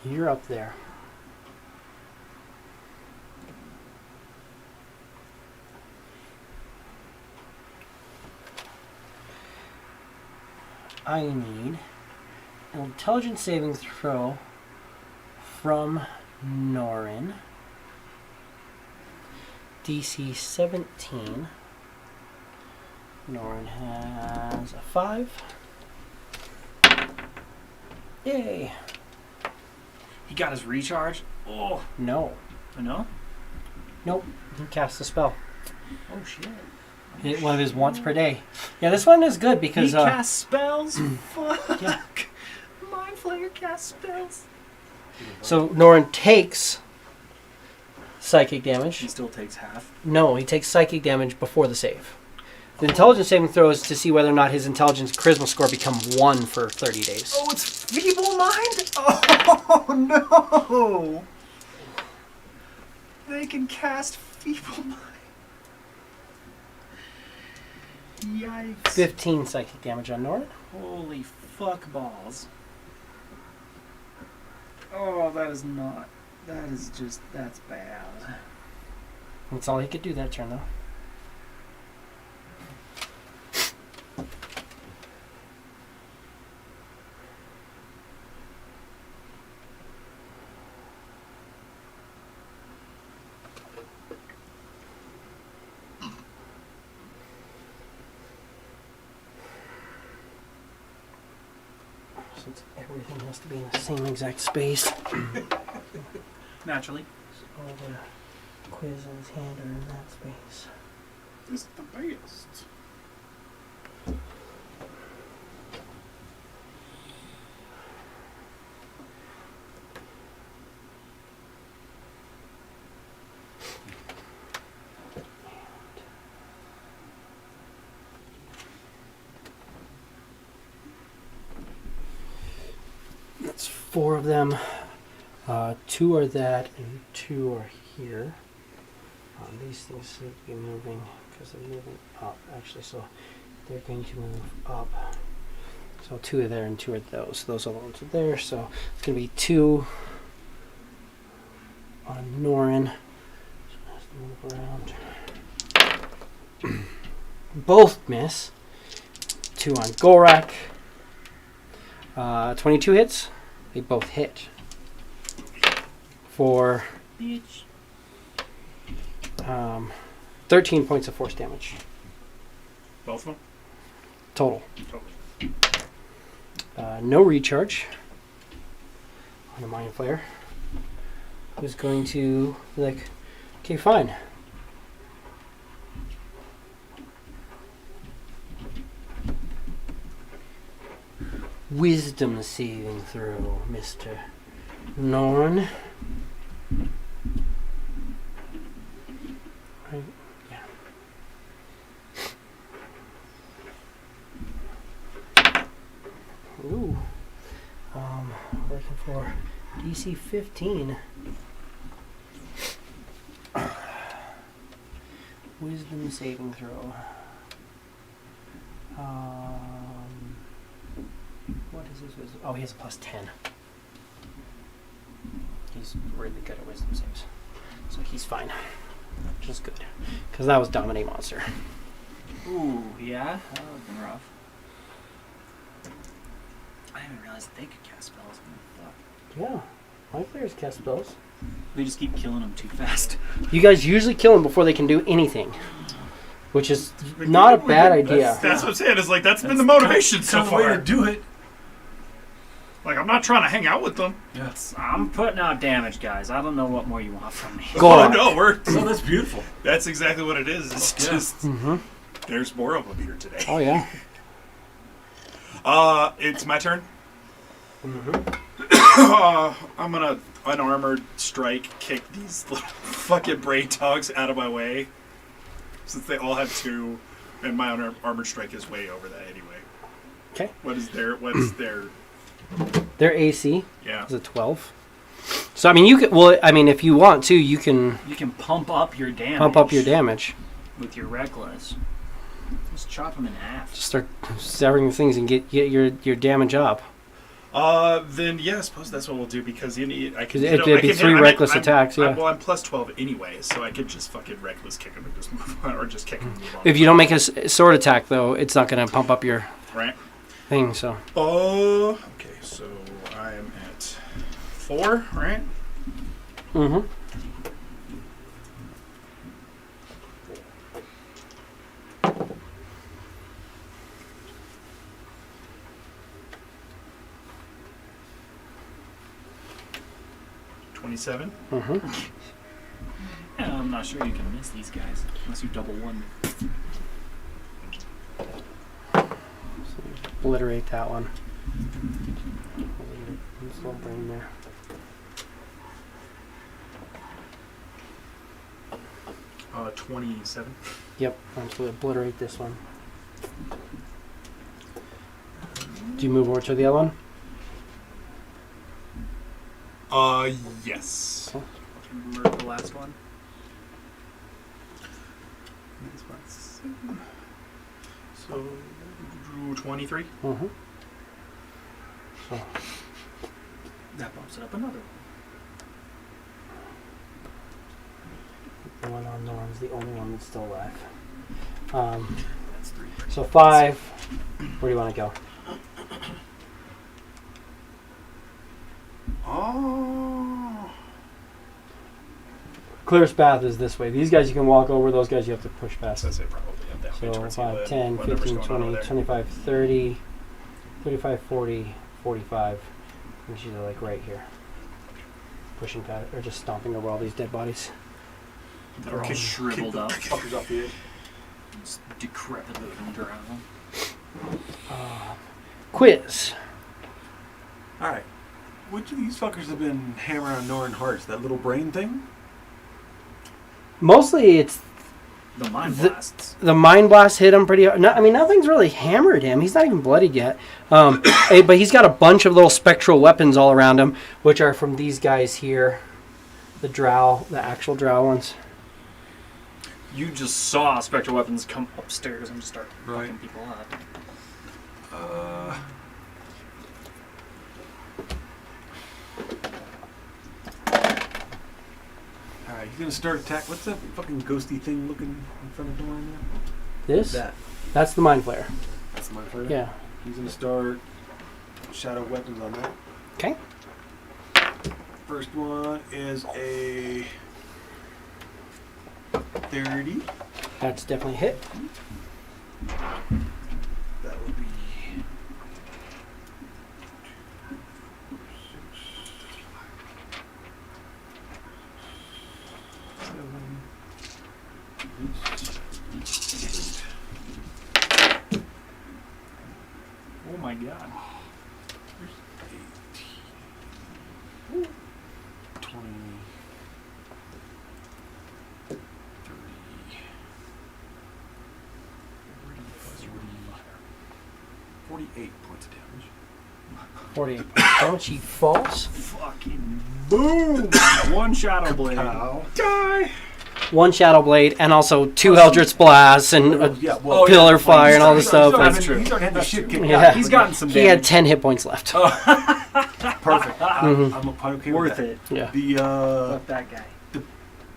You're up there. I need an intelligence saving throw from Norin. DC 17. Norin has a 5. Yay!
He got his recharge. Oh.
No.
Oh, no?
Nope. He cast a spell.
Oh, shit.
One of his once per day. Yeah, this one is good because
he casts spells? Fuck.
Yeah.
Mind Flayer casts spells.
So Norin takes psychic damage.
He still takes half.
No, he takes psychic damage before the save. The intelligence saving throw is to see whether or not his intelligence charisma score become 1 for 30 days.
Oh, it's feeble mind? Oh, no. They can cast feeble mind. Yikes.
15 psychic damage on Norin.
Holy fuck balls. Oh, that is not. That is just. That's bad.
That's all he could do that turn, though. Since everything has to be in the same exact space.
Naturally.
So all the quiz and his hand are in that space.
This is the best.
That's 4 of them. 2 are that, and 2 are here. These things seem to be moving because they're moving up, actually. So they're going to move up. So 2 are there and 2 are those. Those are the ones there. So it's going to be 2 on Norin. So it has to move around. Both miss. 2 on Gorak. 22 hits. They both hit. For
Bitch.
13 points of force damage.
Both of them?
Total.
Totally.
No recharge on a Mind Flayer. Who's going to be like, okay, fine. Wisdom saving throw, Mr. Norin. Right, yeah. Ooh. Working for DC 15. Wisdom saving throw. What is his wisdom? Oh, he has a +10. He's really good at wisdom saves. So he's fine. Which is good. Because that was Dominate Monster.
Ooh, yeah, that would have been rough. I didn't realize they could cast spells. Fuck.
Yeah. My players cast spells.
We just keep killing them too fast.
You guys usually kill them before they can do anything. Which is not a bad idea.
That's what I'm saying. Is like that's been the motivation so
Kind of way
far.
to do it.
Like I'm not trying to hang out with them.
Yeah.
I'm putting out damage, guys. I don't know what more you want from me.
Go
Oh
on.
no, we're
Oh, that's beautiful.
that's exactly what it is. It's
Yeah.
just
Mm-hmm.
there's more of them here today.
Oh, yeah.
It's my turn.
Mm-hmm.
I'm gonna unarmored strike kick these little fucking brain dogs out of my way, since they all have 2, and my armored strike is way over that anyway.
Okay.
What's their
Their AC
yeah?
is a 12. So, I mean, you can... Well, I mean, if you want to, you can
You can pump up your damage.
pump up your damage.
with your reckless. Just chop them in half.
Just start severing things and get your damage up.
Then yeah, I suppose that's what we'll do because you need. I can.
'Cause
You
it'd
know, I
be
can
3
hit-
reckless
I'm-
attacks, yeah.
Well, I'm plus 12 anyway, so I could just fucking reckless kick him and just move on, or just kick him and move on.
If you don't make a sword attack, though, it's not going to pump up your
Right.
thing, so...
Oh. Okay, so I'm at 4, right?
Mm-hmm.
$27.
Mm-hmm.
Yeah, I'm not sure you can miss these guys unless you double one.
Obliterate that one. Just a little brain there.
Uh, 27.
Yep, I'm just going to obliterate this one. Do you move over to the other one?
Yes.
Murder the last one.
So 23.
Mm-hmm. So,
That bumps it up another one.
the one on Norm's the only one that's still alive.
That's 3.
So 5. Where do you want to go?
Oh.
Clearest path is this way. These guys you can walk over. Those guys you have to push past.
So I say probably up that way
So
towards
5,
the
10,
whatever's
15,
going on over
20,
there.
25, 30, 35, 40, 45. Which is like right here. Pushing past or just stomping over all these dead bodies.
They're all shriveled up.
Fuckers off the edge.
Just decrepit and drown.
Quiz.
Alright. Which of these fuckers have been hammering on Norrin hearts? That little brain thing?
Mostly it's
The mind blasts.
the mind blast hit him pretty hard. No, I mean, nothing's really hammered him. He's not even bloodied yet. But he's got a bunch of little spectral weapons all around him, which are from these guys here. The drow, the actual drow ones.
You just saw spectral weapons come upstairs and just start
Right.
fucking people up.
Alright, he's gonna start attack. What's that fucking ghosty thing looking in front of Norrin
This?
there?
That's the mind flare.
That's my favorite.
Yeah.
He's gonna start shadow weapons on that.
Okay.
First one is a 30.
That's definitely a hit.
That would be 8.
Oh my god.
18. 20. 30. 48 points of damage.
48. Don't she false?
Fucking boom! One shadow blade.
Ow.
Die!
1 Shadow Blade, and also 2 Eldritch Blasts and a
Yeah,
Pillar Fire and all this stuff.
That's true.
He's already had the shit kicked
Yeah.
out.
He's gotten some
He had
damage.
10 hit points left.
Perfect.
Mhm.
I'm okay
Worth
with
it.
Yeah.
that.
Fuck that guy.
The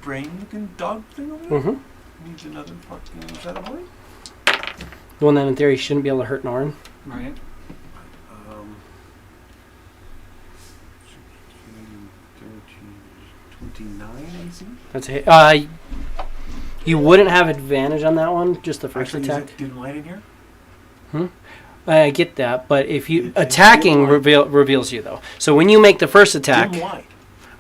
brain-looking dog thing over there
Mm-hmm.
needs another fucking Shadow Blade.
The one that in theory shouldn't be able to hurt Norn.
Right.
29 AC?
That's a hit. You wouldn't have advantage on that one, just the first
Actually,
attack.
didn't light in here?
I get that, but if you
It's
attacking
dim light.
reveals you though. So when you make the first attack,
Dim light.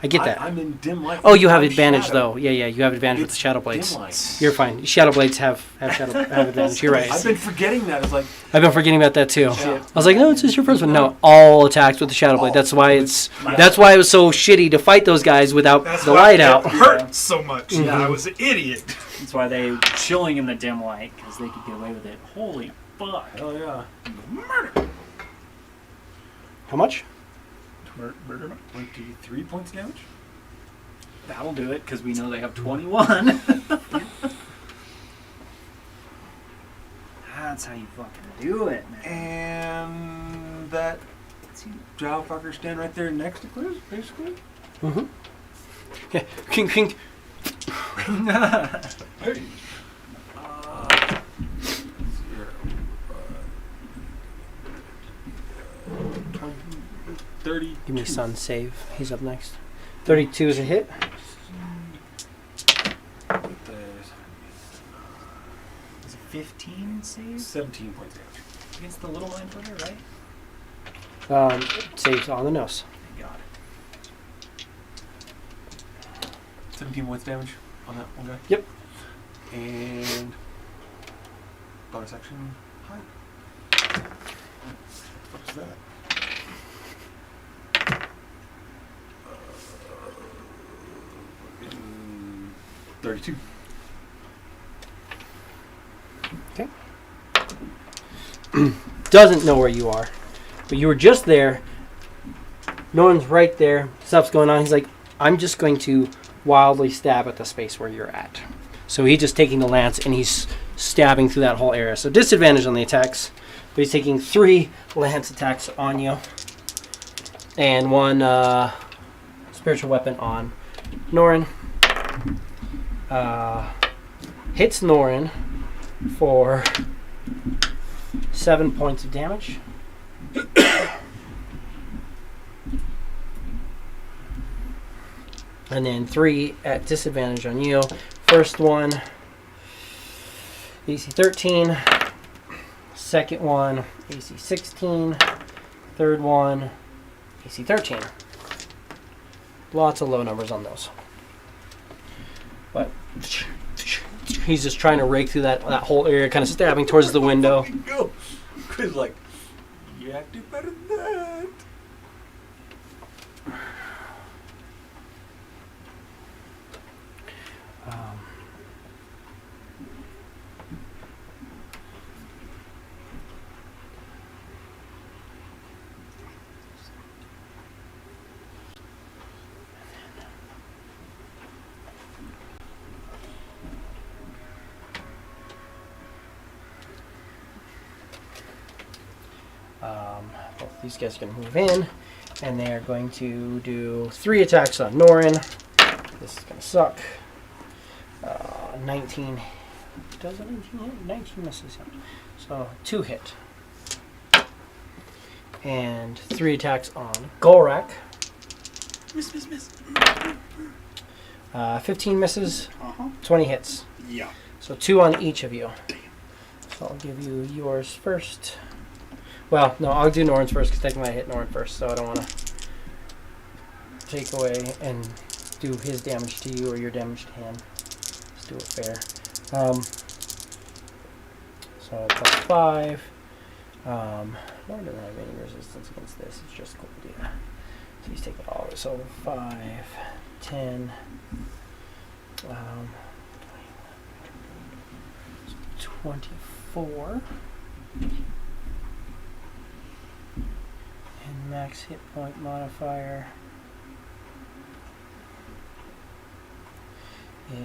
I get that.
I'm in dim light.
Oh, you have
I'm
advantage
shadow.
though. Yeah, you have advantage with
It's
the Shadow Blades.
Dim light.
You're fine. Shadow Blades have advantage. You're right.
I've been forgetting that. It's like,
I've been forgetting about that too.
Yeah.
I was like, no, it's just your first one. No, all attacks with the Shadow Blade. That's why it's.
Yeah.
That's why it was so shitty to fight those guys without
That's
the
why
light
it
out.
hurt so much.
Mhm.
I was an idiot.
That's why they were chilling in the dim light, because they could get away with it. Holy fuck.
hell yeah.
Murder.
How much?
Murder.
23 points damage?
That'll do it, because we know they have 21. That's how you fucking do it, man.
And that drow fucker stand right there next to Chris, basically?
Mm-hmm. Yeah. King.
Hey. 30.
Give me Sun save. He's up next. 32 is a hit.
Is it 15 saves
17 points damage.
against the little mind footer, right?
Saves on the nose.
Thank God.
17 points damage on that one guy?
Yep.
And bonus action. Hi. What's that? 32.
Doesn't know where you are, but you were just there. Norn's right there. Stuff's going on. He's like, I'm just going to wildly stab at the space where you're at. So he's just taking the lance and he's stabbing through that whole area. So disadvantage on the attacks, but he's taking 3 lance attacks on you and 1 spiritual weapon on Norin. Hits Norin for 7 points of damage. And then 3 at disadvantage on you. First one, AC 13. Second one, AC 16. Third one, AC 13. Lots of low numbers on those. But he's just trying to rake through that whole area, kind of stabbing towards the window.
Go. Chris like, you have to do better than that.
Both these guys are going to move in, and they are going to do 3 attacks on Norin. This is going to suck. 19. Does a 19 hit? 19 misses him. So 2 hit. And 3 attacks on Golrak.
Miss.
15 misses,
Uh-huh.
20 hits.
Yeah.
So 2 on each of you. So I'll give you yours first. Well, no, I'll do Norn's first because technically I hit Norn first, so I don't want to take away and do his damage to you or your damage to him. Let's do it fair. So plus 5. Norn doesn't have any resistance against this. It's just cold, yeah. So he's taking all of it. So 5, 10, 24. And max hit point modifier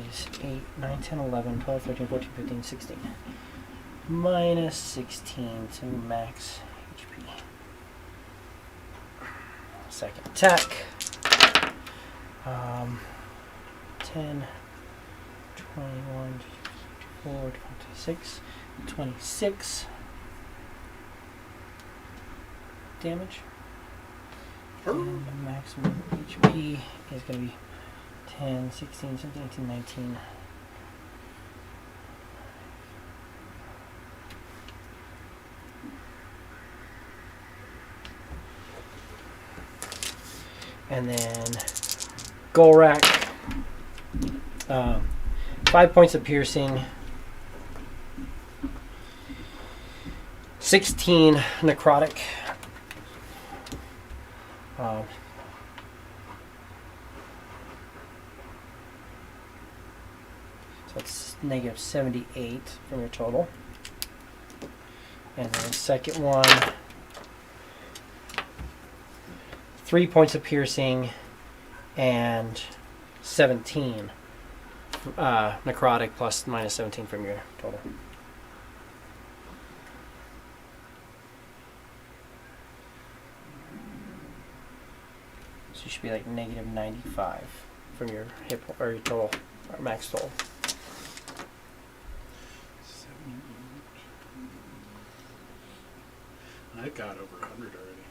is 8, 9, 10, 11, 12, 13, 14, 15, 16. Minus 16 to max HP. Second attack. 10, 21, 24, 26, 26 damage. And the maximum HP is going to be 10, 16, 17, 18, 19. And then Golrak, 5 points of piercing, 16 necrotic. So it's negative 78 from your total. And then second one, 3 points of piercing and 17 necrotic plus minus 17 from your total. So you should be like negative 95 from your hit or your total or max total.
78. I got over 100 already.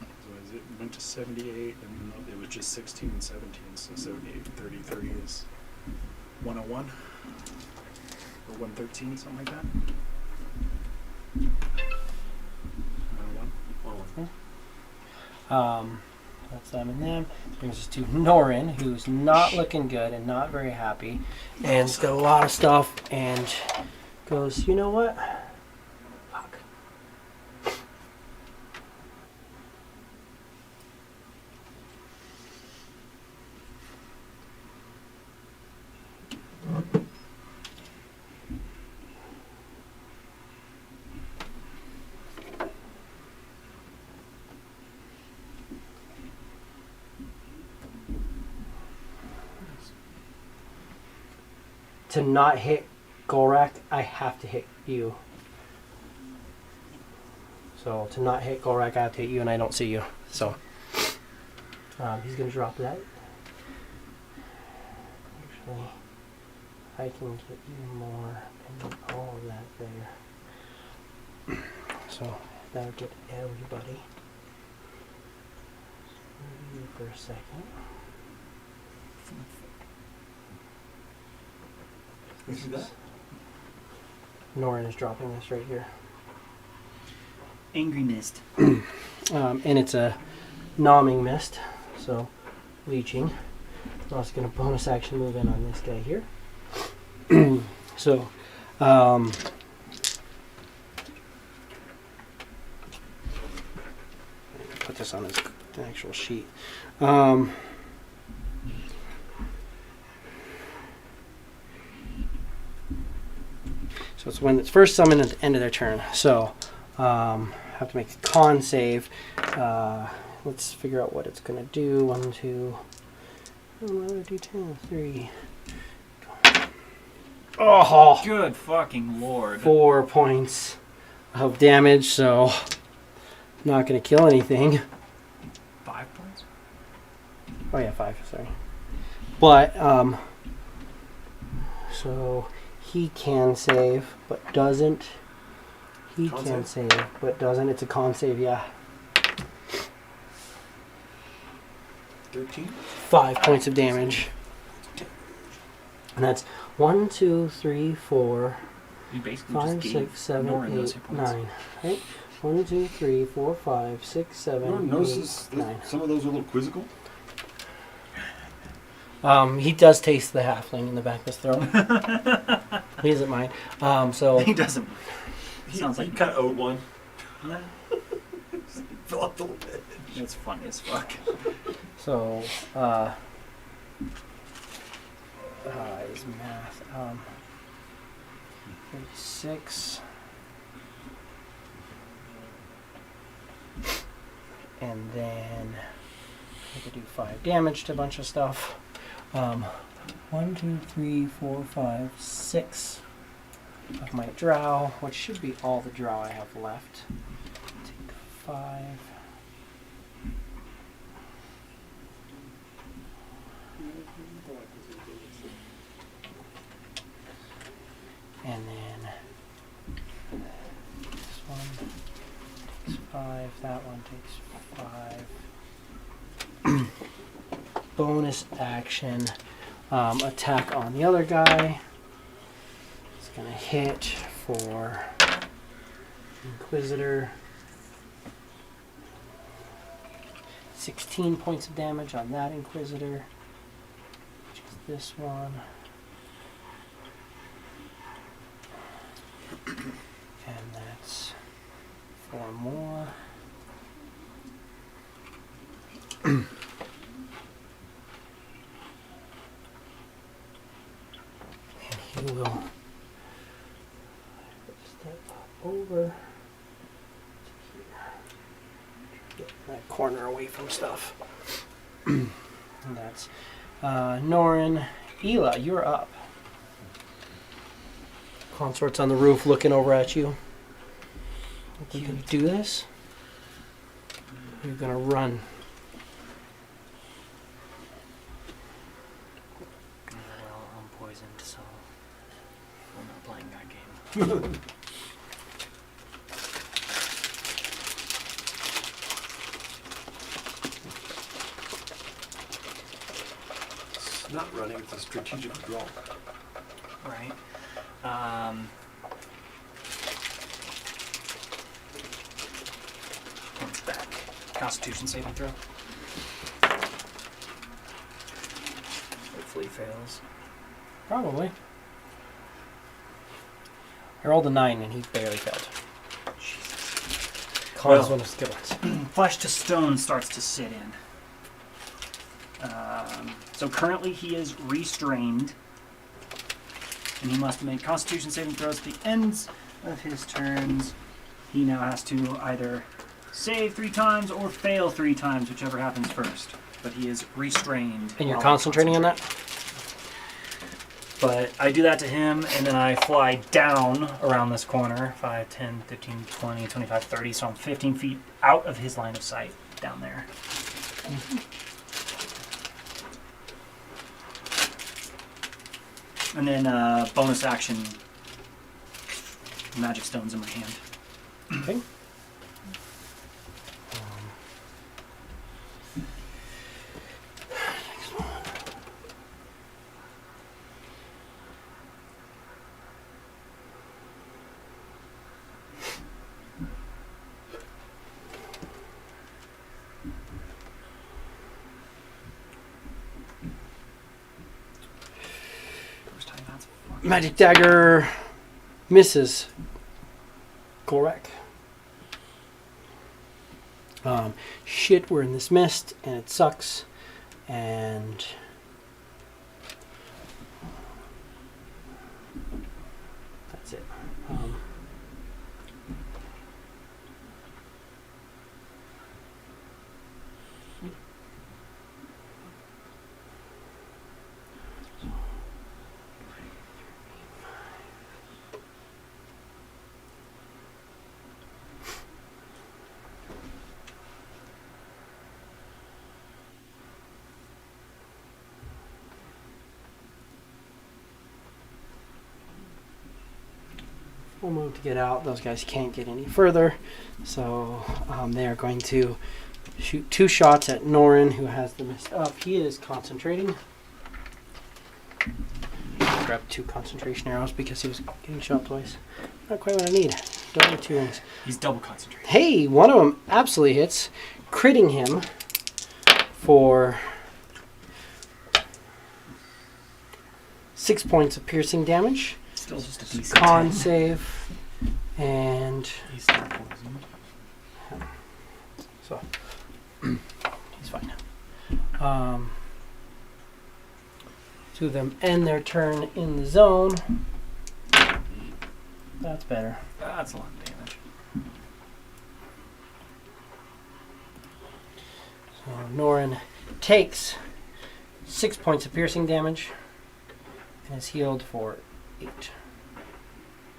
So it went to 78, and it was just 16 and 17, so 78, 30, 30 is 101 or 113, something like that. 101.
That's them and them. Brings us to Norin, who's not looking good and not very happy, and has got a lot of stuff, and goes, you know what? Fuck. To not hit Golrak, I have to hit you. So to not hit Golrak, I have to hit you, and I don't see you. So he's gonna drop that. Actually, I can get you more and all of that there. So that'll get everybody. Move you for a second.
You see that?
Norin is dropping this right here.
Angry mist.
And it's a numbing mist, so leeching. I'm also going to bonus action move in on this guy here. So, put this on his actual sheet. So it's when it's first summoned at the end of their turn. So have to make a con save. Let's figure out what it's going to do. 1, 2, another D10, 3. Oh!
Good fucking lord.
4 points of damage, so not going to kill anything.
5 points?
Oh yeah, 5, sorry. But, so he can save, but doesn't. He
Con
can save, but doesn't. It's a con save, yeah.
13?
5 points of damage. And that's 1, 2, 3, 4,
You basically
5,
just gave
6, 7,
Norin those
8,
hit points.
9. Right? 1, 2, 3, 4, 5, 6, 7,
Everyone
8,
notices
9.
some of those are a little quizzical.
He does taste the halfling in the back of his throat. He doesn't mind. So
He doesn't. Sounds
He
like
kind of owed one.
Nah,
Fill up the lid.
it's funny as fuck.
So, is math. 36. And then I could do 5 damage to a bunch of stuff. 1, 2, 3, 4, 5, 6 of my drow, which should be all the drow I have left. Take 5. And then this one takes 5, that one takes 5. Bonus action, attack on the other guy. It's gonna hit for Inquisitor. 16 points of damage on that Inquisitor, which is this one. And that's 4 more. And he will step over to here. Get that corner away from stuff. And that's Norin. Ela, you're up. Consort's on the roof looking over at you. Are you going to do this? You're going to run.
Well, I'm poisoned, so I'm not playing that game.
It's not running, it's a strategic draw.
Right. One's back. Constitution saving throw. Hopefully fails.
Probably. I rolled a 9 and he barely failed.
Jesus.
Con's
Well.
one of skills.
Flesh to stone starts to sit in. So currently he is restrained, and he must make Constitution saving throws at the ends of his turns. He now has to either save 3 times or fail 3 times, whichever happens first. But he is restrained.
And you're
while
concentrating on that?
But I do that to him, and then I fly down around this corner. 5, 10, 15, 20, 25, 30. So I'm 15 feet out of his line of sight down there. And then bonus action, magic stones in my hand.
Okay.
First time that's fucking
Magic dagger misses. Correct. Shit, we're in this mist and it sucks. And that's it. We'll move to get out. Those guys can't get any further. So they are going to shoot 2 shots at Norin, who has the mist up. He is concentrating. Grab 2 concentration arrows because he was getting shot twice. Not quite what I need. Don't need 2 rings.
He's double concentrated.
Hey, one of them absolutely hits, critting him for 6 points of piercing damage.
Still just a DC
Con
10.
save, and
He's still poisoned.
so he's fine. 2 of them end their turn in the zone. That's better.
That's a lot of damage.
So Norin takes 6 points of piercing damage and is healed for 8.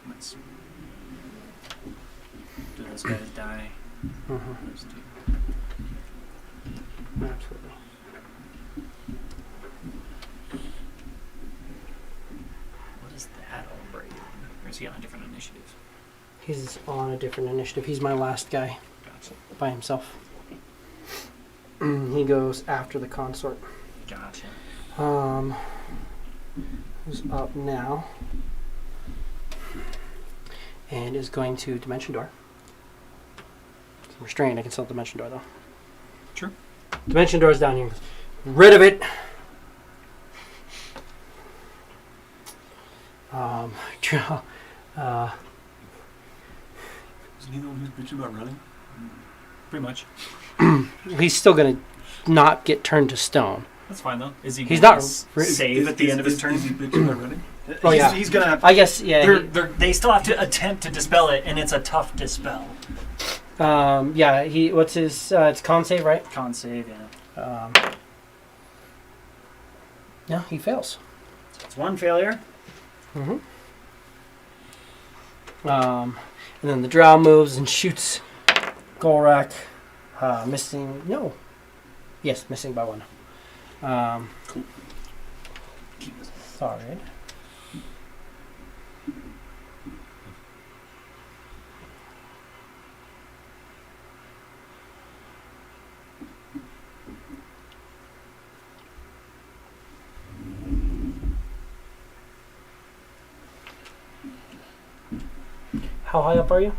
Nice. Do those guys die?
Mm-hmm.
Those two.
Absolutely.
What is that hombre doing? Or is he on a different initiative?
He's on a different initiative. He's my last guy
Gotcha.
by himself. He goes after the consort.
Gotcha.
Who's up now and is going to Dimension Door. I'm restrained. I can still Dimension Door though.
Sure.
Dimension Door is down here. Rid of it. Draw.
Isn't he the one who's bitching about running?
Pretty much.
He's still going to not get turned to stone.
That's fine though. Is he?
He's
gonna
not
save at the end of his turn.
Is he bitching about running?
Oh, yeah.
He's gonna.
I guess, yeah.
They still have to attempt to dispel it, and it's a tough dispel.
Yeah, what's his, it's con save, right?
Con save, yeah.
No, he fails.
It's one failure.
Mm-hmm. And then the drow moves and shoots Golrak, missing, no. Yes, missing by 1.
Cool.
Sorry. How high up are you?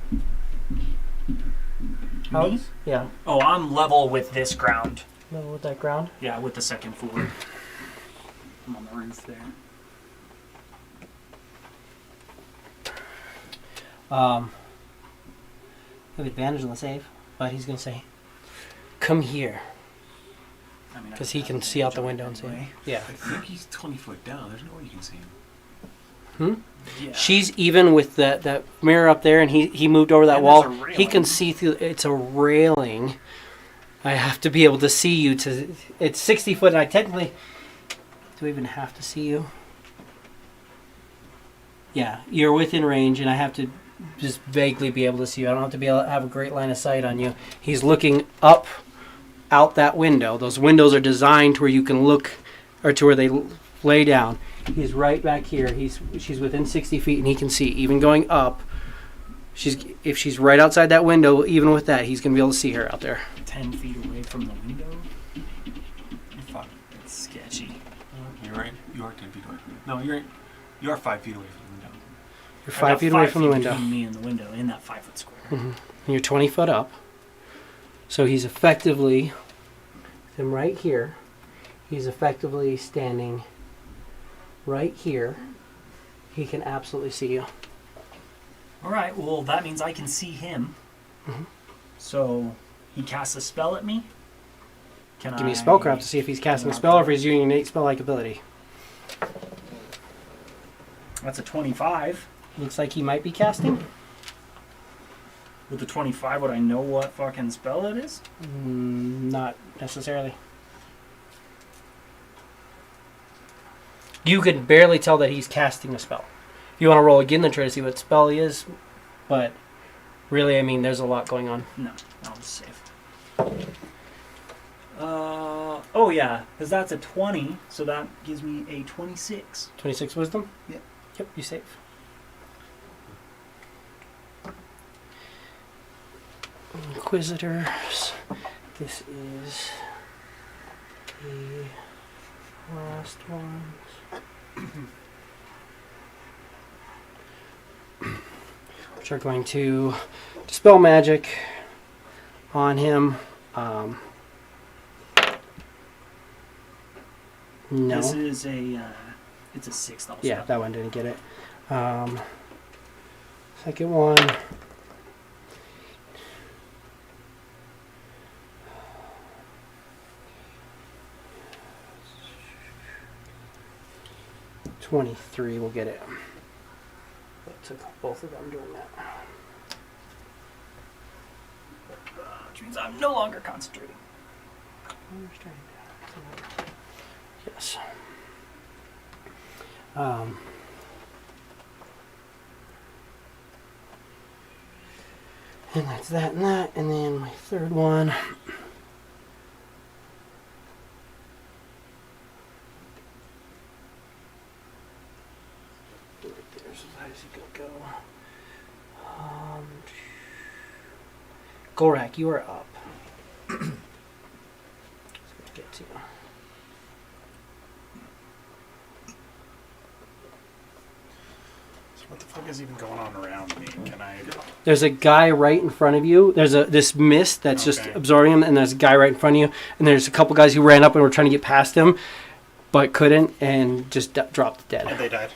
Me?
Yeah.
Oh, I'm level with this ground.
Level with that ground?
Yeah, with the second floor. I'm on the roof there.
You have advantage on the save, but he's going to say, come here.
I mean,
Because he can see out the window and see.
anyway.
Yeah.
I think he's 20 foot down. There's no way you can see him.
Yeah.
She's even with that mirror up there, and he moved over that
And
wall.
there's a
He can
railing.
see through. It's a railing. I have to be able to see you. It's 60 foot, and I technically do I even have to see you. Yeah, you're within range, and I have to just vaguely be able to see you. I don't have to be able to have a great line of sight on you. He's looking up out that window. Those windows are designed to where you can look, or to where they lay down. He's right back here. She's within 60 feet, and he can see. Even going up, if she's right outside that window, even with that, he's going to be able to see her out there.
10 feet away from the window? Fuck, that's sketchy.
You're right. You are 10 feet away. No, you are 5 feet away from the window.
You're
I
5
got
feet away
5
from the
feet
window.
between me and the window in that 5 foot square.
And you're 20 foot up. So he's effectively, him right here, he's effectively standing right here. He can absolutely see you.
Alright, well, that means I can see him.
Mhm.
So, he casts a spell at me?
Give me a spellcraft to see if he's casting a spell or if he's using an innate spell-like ability.
That's a 25.
Looks like he might be casting.
With the 25, would I know what fucking spell it is?
Not necessarily. You can barely tell that he's casting a spell. If you want to roll again and try to see what spell he is, but really, I mean, there's a lot going on.
No, I'll just save. Oh yeah, because that's a 20, so that gives me a 26.
26 wisdom?
Yep.
Yep, you save. Inquisitors. This is the last ones. Which are going to dispel magic on him. No.
This is a, it's a 6th also.
Yeah, that one didn't get it. Second one. $23 will get it. It took both of them doing that.
Which means I'm no longer concentrating.
Yes. And that's that and that. And then my third one. Right there. So how is he going to go? Gorak, you are up. Let's get to you.
What the fuck is even going on around me? Can I?
There's a guy right in front of you. There's this mist that's just
Okay.
absorbing him, and there's a guy right in front of you. And there's a couple guys who ran up and were trying to get past him, but couldn't, and just dropped dead.
They died.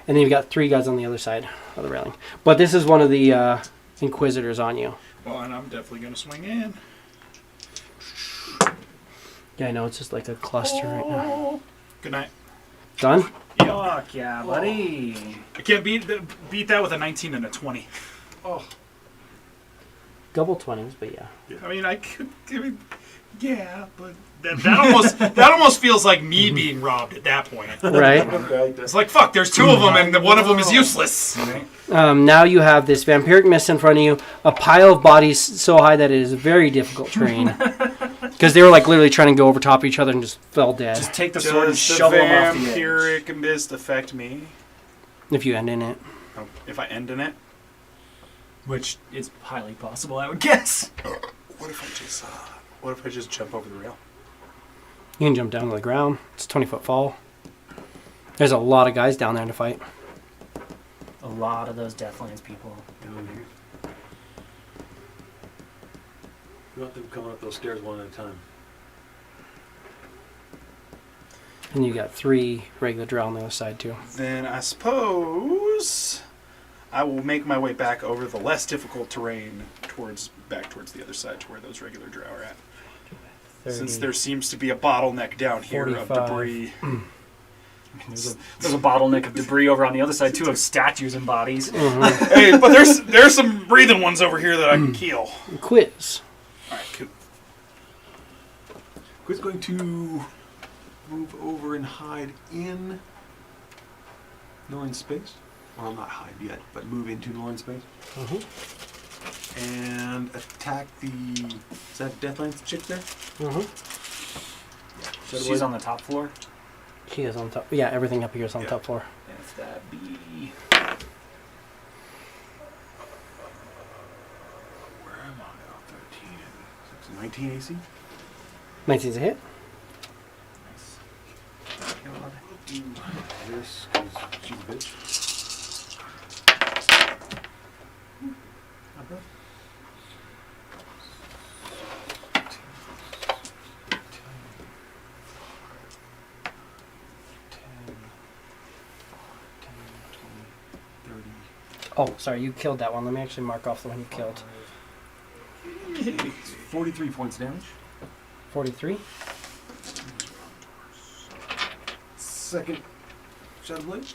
And then you've got 3 guys on the other side of the railing. But this is one of the Inquisitors on you.
Well, and I'm definitely gonna swing in.
Yeah, I know, it's just like a cluster right now.
Good night.
Done?
Fuck yeah, buddy.
I can't beat that with a 19 and a 20.
Oh,
Double 20s, but yeah.
I mean, yeah, but that almost feels like me being robbed at that point.
Right?
okay.
It's like, fuck, there's 2 of them and one of them is useless.
Now you have this vampiric mist in front of you, a pile of bodies so high that it is very difficult terrain. Because they were like literally trying to go over top of each other and just fell dead.
Just take the sword and
Does the
shovel them off the edge.
vampiric mist affect me?
If you end in it.
Oh, if I end in it?
Which is highly possible, I would guess.
What if I just jump over the rail?
You can jump down to the ground. It's a 20-foot fall. There's a lot of guys down there to fight.
A lot of those Deathlands people.
You want them coming up those stairs one at a time.
And you got 3 regular drow on the other side too.
Then I suppose I will make my way back over the less difficult terrain back towards the other side to where those regular drow are at.
30.
Since there seems to be a bottleneck down here
45.
of debris.
There's a bottleneck of debris over on the other side too, of statues and bodies.
Hey, but there's some breathing ones over here that I can kill.
Quiz.
Alright, cool.
Quid's going to move over and hide in Norrin's space. Well, not hide yet, but move into Norrin's space. And attack the... Is that Deathlands chick there? Yeah.
She's on the top floor.
She is on top. Yeah, everything up here is on the
Yeah.
top floor.
If that be...
Where am I now? 13. So it's 19 AC?
19's a hit.
Do this, because she's a bitch. Not bad. 10, 20, 30.
Oh, sorry, you killed that one. Let me actually mark off the one you killed.
43 points damage.
43.
Second Shadow Blade.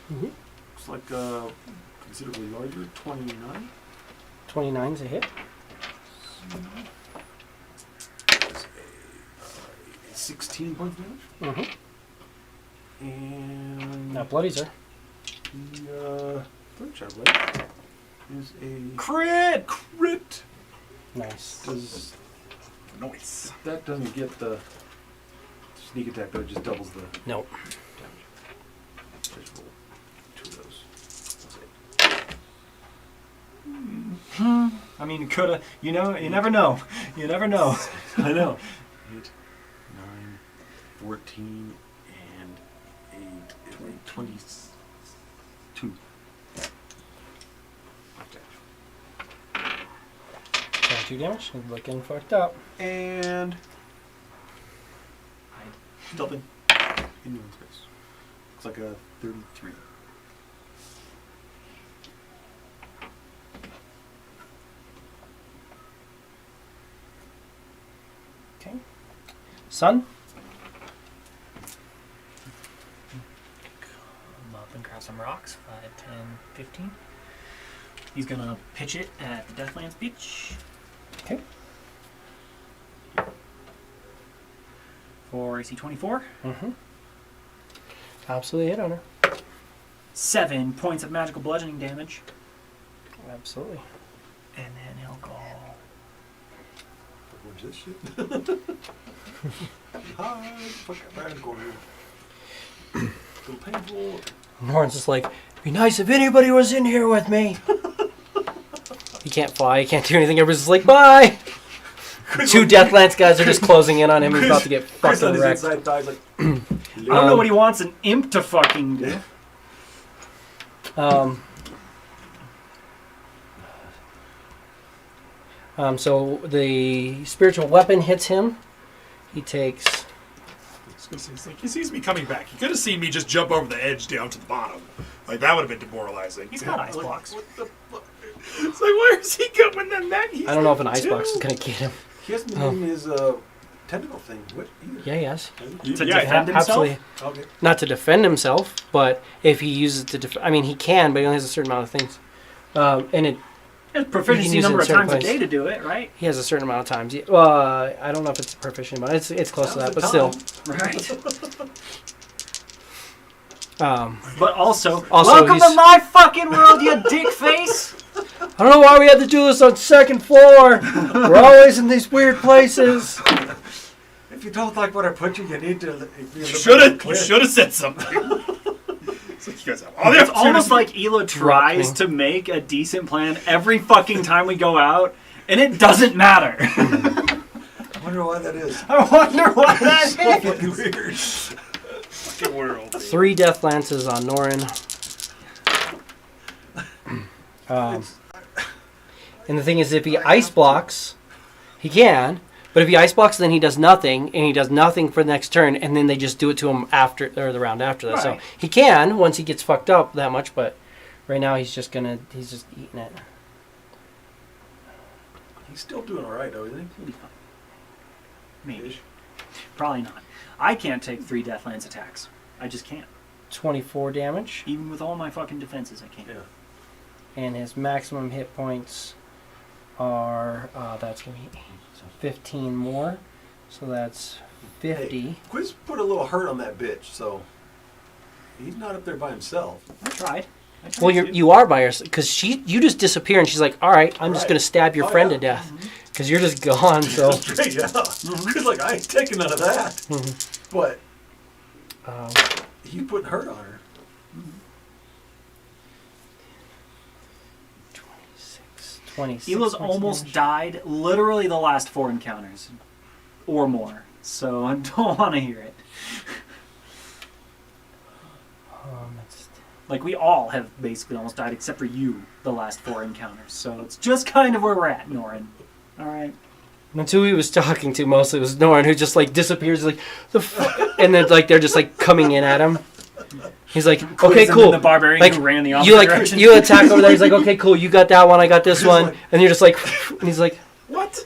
Looks like considerably larger. 29.
29's a hit.
That's a 16 points damage. And
That bloodies her.
the third Shadow Blade is a
Crit!
crit.
Nice.
Does
Nice.
that doesn't get the sneak attack, though? It just doubles the
Nope.
damage. Just roll 2 of those. That's it.
I mean, you coulda... You know, you never know. You never know. I know.
8, 9, 14, and 8, 22.
22 damage. He's looking fucked up.
And
Double.
in your space. Looks like a 33.
Okay. Sun?
Come up and grab some rocks. 5, 10, 15. He's gonna pitch it at the Deathlands beach.
Okay.
for AC 24.
Mm-hmm. Absolutely hit on her.
7 points of magical bludgeoning damage.
Absolutely.
And then he'll go.
What's this shit? Hi, fuck that Brian's going here. A little painful.
Norton's just like, be nice if anybody was in here with me. He can't fly, he can't do anything. Everybody's just like, bye. Two Deathlance guys are just closing in on him. He's about to get
Chris on
fucking
his
wrecked.
inside thighs like,
I don't know what he wants an imp to fucking do.
So the spiritual weapon hits him. He takes...
It's like he sees me coming back. He could have seen me just jump over the edge down to the bottom. Like that would have been demoralizing.
He's got ice
Like,
blocks.
what the fuck? It's like where's he going? Then that he's
I don't know if an
level
icebox is
2.
going to get him.
he hasn't been doing his tentacle thing. What? Either.
Yeah, he has.
To
Yeah,
defend himself?
Absolutely.
Okay.
Not to defend himself, but if he uses it to I mean, he can, but he only has a certain amount of things. And it
There's proficiency
use it
number
in
of
certain
times a
places.
day to do it, right?
he has a certain amount of times. Well, I don't know if it's proficient, but it's close to that. But still,
Right.
But
But also welcome
he's-
to my fucking world, you dick face!
I don't know why we had to do this on second floor. We're always in these weird places.
If you don't like what I put you, you need to.
You should have said something. It's like you guys have all the
It's almost
opportunity.
like Ela tries
me.
to make a decent plan every fucking time we go out, and it doesn't matter.
I wonder why that is.
I wonder what that
So
is.
fucking weird.
Fucking world.
3 death lances on Norin. And the thing is, if he ice blocks, he can. But if he ice blocks, then he does nothing, and he does nothing for the next turn, and then they just do it to him after or the round after that. So
Right.
he can once he gets fucked up that much, but right now he's just eating it.
He's still doing all right, though, isn't
He'll be fine.
he?
Maybe. Probably not. I can't take 3 Deathlands attacks. I just can't.
24 damage,
Even with all my fucking defenses, I can't.
Yeah.
and his maximum hit points are that's gonna be 15 more, so that's 50.
Hey, Quiz put a little hurt on that bitch, so he's not up there by himself.
I tried.
Well, you are by yourself because you just disappear, and she's like, "All right, I'm just
Right.
gonna stab your
Oh,
friend
yeah.
to death because you're just gone." So,
Straight out. Quiz like, I ain't taking none of that. But he's putting hurt on her.
26.
Ela's almost died literally the last 4 encounters. Or more. So I don't want to hear it.
It's
Like, we all have basically almost died except for you the last 4 encounters. So it's just kind of where we're at, Norin. Alright?
That's who he was talking to mostly was Norin, who just like disappears, like and then like they're just like coming in at him. He's like, "Okay,
Quiz him
cool."
The barbarian
Like
who ran the opposite
you
direction.
you attack over there. He's like, "Okay, cool. You got that one. I got this one." And you're just like, and he's like,
What?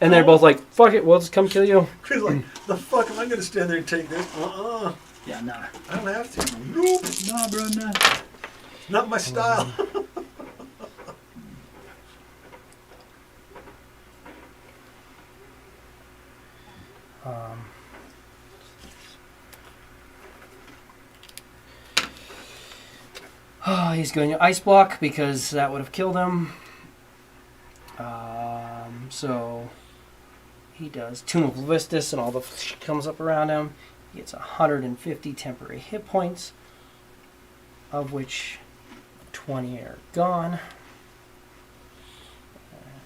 and they're both like, "Fuck it, we'll just come kill you."
Quiz like, the fuck am I gonna stand there and take this?
Yeah, nah.
I don't have to. Nope.
Nah, bro, nah.
Not my style.
He's going to ice block because that would have killed him. So he does Tomb of Levistus, and all the comes up around him. He gets 150 temporary hit points, of which 20 are gone.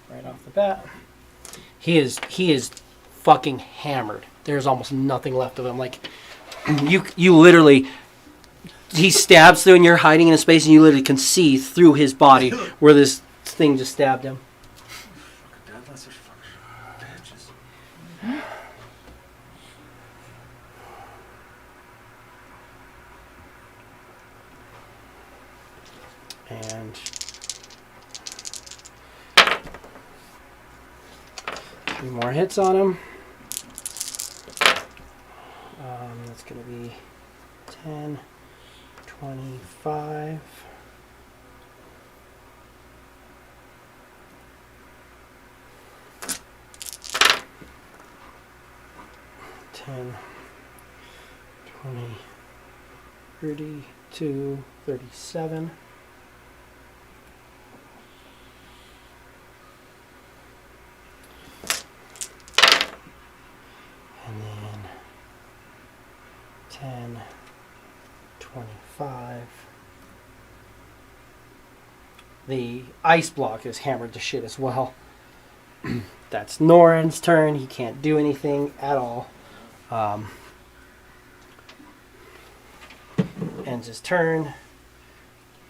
Right off the bat, he is fucking hammered. There's almost nothing left of him. Like you literally. He stabs through, and you're hiding in a space, and you literally can see through his body where this thing just stabbed him.
Dad, that's such fucking bitches.
And 3 more hits on him. That's going to be 10, 25. 10, 10, 20, 32, 37. And then 10, 25. The ice block is hammered to shit as well. That's Norin's turn. He can't do anything at all. Ends his turn.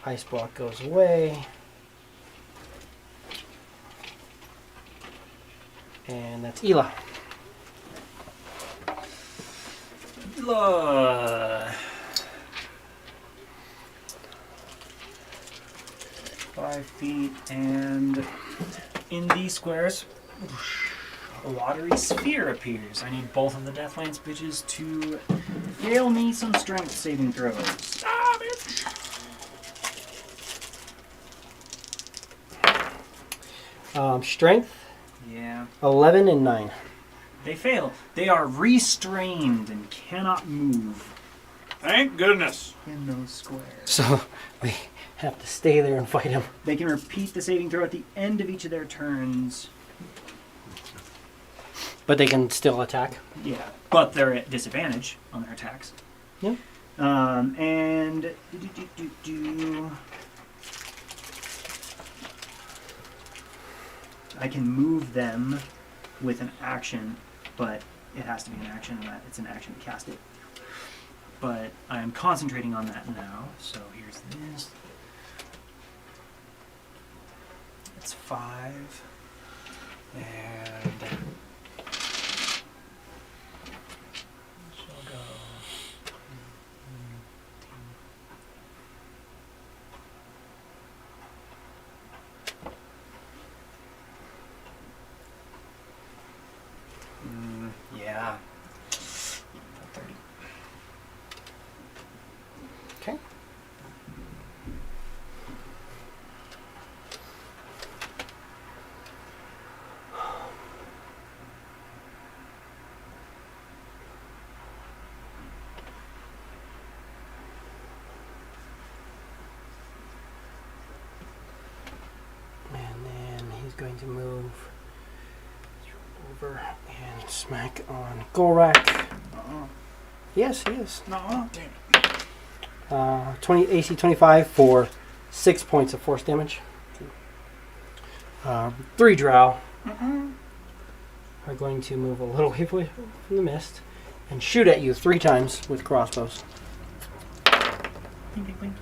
Ice block goes away. And that's Ela.
Ela. 5 feet, and in these squares, a watery sphere appears. I need both of the Deathlands bitches to fail me some strength saving throws. Ah, bitch!
Strength,
Yeah.
11 and 9.
They fail. They are restrained and cannot move
Thank goodness.
in those squares.
So we have to stay there and fight him.
They can repeat the saving throw at the end of each of their turns.
But they can still attack.
Yeah, but they're at disadvantage on their attacks.
Yeah.
And I can move them with an action, but it has to be an action, and it's an action to cast it. But I am concentrating on that now. So here's this. It's 5, and she'll go. Yeah. 30.
Okay. And then he's going to move over and smack on Gorak. Yes, he is.
No, damn it.
20 AC 25 for 6 points of force damage. 3 drow are going to move a little away from the mist and shoot at you 3 times with crossbows.
Bing, bing, bing.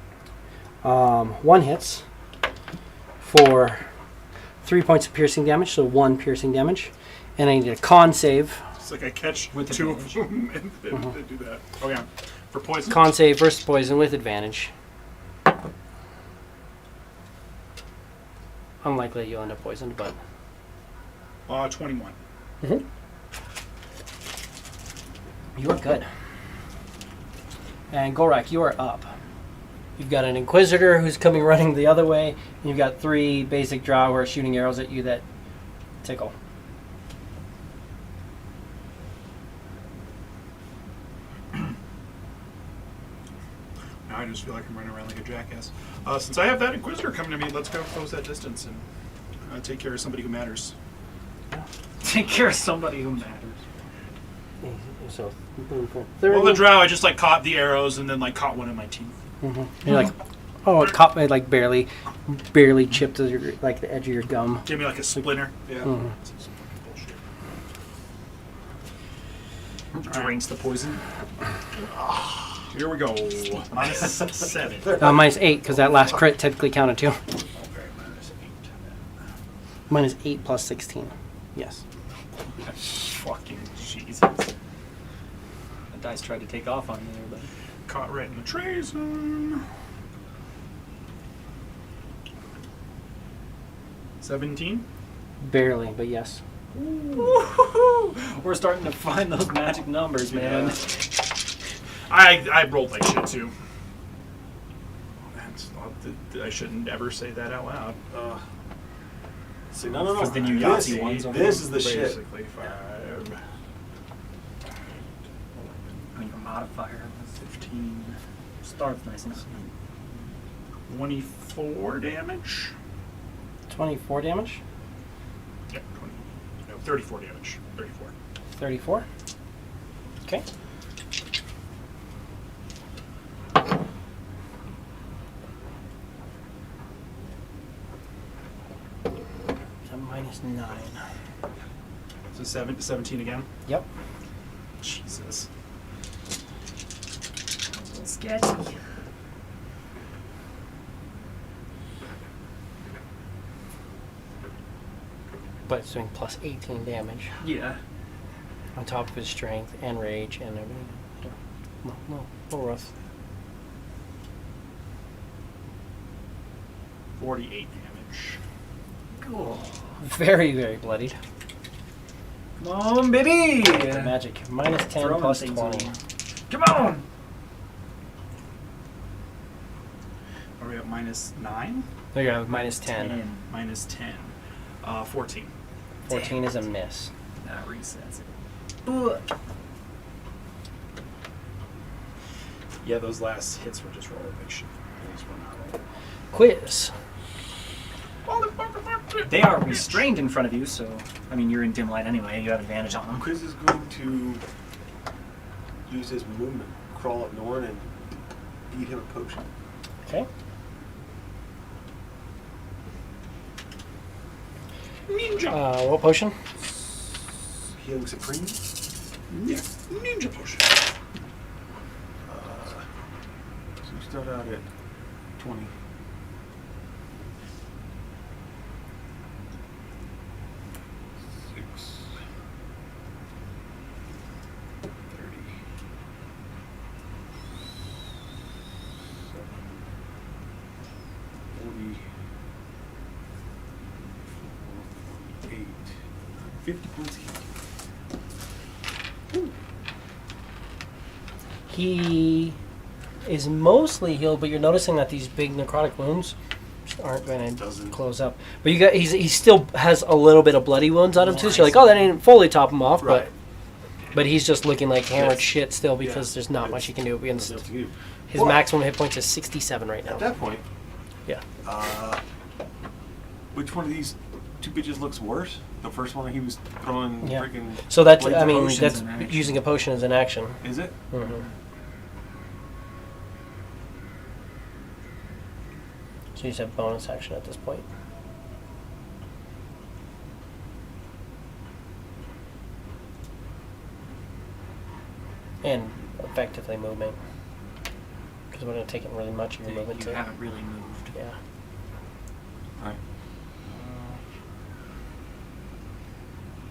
1 hits for 3 points of piercing damage, so 1 piercing damage. And I need a con save.
It's like I catch
With
2 of
advantage.
them and do that. Oh yeah, for poison.
Con save versus poison with advantage. Unlikely you'll end up poisoned, but
21.
you are good. And Gorak, you are up. You've got an Inquisitor who's coming running the other way, and you've got 3 basic drow who are shooting arrows at you that tickle.
Now I just feel like I'm running around like a jackass. Since I have that Inquisitor coming to me, let's go close that distance and take care of somebody who matters.
Take care of somebody who matters.
So, 30.
Well, the drow, I just like caught the arrows and then like caught one in my teeth.
You're like, oh, it caught me, like barely chipped your, like the edge of your gum.
Give me like a splinter. Yeah.
Mhm.
Some bullshit.
Drinks the poison.
Here we go. -7.
Minus 8, because that last crit technically counted too.
Okay, -8.
Minus 8 plus 16. Yes.
Fucking Jesus. That dice tried to take off on me there, but
Caught right in the tray zone. 17.
Barely, but yes.
we're starting to find those magic numbers, man.
I rolled like shit too. That's not, I shouldn't ever say that out loud.
See, no.
Because then you
This-
Yahtzee ones.
This is the shit.
Basically 5.
modifier.
15.
Starts nice enough.
24 damage.
24 damage.
Yeah, 20. No, 34 damage. 34.
34. Okay. So -9.
So 17 again?
Yep.
Jesus.
Sketchy.
But it's doing plus 18 damage
Yeah.
on top of his strength and rage and everything. No rough.
48 damage.
Cool.
Very, very bloodied.
Come on, baby!
Magic. -10
Throwing
plus
things
20.
on. Come on!
Are we at -9?
There you go, -10.
-10. 14.
14 is a miss.
That resets it. Ooh.
Yeah, those last hits were just rolling like shit. Those were not rolling.
Quiz.
They are restrained in front of you, so I mean you're in dim light anyway. You have advantage on them.
Chris is going to use his movement, crawl up Norn and beat him a potion.
Okay.
Ninja!
What potion?
Healing Supreme.
Yeah, ninja potion.
So we start out at 20. Six. 30. 40. 48. 50 points healed.
He is mostly healed, but you're noticing that these big necrotic wounds just aren't going to
Doesn't.
close up. But he still has a little bit of bloody wounds on him too. So you're like, oh, that didn't fully top him off,
Right.
but he's just looking like hammered
Yes.
shit still because
Yeah.
there's not much he can do against.
It's up to you.
His
Well,
maximum hit points is 67 right now.
At that point,
Yeah.
which one of these two bitches looks worse? The first one he was throwing
Yeah.
freaking.
So that's,
Blades
I
of
mean,
potions
that's
in action.
using a potion as an action.
Is it?
Mm-hmm. So you said bonus action at this point. And effectively movement. Because we're going to take really much of your movement
You
too.
haven't really moved.
Yeah.
Right.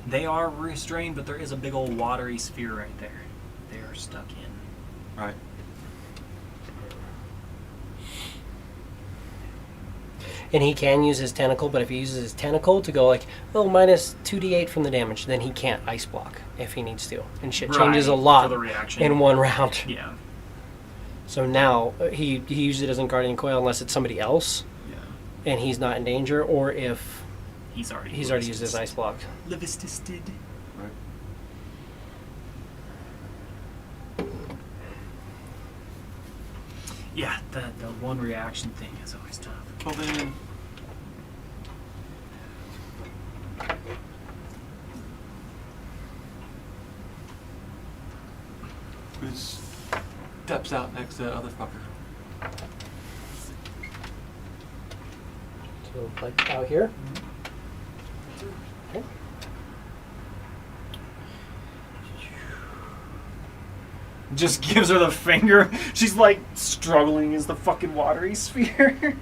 They are restrained, but there is a big old watery sphere right there. They are stuck in.
Right.
And he can use his tentacle, but if he uses his tentacle to go like, oh, minus 2d8 from the damage, then he can't ice block if he needs to. And shit changes a
Right,
lot
for the reaction.
in one round.
Yeah.
So now he usually doesn't guardian coil unless it's somebody else
Yeah.
and he's not in danger, or if
He's already
used his ice block.
Levistus did.
Right.
Yeah, the one reaction thing is always tough.
Well then. Who steps out next to the other fucker?
So like out here. Okay.
Just gives her the finger. She's like struggling as the fucking watery sphere.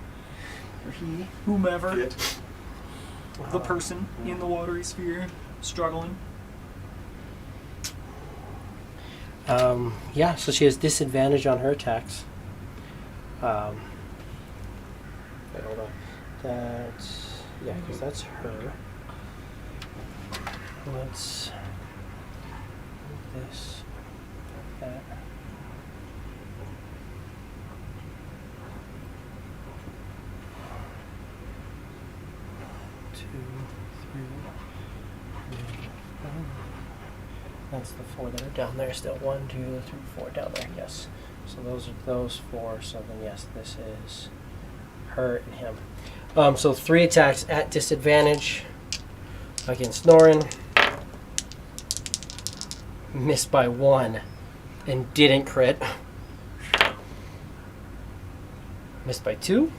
Or he, whomever,
Get.
the person in the watery sphere, struggling.
Yeah, so she has disadvantage on her attacks. Wait, hold on. That's, yeah, because that's her. Let's move this, that. Two, three, four, That's the 4 that are down there still. 1, 2, 3, 4 down there. Yes. So those are those 4. So then yes, this is her and him. So 3 attacks at disadvantage against Norin. Missed by 1 and didn't crit. Missed by 2.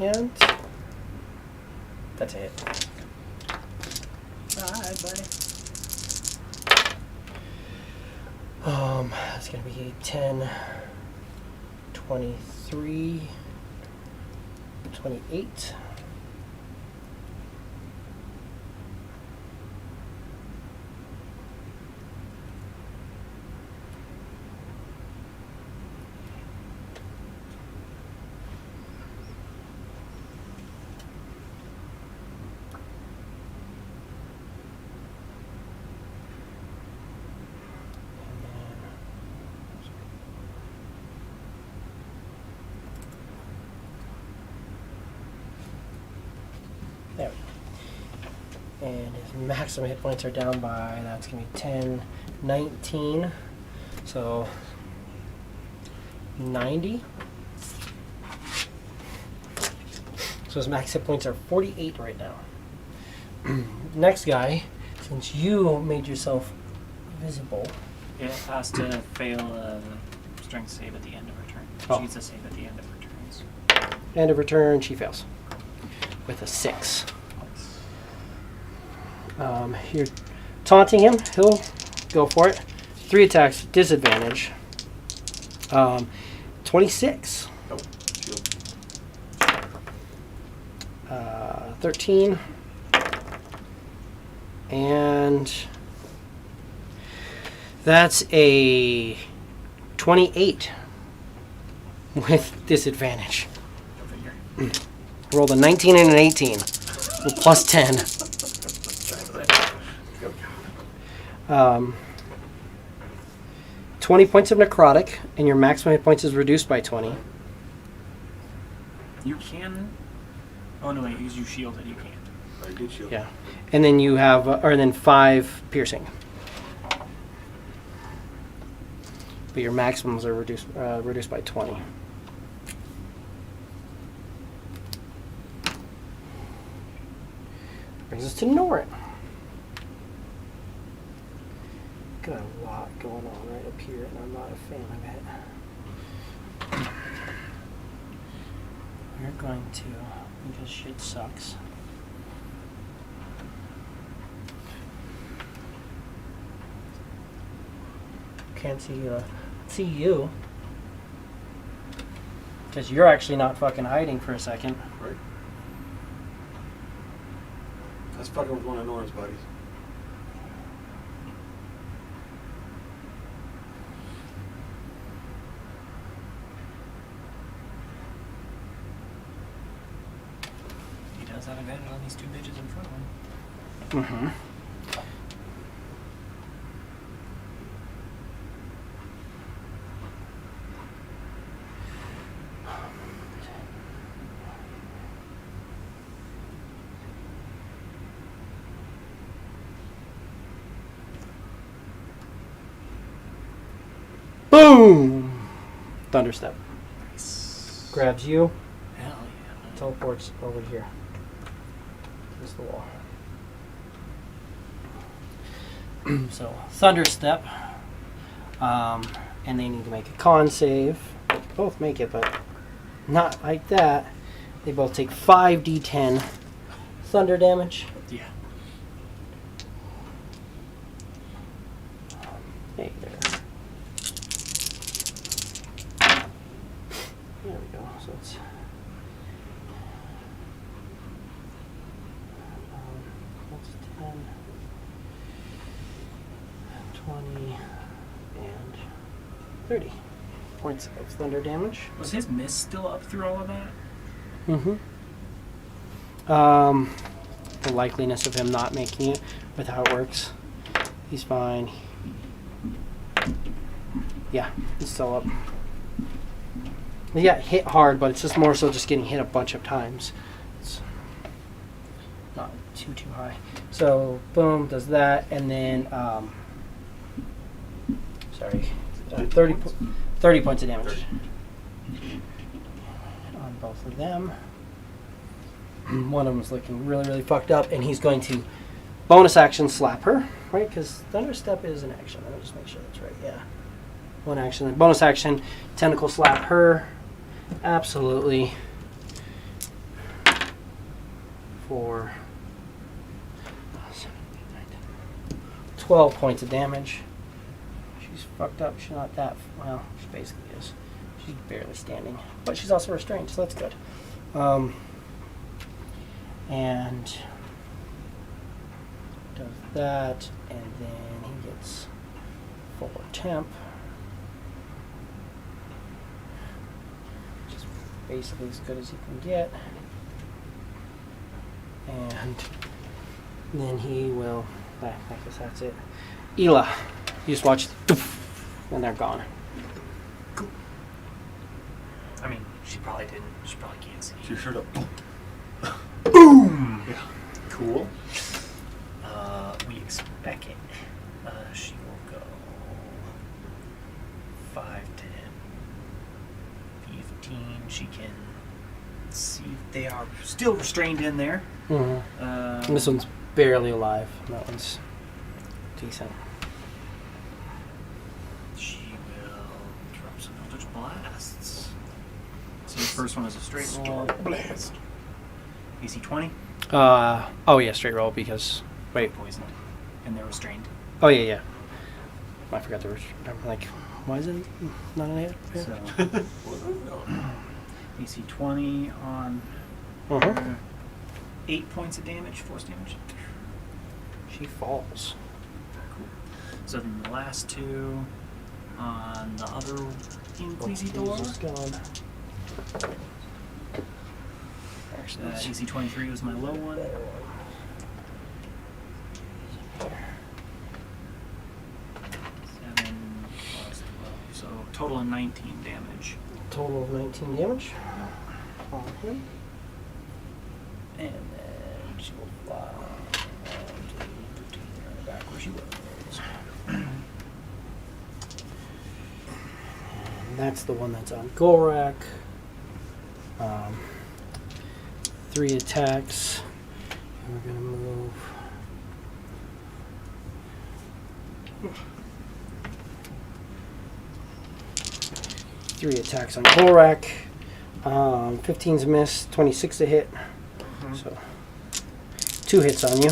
And that's a hit.
Bye, buddy.
It's going to be 10, 23, 28. There we go. And his maximum hit points are down by, that's going to be 10, 19. So 90. So his max hit points are 48 right now. Next guy, since you made yourself visible.
It has to fail a strength save at the end of her turn.
Oh.
She gets a save at the end of her turns.
End of her turn, she fails. With a 6. You're taunting him. He'll go for it. 3 attacks, disadvantage. 26.
Oh, shield.
13. And that's a 28 with disadvantage.
Go figure.
Rolled a 19 and an 18 with plus 10.
Go.
20 points of necrotic, and your maximum hit points is reduced by 20.
You can. Oh no, wait, because you shielded, you can't.
I did shield.
Yeah. And then you have, or then 5 piercing. But your maximums are reduced by 20. Brings us to Norin. Got a lot going on right up here, and I'm not a fan of it. We're going to, because shit sucks. Can't see you. Because you're actually not fucking hiding for a second.
Right. That's fucking with one of Nora's buddies.
He does have advantage on these 2 bitches in front of him.
Mm-hmm. Boom! Thunderstep. Grabs you,
Hell yeah.
teleports over here. Here's the wall. So, Thunderstep. And they need to make a con save. They can both make it, but not like that. They both take 5d10 thunder damage.
Yeah.
Hey there. There we go. So it's that's 10, 20, and 30 points of thunder damage.
Was his miss still up through all of that?
Mm-hmm. The likeliness of him not making it with how it works. He's fine. Yeah, he's still up. He got hit hard, but it's just more so just getting hit a bunch of times. It's not too too high. So boom, does that, and then sorry, 30 points of damage on both of them. One of them's looking really, really fucked up, and he's going to bonus action slap her, right? Because Thunder Step is an action. Let me just make sure that's right. Yeah, one action, then bonus action, tentacle slap her. Absolutely. For 12 points of damage. She's fucked up. She's not that well. She basically is. She's barely standing, but she's also restrained, so that's good. And does that, and then he gets 4 temp, which is basically as good as he can get. And then he will, I guess that's it. Ela, you just watch, and they're gone.
I mean, she probably didn't. She probably can't see.
She sure up.
Boom!
Yeah.
Cool. We expect it. She will go 5, 10, 15. She can see if they are still restrained in there.
Mm-hmm. And this one's barely alive. That one's decent.
She will drop some Eldritch Blasts. So the first one is a straight roll.
Blast.
AC 20.
Oh yeah, straight roll because wait.
Poisoned. And they're restrained.
Oh yeah. I forgot there was. I'm like, why is it not an 8? Yeah.
So AC 20 on
Uh-huh.
8 points of damage, force damage.
She falls.
Cool. So then the last 2 on the other Inquisitor.
Is gone. Actually,
AC 23 was my low one. 7 plus 12. So total of 19 damage.
total of 19 damage on him. And then she will fly back where she was. And that's the one that's on Gorak. 3 attacks. And we're gonna move. Three attacks on Gorak. 15's a miss, 26 to hit. So 2 hits on you.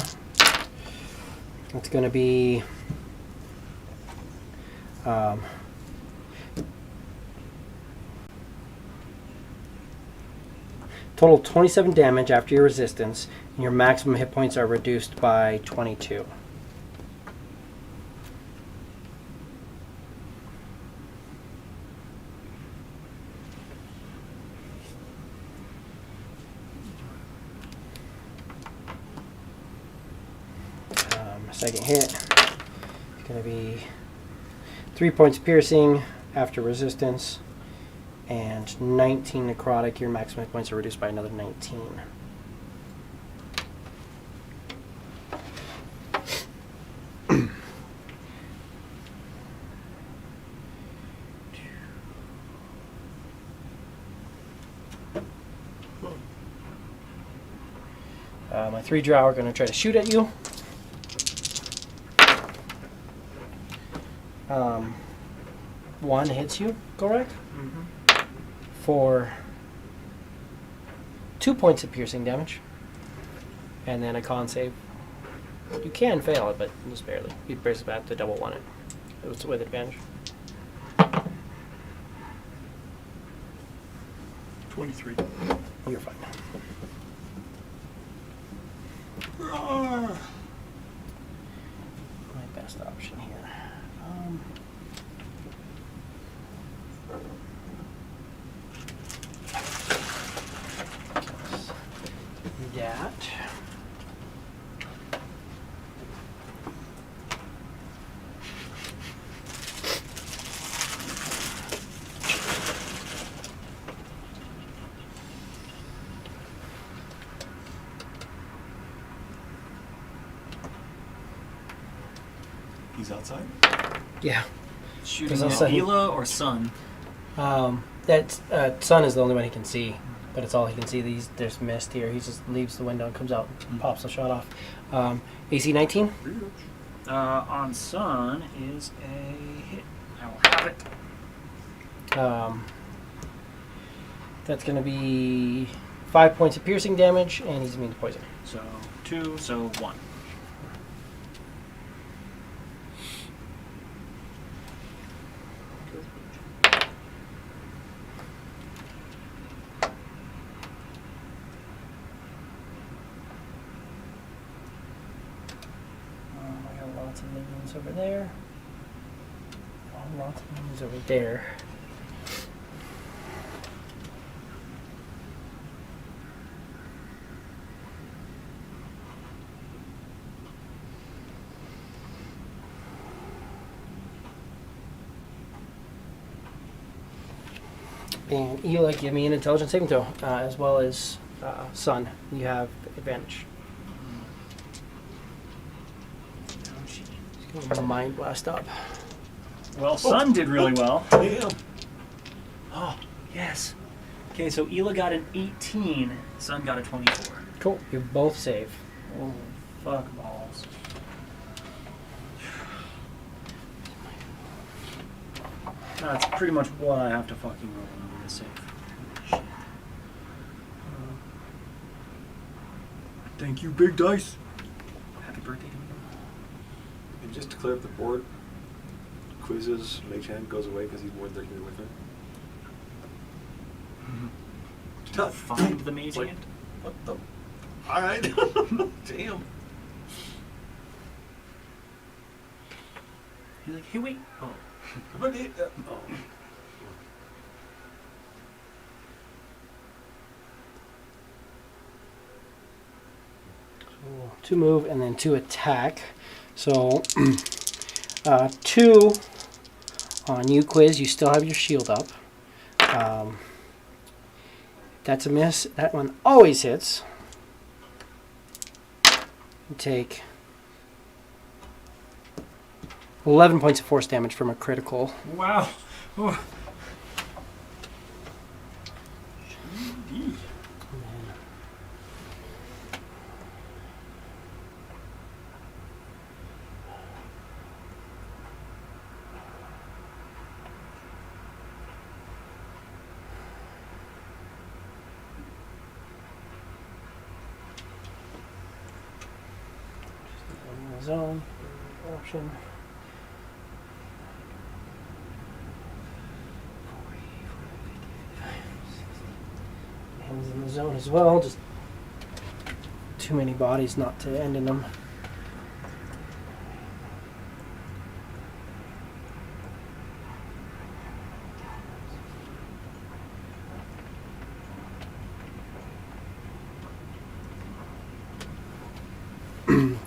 That's going to be total 27 damage after your resistance, and your maximum hit points are reduced by 22. Second hit is going to be 3 points piercing after resistance and 19 necrotic. Your maximum hit points are reduced by another 19. My 3 drow are going to try to shoot at you. One hits you, correct?
Mm-hmm.
For 2 points of piercing damage. And then a con save. You can fail it, but just barely. You basically have to double one it. It was with advantage.
23.
You're fine.
Ah.
My best option here. That.
He's outside?
Yeah.
Shooting
There's
at
also-
Ela or Sun?
That sun is the only one he can see, but it's all he can see. There's mist here. He just leaves the window and comes out, and pops the shot off. AC 19.
On Sun is a hit. I will have it.
That's going to be 5 points of piercing damage, and he's immune to poison.
So 2, so 1.
I got lots of minions over there. Oh, lots of minions over there. And Ela, give me an intelligence saving throw, as well as Sun. You have advantage. He's going to mind blast up.
Well, Sun did really well.
Damn.
Oh, yes. Okay, so Ela got an 18. Sun got a 24.
Cool. You both save.
Oh, fuck balls. That's pretty much what I have to fucking roll on to save. Shit.
Thank you, big dice.
Happy birthday to me.
And just to clear up the board, Quiz's mage hand goes away because he's more than here with her.
To find the mage
Like-
hand?
What the? Alright. Damn.
He's like, hey, wait. Oh.
But it, oh.
So 2 move and then 2 attack. So 2 on you, Quiz. You still have your shield up. That's a miss. That one always hits. You take 11 points of force damage from a critical.
Wow. Oh.
In the zone. Option. Hands in the zone as well. Just too many bodies not to end in them.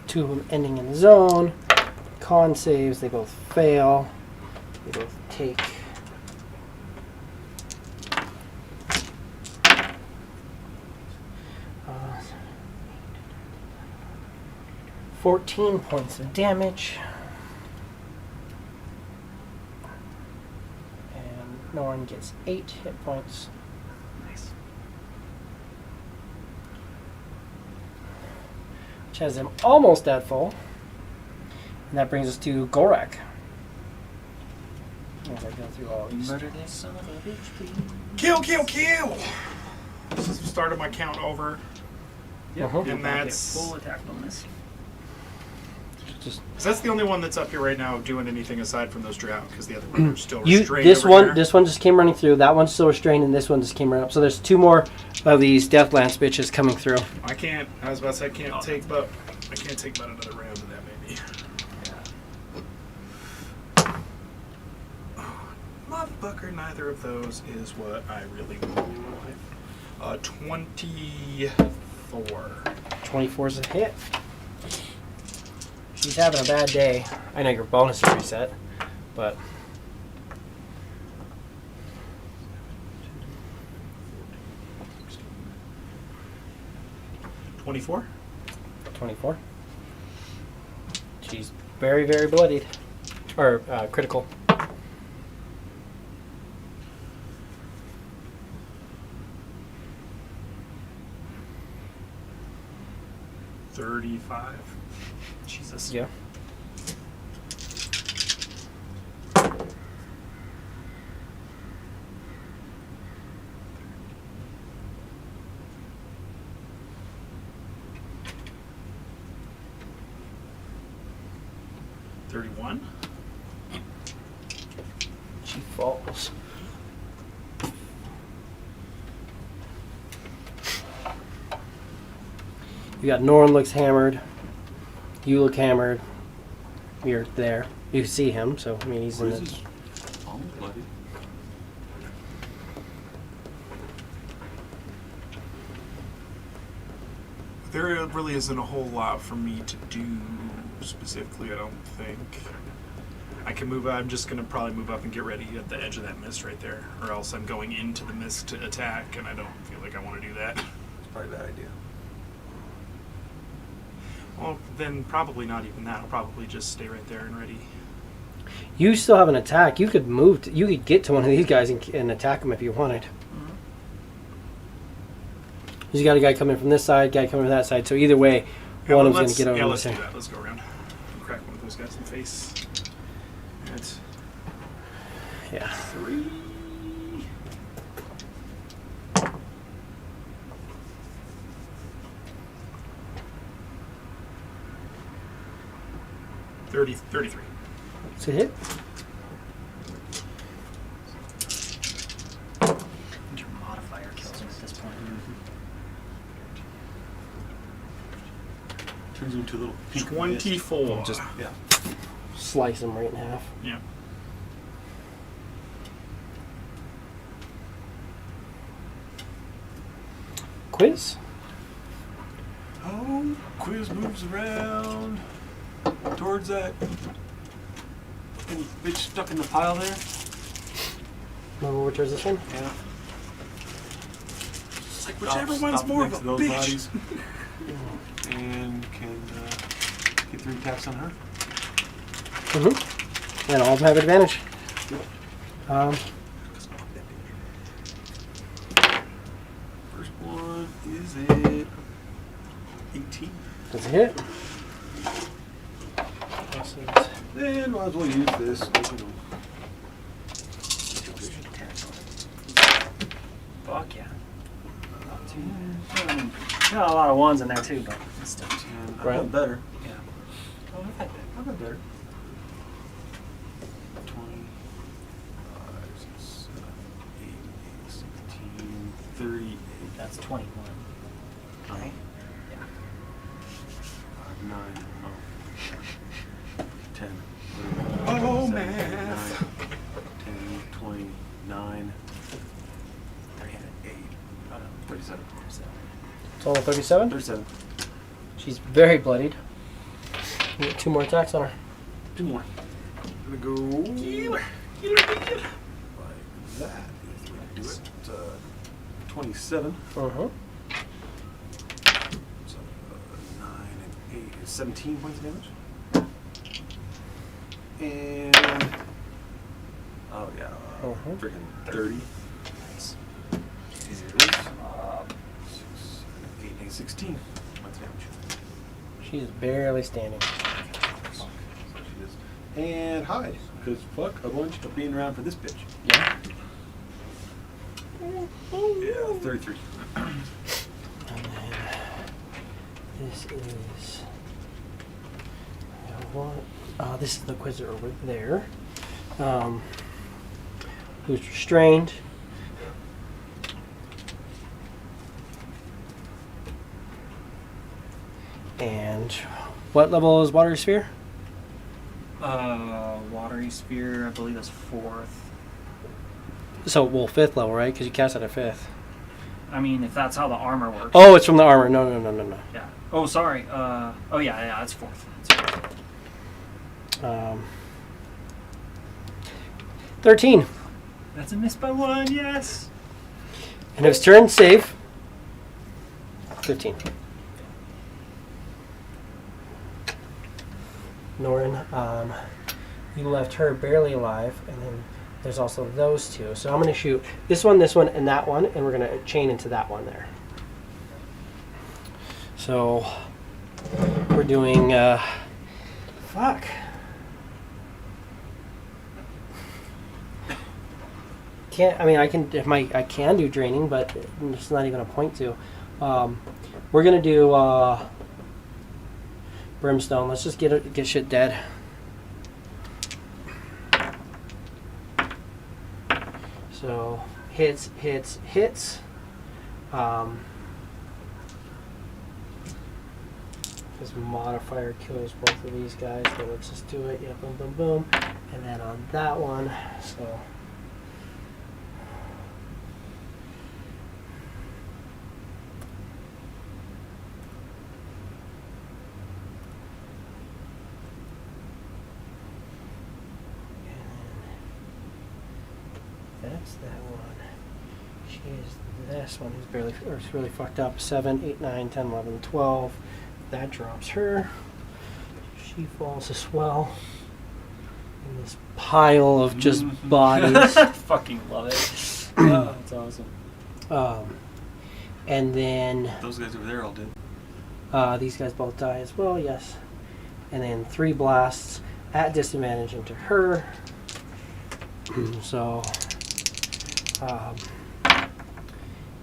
Two of them ending in the zone. Con saves, they both fail. They both take 14 points of damage. And Norn gets 8 hit points.
Nice.
Which has him almost at full. And that brings us to Gorak. I'm gonna go through all these.
Murder this son of a bitch, please.
Kill, kill, kill! This is the start of my count over.
Yep.
Uh-huh.
And that's...
Full attack bonus.
Just
'cause that's the only one that's up here right now doing anything aside from those drought, because the other ones are still
you.
restrained
This
over
one,
there.
this one just came running through. That one's still restrained, and this one just came running up. So there's 2 more of these Deathlance bitches coming through.
I can't, I was about to say I can't take but another round of that maybe. Motherfucker, neither of those is what I really want in life. 24.
24's a hit. She's having a bad day. I know your bonus is reset, but
24?
24. She's very, very bloodied. Or critical.
$35. Jesus.
Yeah.
$31.
She falls. You got Norn looks hammered. You look hammered. You're there. You see him, so I mean he's in
Where's
it.
his palm bloody?
There really isn't a whole lot for me to do specifically, I don't think. I can move. I'm just gonna probably move up and get ready at the edge of that mist right there, or else I'm going into the mist to attack, and I don't feel like I want to do that.
It's probably a bad idea.
Well, then probably not even that. I'll probably just stay right there and ready.
You still have an attack. You could move. You could get to one of these guys and attack them if you wanted. You got a guy coming from this side, guy coming from that side. So either way, one of them's going to get over.
Yeah,
the
let's do
same.
that. Let's go around. Crack one of those guys in the face. That's
Yeah.
3. $33.
It's a hit.
And your modifier kills him at this point.
Turns into a little pink mist.
24.
Just
Yeah.
slice him right in half.
Yeah.
Quiz.
Oh, Quiz moves around towards that fucking bitch stuck in the pile there.
Remember which was this one?
Yeah.
It's like whichever one's more of a
those
bitch.
bodies. And can get 3 attacks on her.
Mm-hmm. And all of them have advantage.
First one is it 18.
That's a hit.
Then might as well use this. You know.
Fuck yeah. Not too bad. Got a lot of ones in there too, but it's still.
And I've
Right.
done better.
Yeah.
Oh, I've done better. 20, 6, 7, 8, 16, 38.
That's 21. Right? Yeah.
5, 9, 10.
Oh,
7,
math.
10, 29, 38.
Oh, no.
37.
Total 37.
37.
She's very bloodied. You get 2 more attacks on her.
2 more. I'm gonna go like that. Is the way to do it. 27.
Uh-huh.
So 9 and 8 is 17 points of damage. And oh yeah, freaking 30.
Nice.
Is 6, 8, 8, 16 points of damage.
She's barely standing.
So she is. And hide, because fuck a bunch of being around for this bitch.
Yeah.
Yeah, 33.
And then this is what? This is the Quizzer over there. Who's restrained. And what level is Water Sphere?
Watery sphere, I believe is 4th.
So, well, 5th level, right? Because you cast it at 5th.
I mean, if that's how the armor works.
Oh, it's from the armor. No.
Yeah. Oh, sorry. Oh, yeah, it's 4th. It's 4th.
13.
That's a miss by 1, yes!
And if it's turn, save. 15. Norin, you left her barely alive, and then there's also those two. So I'm going to shoot this one, and that one, and we're going to chain into that one there. So we're doing, fuck. I can do draining, but it's not even a point to. We're gonna do brimstone. Let's just get shit dead. So hits. This modifier kills both of these guys, so let's just do it. Yeah, boom, boom, boom, and then on that one. So. That's that one. She is this one who's really fucked up. 7, 8, 9, 10, 11, 12. That drops her. She falls as well. In this pile of just bodies.
Fucking love it. Oh, that's awesome.
And then
Those guys over there all did.
these guys both die as well, yes. And then 3 blasts at disadvantage into her. So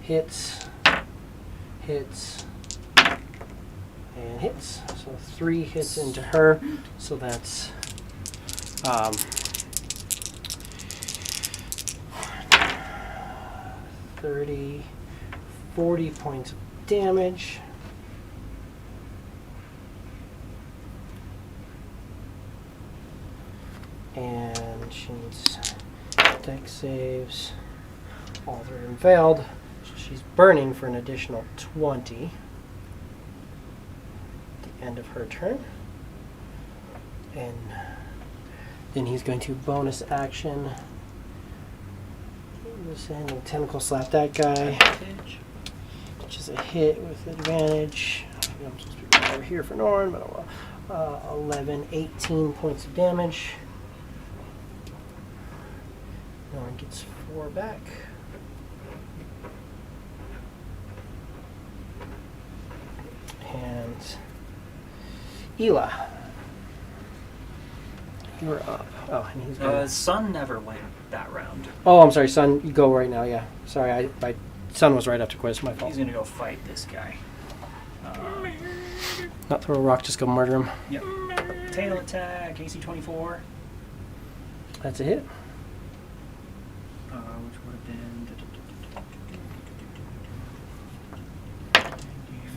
hits, and hits. So 3 hits into her. So that's 30, 40 points of damage. And she needs dex saves. All 3 of them failed. So she's burning for an additional 20 at the end of her turn. And then he's going to bonus action. And tentacle slap that guy. Which is a hit with advantage. I'm supposed to be over here for Norn, but oh well. 11, 18 points of damage. Norn gets 4 back. And Ela, you're up. Oh, and he's going.
Sun never went that round.
Oh, I'm sorry, Sun. You go right now. Yeah, sorry. My Sun was right after Quiz. My fault.
He's gonna go fight this guy.
Not throw a rock, just go murder him.
Yep. Tail attack, AC 24.
That's a hit.
Which would have been.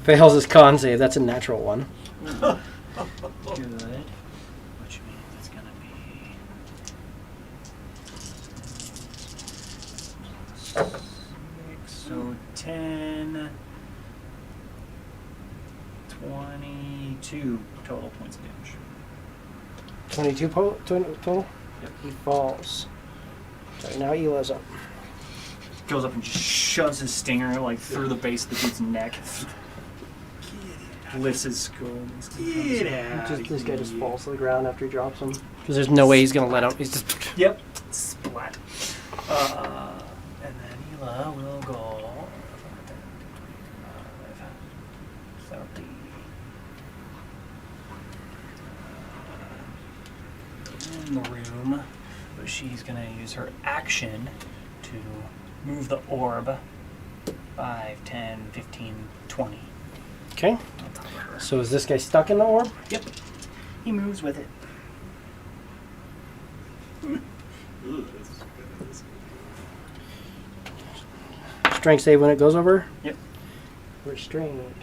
Fails his con save. That's a natural one.
Good. Which means it's gonna be. So 10, 22 total points of damage.
22 total?
Yep.
He falls. Sorry, now Ela's up.
Goes up and just shoves his stinger like through the base of the dude's neck. Lifts his skull. Get out.
This guy just falls to the ground after he drops him. Because there's no way he's going to let him. He's just.
Yep. Splat. And then Ela will go. 30. In the room. But she's going to use her action to move the orb 5, 10, 15, 20.
Okay.
On top of her.
So is this guy stuck in the orb?
Yep. He moves with it.
Strength save when it goes over?
Yep.
Restrained.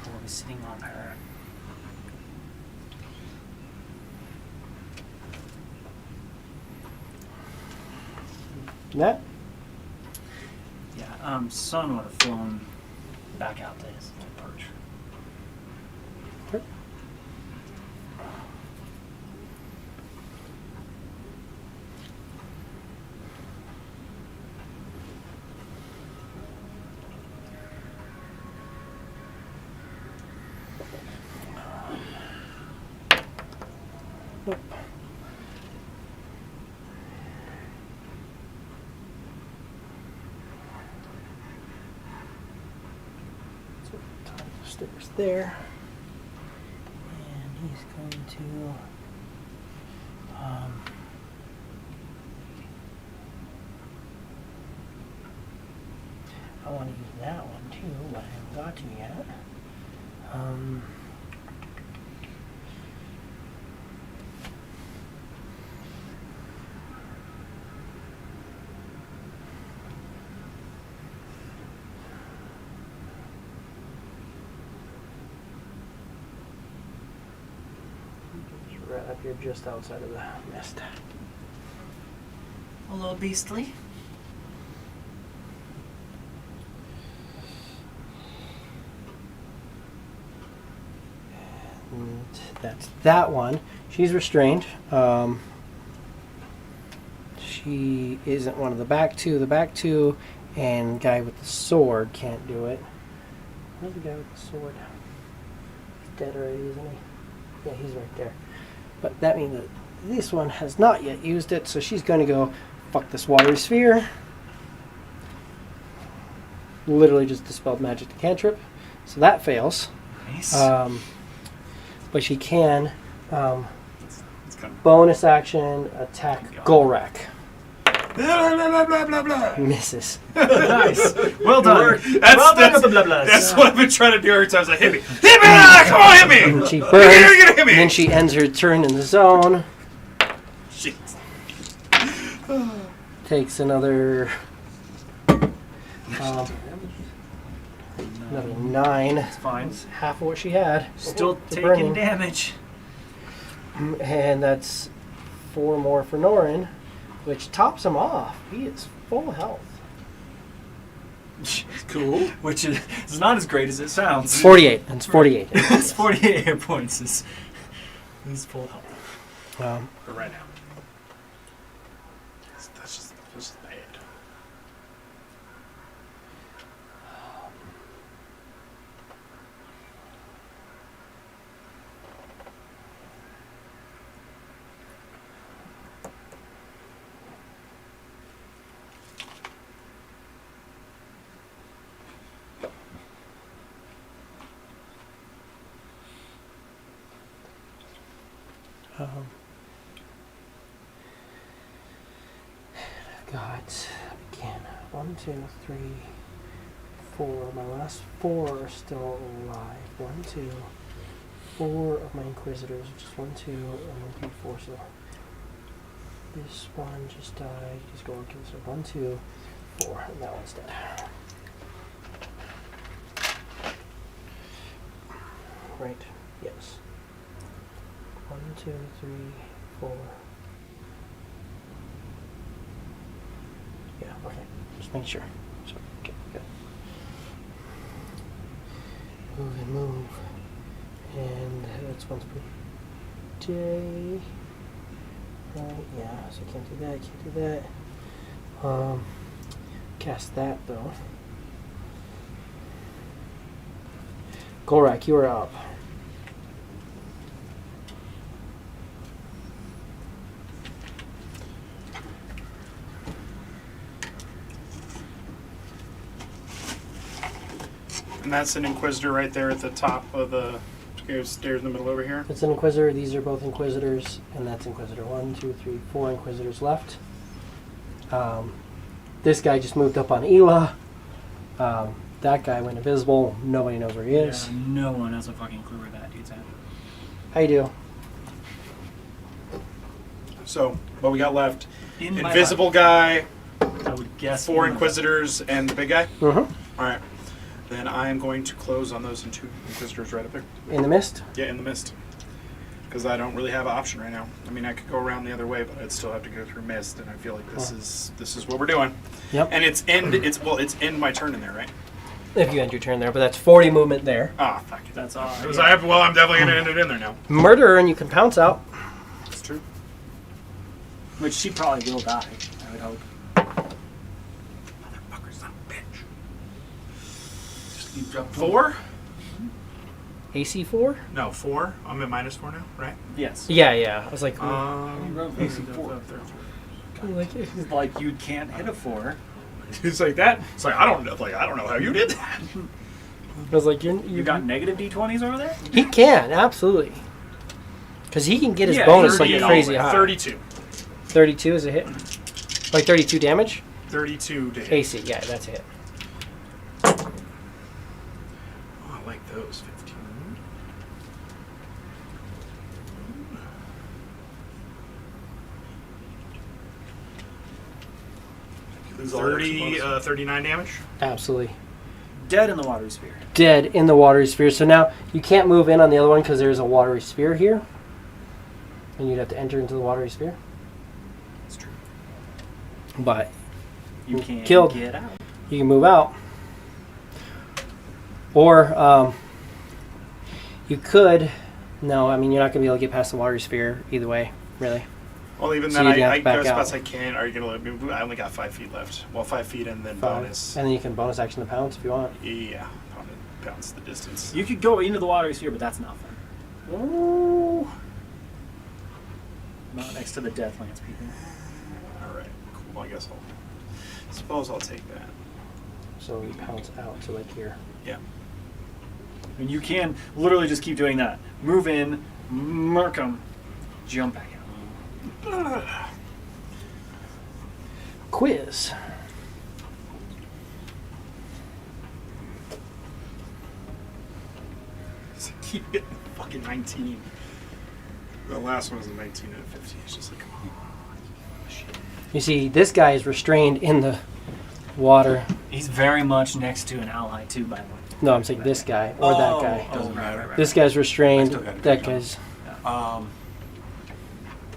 The orb is sitting on her.
That?
Yeah, Sun would have flown back out to his perch.
Okay. So top of the stairs there. And he's going to I want to use that one too, but I haven't got to yet. It's right up here just outside of the mist.
A little beastly.
And that's that one. She's restrained. She isn't one of the back two. The back two and guy with the sword can't do it. Where's the guy with the sword? He's dead already, isn't he? Yeah, he's right there. But that means that this one has not yet used it, so she's going to go fuck this watery sphere. Literally just dispelled magic to cantrip. So that fails.
Nice.
But she can
It's kind of
bonus action attack Golrak.
blah, blah, blah, blah, blah.
Misses.
Nice. Well done. Well done with the blah blahs.
That's what I've been trying to do every time. I was like, hit me! Hit me! Come on, hit me!
And she
You're
burns.
gonna hit me!
And then she ends her turn in the zone.
Shit.
Takes another another 9.
It's fine.
It's half of what she had.
Still
The
taking
burning.
damage.
And that's 4 more for Norin, which tops him off. He is full health.
Cool.
Which is not as great as it sounds.
48. That's 48.
It's 48 hit points. Is full health.
For right now. That's just bad.
I've got, again, 1, 2, 3, 4. My last 4 are still alive. 1, 2, 4 of my Inquisitors, which is 1, 2, and 1, 3, 4. So this one just died. Just go okay. So 1, 2, 4, and that one's dead. Right. Yes. 1, 2, 3, 4. Yeah, okay. Just make sure. So, okay, good. Move and move. And that's once per day. Right, yeah, so can't do that, can't do that. Cast that though. Golrak, you are up.
And that's an Inquisitor right there at the top of the stairs in the middle over here.
It's an Inquisitor. These are both Inquisitors, and that's Inquisitor. 1, 2, 3, 4 Inquisitors left. This guy just moved up on Ela. That guy went invisible. Nobody knows where he is.
Yeah, no one has a fucking clue where that dude's at.
How you do?
So, what we got left?
In my
Invisible guy,
life, I would guess
4
in my
Inquisitors, and the big guy?
Mm-hmm.
Alright. Then I am going to close on those 2 Inquisitors right up there.
In the mist?
Yeah, in the mist. Because I don't really have an option right now. I mean, I could go around the other way, but I'd still have to go through mist, and I feel like this is what we're doing.
Yep.
And it's end my turn in there, right?
If you end your turn there, but that's 40 movement there.
Ah, fuck it.
That's all.
Because I'm definitely gonna end it in there now.
Murderer, and you can pounce out.
It's true.
Which she probably will die, I would hope.
Motherfucker, son of a bitch.
You drop
4?
AC 4?
No, 4. I'm at -4 now, right?
Yes.
Yeah. I was like,
AC 4.
Like you can't hit a 4.
It's like that. It's like I don't know. Like I don't know how you did that.
I was like,
You got negative D20s over there?
He can, absolutely. Because he can get his
Yeah,
bonus like
38.
crazy high.
32.
32 is a hit. Like 32 damage?
32 to hit.
AC, yeah, that's a hit.
Oh, I like those. 15.
Lose all your extra
30,
bonus.
39 damage.
Absolutely.
Dead in the watery sphere.
Dead in the watery sphere. So now you can't move in on the other one because there's a watery sphere here. And you'd have to enter into the watery sphere.
That's true.
But
You can't
Killed.
get out.
you can move out. Or you could. No, I mean, you're not going to be able to get past the watery sphere either way, really.
Well, even
So
then,
you'd have
I
to back
go as
out.
best I can. Are you going to let me move? I only got 5 feet left. Well, 5 feet and then
5.
bonus.
And then you can bonus action the pounce if you want.
Yeah, bounce the distance.
You could go into the watery sphere, but that's nothing.
Ooh.
Not next to the Deathlands people.
All right, cool. I guess I'll. Suppose I'll take that.
So you pounce out to like here.
Yeah.
And you can literally just keep doing that. Move in, mark them, jump back out.
Quiz.
Just keep getting fucking 19. The last one was a 19 and a 15. It's just like, come on. Shit.
You see, this guy is restrained in the water.
He's very much next to an ally too, by the way.
No, I'm saying this guy or that guy.
Doesn't matter.
This guy's restrained.
I still got
That
it.
guy's.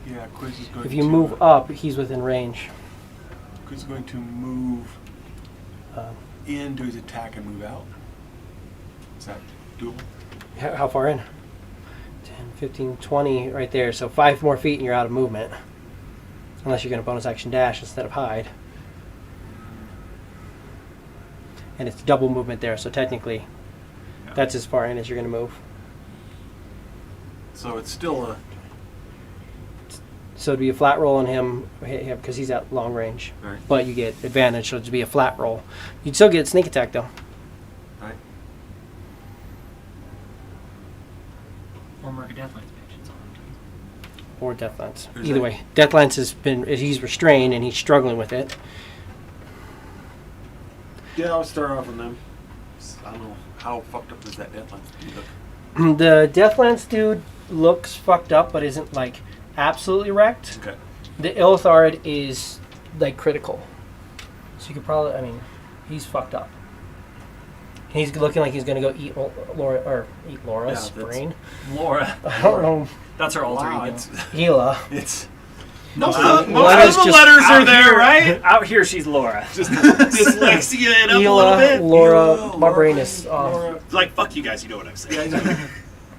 Yeah, Quiz is going
If you
to...
move up, he's within range.
Quiz is going to move
Um,
in, do his attack, and move out. Is that doable?
how far in? 10, 15, 20, right there. So 5 more feet and you're out of movement. Unless you're going to bonus action dash instead of hide. And it's double movement there, so technically
Yeah.
that's as far in as you're going to move.
So it's still a...
So it'd be a flat roll on him because he's at long range.
Right.
But you get advantage, so it'd be a flat roll. You'd still get sneak attack though.
Right.
Or mark a Deathlands page. That's all I'm doing.
Or Deathlance.
Is
Either
that-
way. Deathlance he's restrained and he's struggling with it.
Yeah, I'll start off on them. I don't know how fucked up is that deadline. Look.
The Deathlance dude looks fucked up but isn't like absolutely wrecked.
Okay.
The Ilthard is like critical. So you could probably, I mean, he's fucked up. He's looking like he's gonna go eat Laura's
Yeah, that's-
brain.
Laura.
I don't know.
That's her alter
Wow,
ego.
it's...
Hela.
it's
Most
Uh,
of the
Letters just
letters are
out
there,
here-
right?
Out here, she's Laura.
Just dyslexia it up a little
Hela,
bit.
Laura, my
Laura,
brain is off.
Laura.
Like, fuck you guys, you know what I'm saying.
Yeah,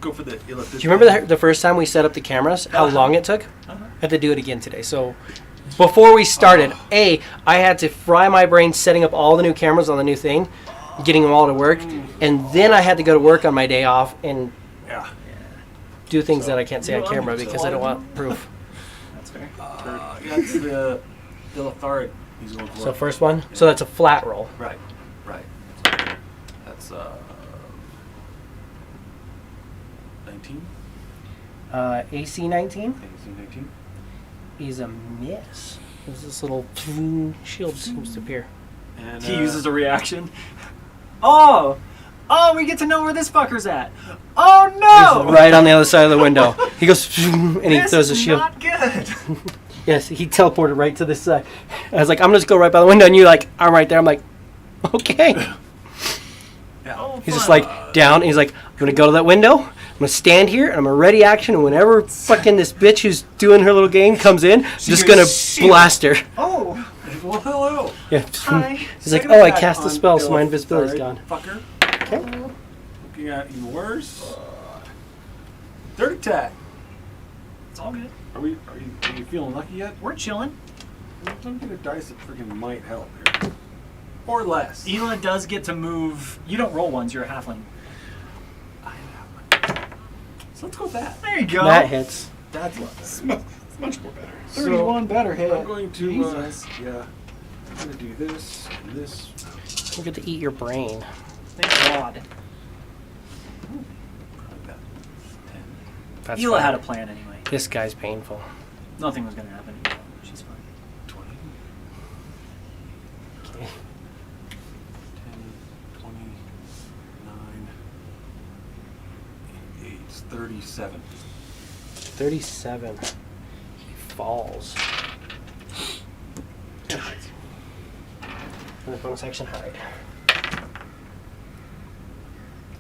go for the...
Do you remember the first time we set up the cameras? How long it took? I had to do it again today. So before we started, I had to fry my brain setting up all the new cameras on the new thing, getting them all to work, and then I had to go to work on my day off and
Yeah.
do things that I can't say on
You
camera
understand.
because I don't want proof.
That's fair.
Yeah, it's the Ilthard he's going for.
So first one, so that's a flat roll.
Right. Right. That's 19.
AC 19
I think it's 19.
is a miss. There's this little shield seems to appear.
And
He uses a reaction. Oh! Oh, we get to know where this fucker's at. Oh no!
He's right on the other side of the window. He goes and he
This
throws a
is
shield.
not good.
Yes, he teleported right to this side. I was like, I'm just go right by the window, and you're like, I'm right there. I'm like, okay.
Yeah.
Oh,
He's just
fun.
like down. And he's like, I'm gonna go to that window. I'm gonna stand here, and I'm gonna ready action. And whenever fucking this bitch who's doing her little game comes in, I'm just gonna blast her.
Oh,
Well, hello.
Yeah.
hi.
He's like,
Second
oh, I
attack
cast a
on
spell, so my
Ilthard,
invisibility's gone.
Fucker.
Okay.
Looking at yours. Third attack.
It's all good.
Are you feeling lucky yet?
We're chilling.
I'm gonna dice that freaking might help here. Or less.
Ela does get to move. You don't roll ones. You're a halfling.
I have
So let's go with that.
There you go.
That hits.
That's a lot better.
It's much more better.
31 better hit.
I'm going to,
Jesus.
yeah, I'm going to do this and this.
You get to eat your brain.
Thank God.
Like that. 10.
That's
Hila
fine.
had a plan anyway.
This guy's painful.
Nothing was going to happen. She's fine.
20.
Okay.
10, 29, 8, 37.
37. He falls.
And hides.
And the bonus action hide.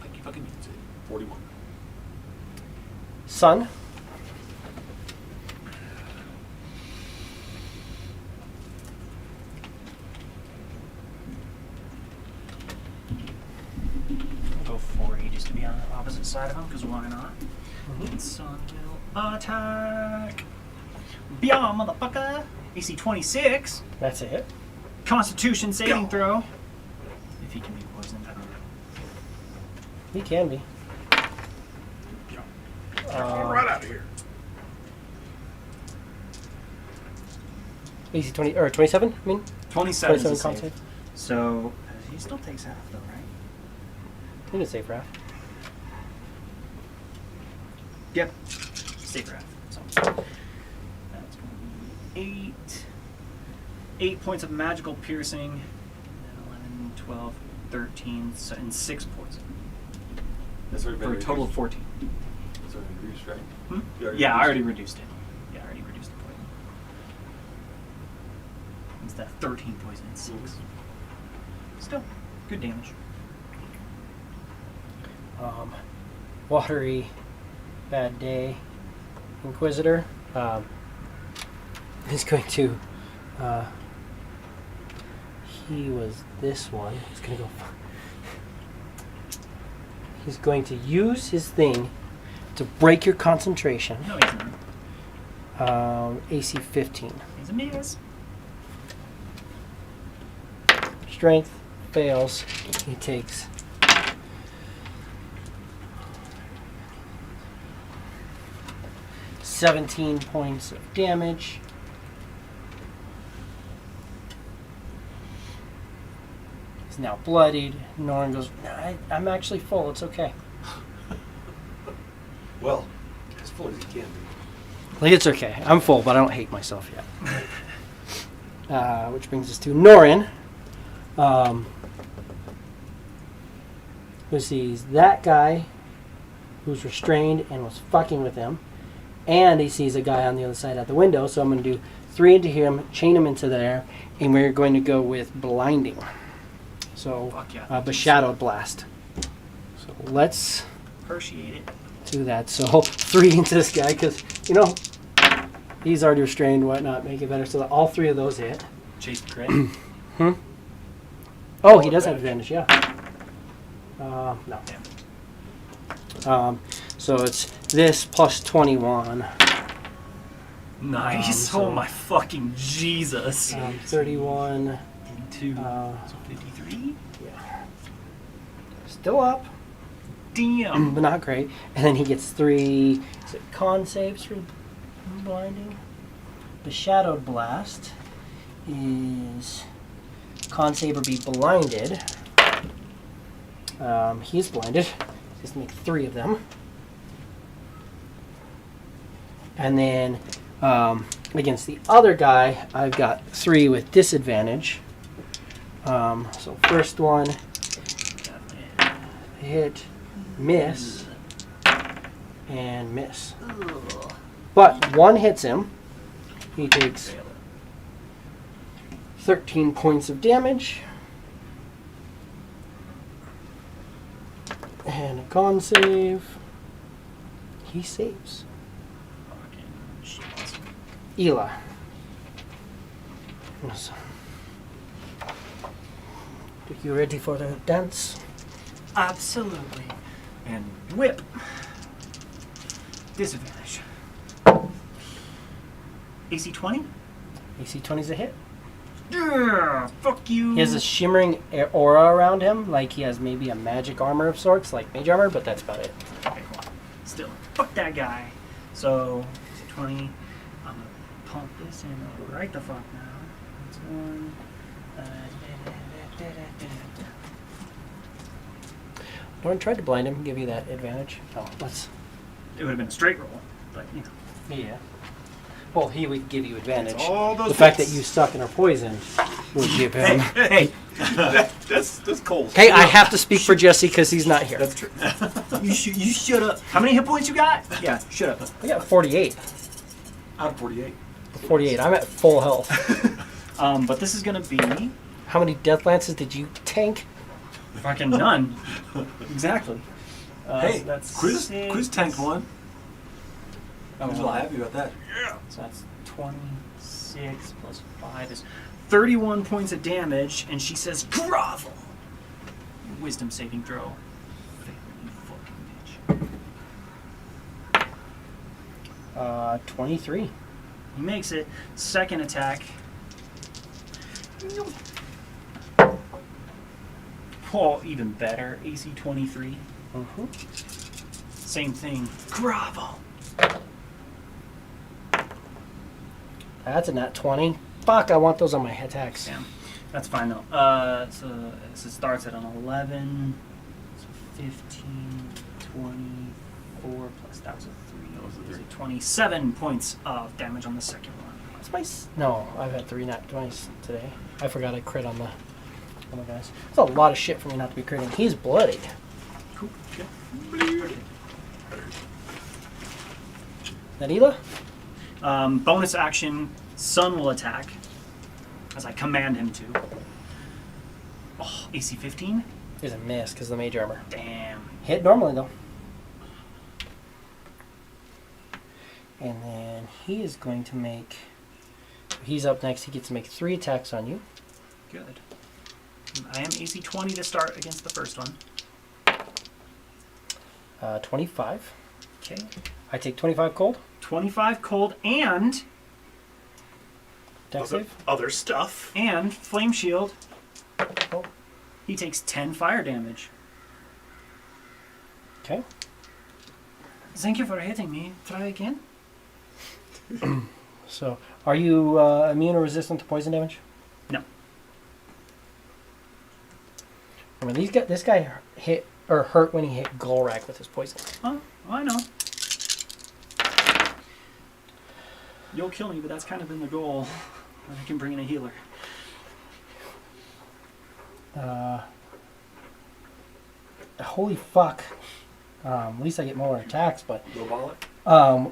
Like he fucking needs it. 41.
Sun.
I'll go 40 just to be on the opposite side of him, because why not?
Mhm.
And Sun will attack. Beyond, motherfucker! AC 26.
That's a hit.
Constitution saving throw. If he can be poisoned, I don't know.
He can be.
Right out of here.
AC 20 or 27. I mean,
27 is
27
a
con
save.
save.
So, he still takes half though, right?
He can save for half.
Yep. Save for half. So, that's going to be 8 points of magical piercing. 11, 12, 13, and 6 poison.
That's already been
For a total of
reduced.
14.
That's already reduced, right?
Hmm?
You already
Yeah, I
reduced
already
it?
reduced it. Yeah, I already reduced the poison. Instead of 13 poison, it's 6. Still, good damage.
Watery, bad day. Inquisitor. Is going to. He was this one. He's going to go. He's going to use his thing to break your concentration.
No, he's not.
AC 15.
He's a miss.
Strength fails. He takes 17 points of damage. He's now bloodied. Norrin goes, "No, I'm actually full. It's okay."
Well, as full as he can be.
Like, it's okay. I'm full, but I don't hate myself yet. Which brings us to Norrin. Who sees that guy who's restrained and was fucking with him. And he sees a guy on the other side at the window. So I'm going to do 3 into him, chain him into there, and we're going to go with blinding. So,
Fuck yeah.
Beshadowed Blast. So let's
Appreciate it.
do that. So 3 into this guy, because, you know, he's already restrained, whatnot, make it better. So that all 3 of those hit.
Chase the crit.
Oh, he does have advantage, yeah. No.
Damn.
So it's this plus 21.
Nice.
so-
Oh my fucking Jesus.
31.
52.
Uh,
So 53?
yeah. Still up,
Damn.
but not great. And then he gets 3 is it con saves for blinding. The Shadowed Blast is con save or be blinded. He's blinded. Just make 3 of them. And then against the other guy, I've got 3 with disadvantage. So first one, hit, miss, and miss.
Ugh.
But 1 hits him. He takes 13 points of damage. And a con save. He saves.
Fucking shit.
Eli. So, are you ready for the dance?
Absolutely. And whip. Disadvantage. AC 20?
AC 20's a hit.
Yeah, fuck you.
He has a shimmering aura around him, like he has maybe a magic armor of sorts, like mage armor, but that's about it.
Okay, cool.
still, fuck that guy. So, 20. I'm gonna pump this in right the fuck now. That's one.
Lauren tried to blind him, give you that advantage. Oh, let's.
It would have been a straight roll, but you know.
Yeah. Well, he would give you advantage.
It's all those
The fact
hits.
that you suck and are poisoned would give him.
Hey,
That's cold.
Hey, I have to speak for Jesse because he's not here.
That's true.
you shut up. How many hit points you got? Yeah, shut up.
I got 48.
Out of 48.
48. I'm at full health.
But this is gonna be
How many death lances did you tank?
fucking none. Exactly.
Hey,
so that's
quiz
six.
tank one. I was
Oh,
real happy about that.
So that's 26 plus 5 is 31 points of damage, and she says, grovel! Wisdom saving throw. Fail, you fucking bitch.
23.
He makes it. Second attack. Oh, even better. AC 23.
Mm-hmm.
Same thing. Grovel!
That's a nat 20. Fuck, I want those on my attacks.
Damn. That's fine though. So it starts at an 11. So 15, 24 plus that was a 3.
That was a 3.
So 27 points of damage on the second one.
What's my... No, I've had 3 nat 20s today. I forgot I crit on the guys. It's a lot of shit for me not to be critting. He's bloodied.
Cool. Okay.
Nadila?
Bonus action, Sun will attack as I command him to. Oh, AC 15?
Is a miss because of the mage armor.
Damn.
Hit normally though. And then he is going to make... He's up next. He gets to make 3 attacks on you.
Good. I am AC 20 to start against the first one.
25.
Okay.
I take 25 cold.
25 cold and
Dex save.
Other stuff.
flame shield.
Oh.
He takes 10 fire damage.
Okay.
Thank you for hitting me. Try again.
So, are you immune or resistant to poison damage?
No.
Remember, this guy hit or hurt when he hit Golrak with his poison.
Oh, I know. You'll kill me, but that's kind of been the goal. I can bring in a healer.
Holy fuck. At least I get more attacks, but
Go ball it.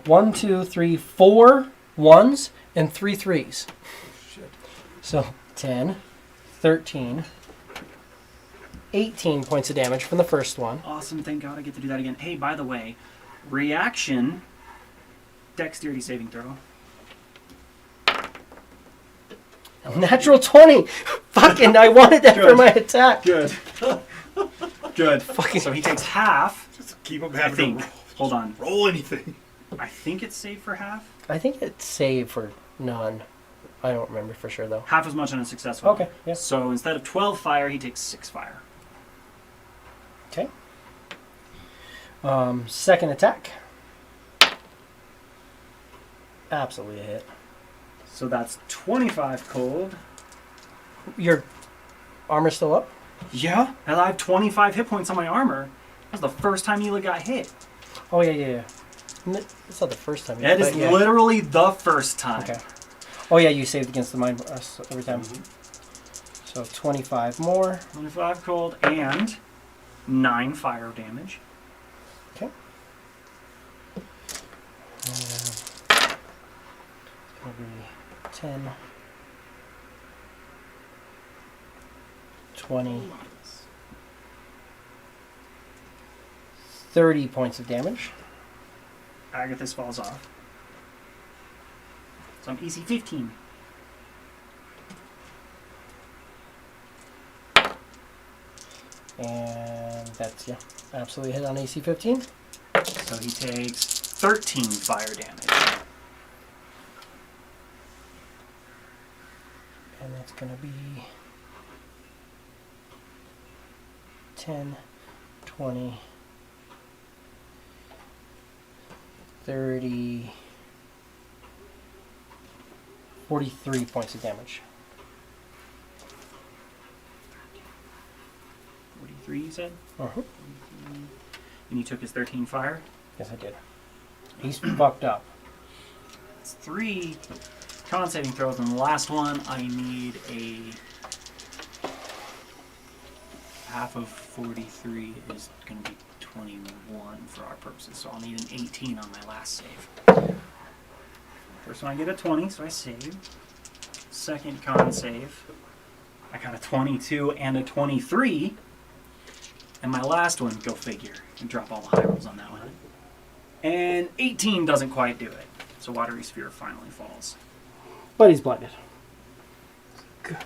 1, 2, 3, 4 1s and 3 3s.
Shit.
So 10, 13, 18 points of damage from the first one.
Awesome, thank God I get to do that again. Hey, by the way, reaction, dexterity saving throw.
Natural 20! Fucking, I wanted that for
Good.
my attack.
Good. Good.
Fucking.
So he takes half,
Just keep them
I
having
think.
to
Hold on.
roll anything.
I think it's saved for half.
I think it's saved for none. I don't remember for sure though.
Half as much on a successful.
Okay, yeah.
So instead of 12 fire, he takes 6 fire.
Okay. Second attack. Absolutely a hit.
So that's 25 cold.
Your armor's still up?
Yeah. And I have 25 hit points on my armor. That was the first time Hila got hit.
Oh yeah. It's not the first time.
That is
but yeah.
literally the first time.
Okay. Oh yeah, you saved against the mind every time. So 25 more.
25 cold and 9 fire damage.
Okay. It's gonna be 10, 20, 30 points of damage.
Agathis falls off. So I'm AC 15.
And that's, yeah, absolutely hit on AC 15.
So he takes 13 fire damage.
And that's going to be 10, 20, 30, 43 points of damage.
43, you said?
Uh-huh.
And you took his 13 fire?
Yes, I did. He's fucked up.
It's 3 con saving throws, and the last one, I need a half of 43 is going to be 21 for our purposes, so I'll need an 18 on my last save. First one I get a 20, so I save. Second con save, I got a 22 and a 23. And my last one, go figure, and drop all the high rolls on that one. And 18 doesn't quite do it. So Watery Sphere finally falls.
But he's blinded. Good.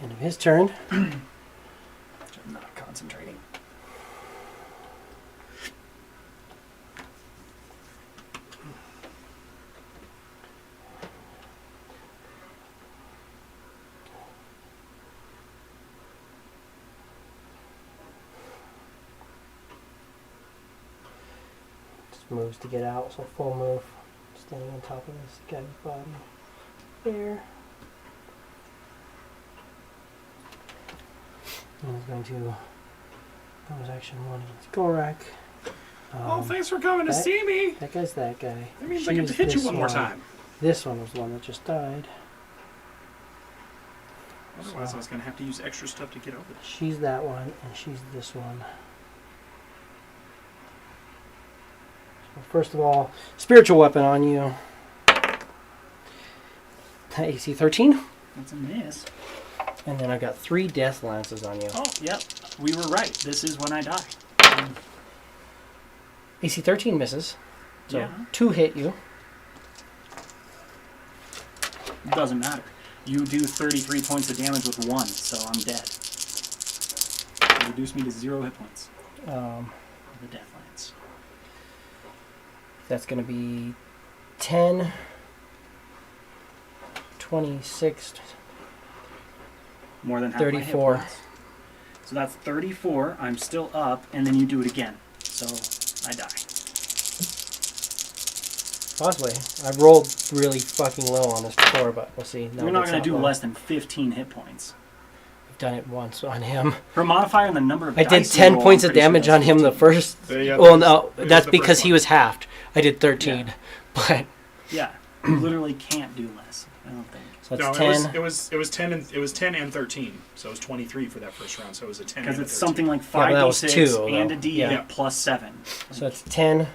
End of his turn.
I'm not concentrating.
Just moves to get out, so full move. Standing on top of this guy's body. There. And he's going to bonus action 1 against Gorak.
Oh, thanks for coming to
that-
see me.
That guy's that guy.
That means I get to
She's
hit you
this
one more time.
This one was the one that just died.
Otherwise, I was going to have to use extra stuff to get over this.
She's that one, and she's this one. So first of all, spiritual weapon on you. AC 13.
That's a miss.
And then I've got 3 death lances on you.
Oh, yep. We were right. This is when I die.
AC 13 misses. So
Yeah.
2 hit you.
Doesn't matter. You do 33 points of damage with 1, so I'm dead. You reduce me to 0 hit points. The death lance.
That's going to be 10, 26,
More than half my hit
34.
points. So that's 34. I'm still up, and then you do it again. So I die.
Possibly. I've rolled really fucking low on this before, but we'll see. No,
You're not
it's
going to do
low.
less than 15 hit points.
I've done it once on him.
Her modifier and the number of
I
dice
did
you
10
roll,
points
I'm
of
pretty sure
damage
that's
on him the
15.
first.
Yeah,
Well,
it
no,
was
that's
the
because
first
he
one.
was halved. I did 13.
Yeah.
But
Yeah, you literally can't do less. I don't think.
so
No,
that's 10.
it was 10 and 13, so it was 23 for that first round. So it was a 10.
Because
and a
it's
13.
something like
Yeah, but that was
5d6
two,
and
though.
a d8
Yeah.
plus 7.
So it's 10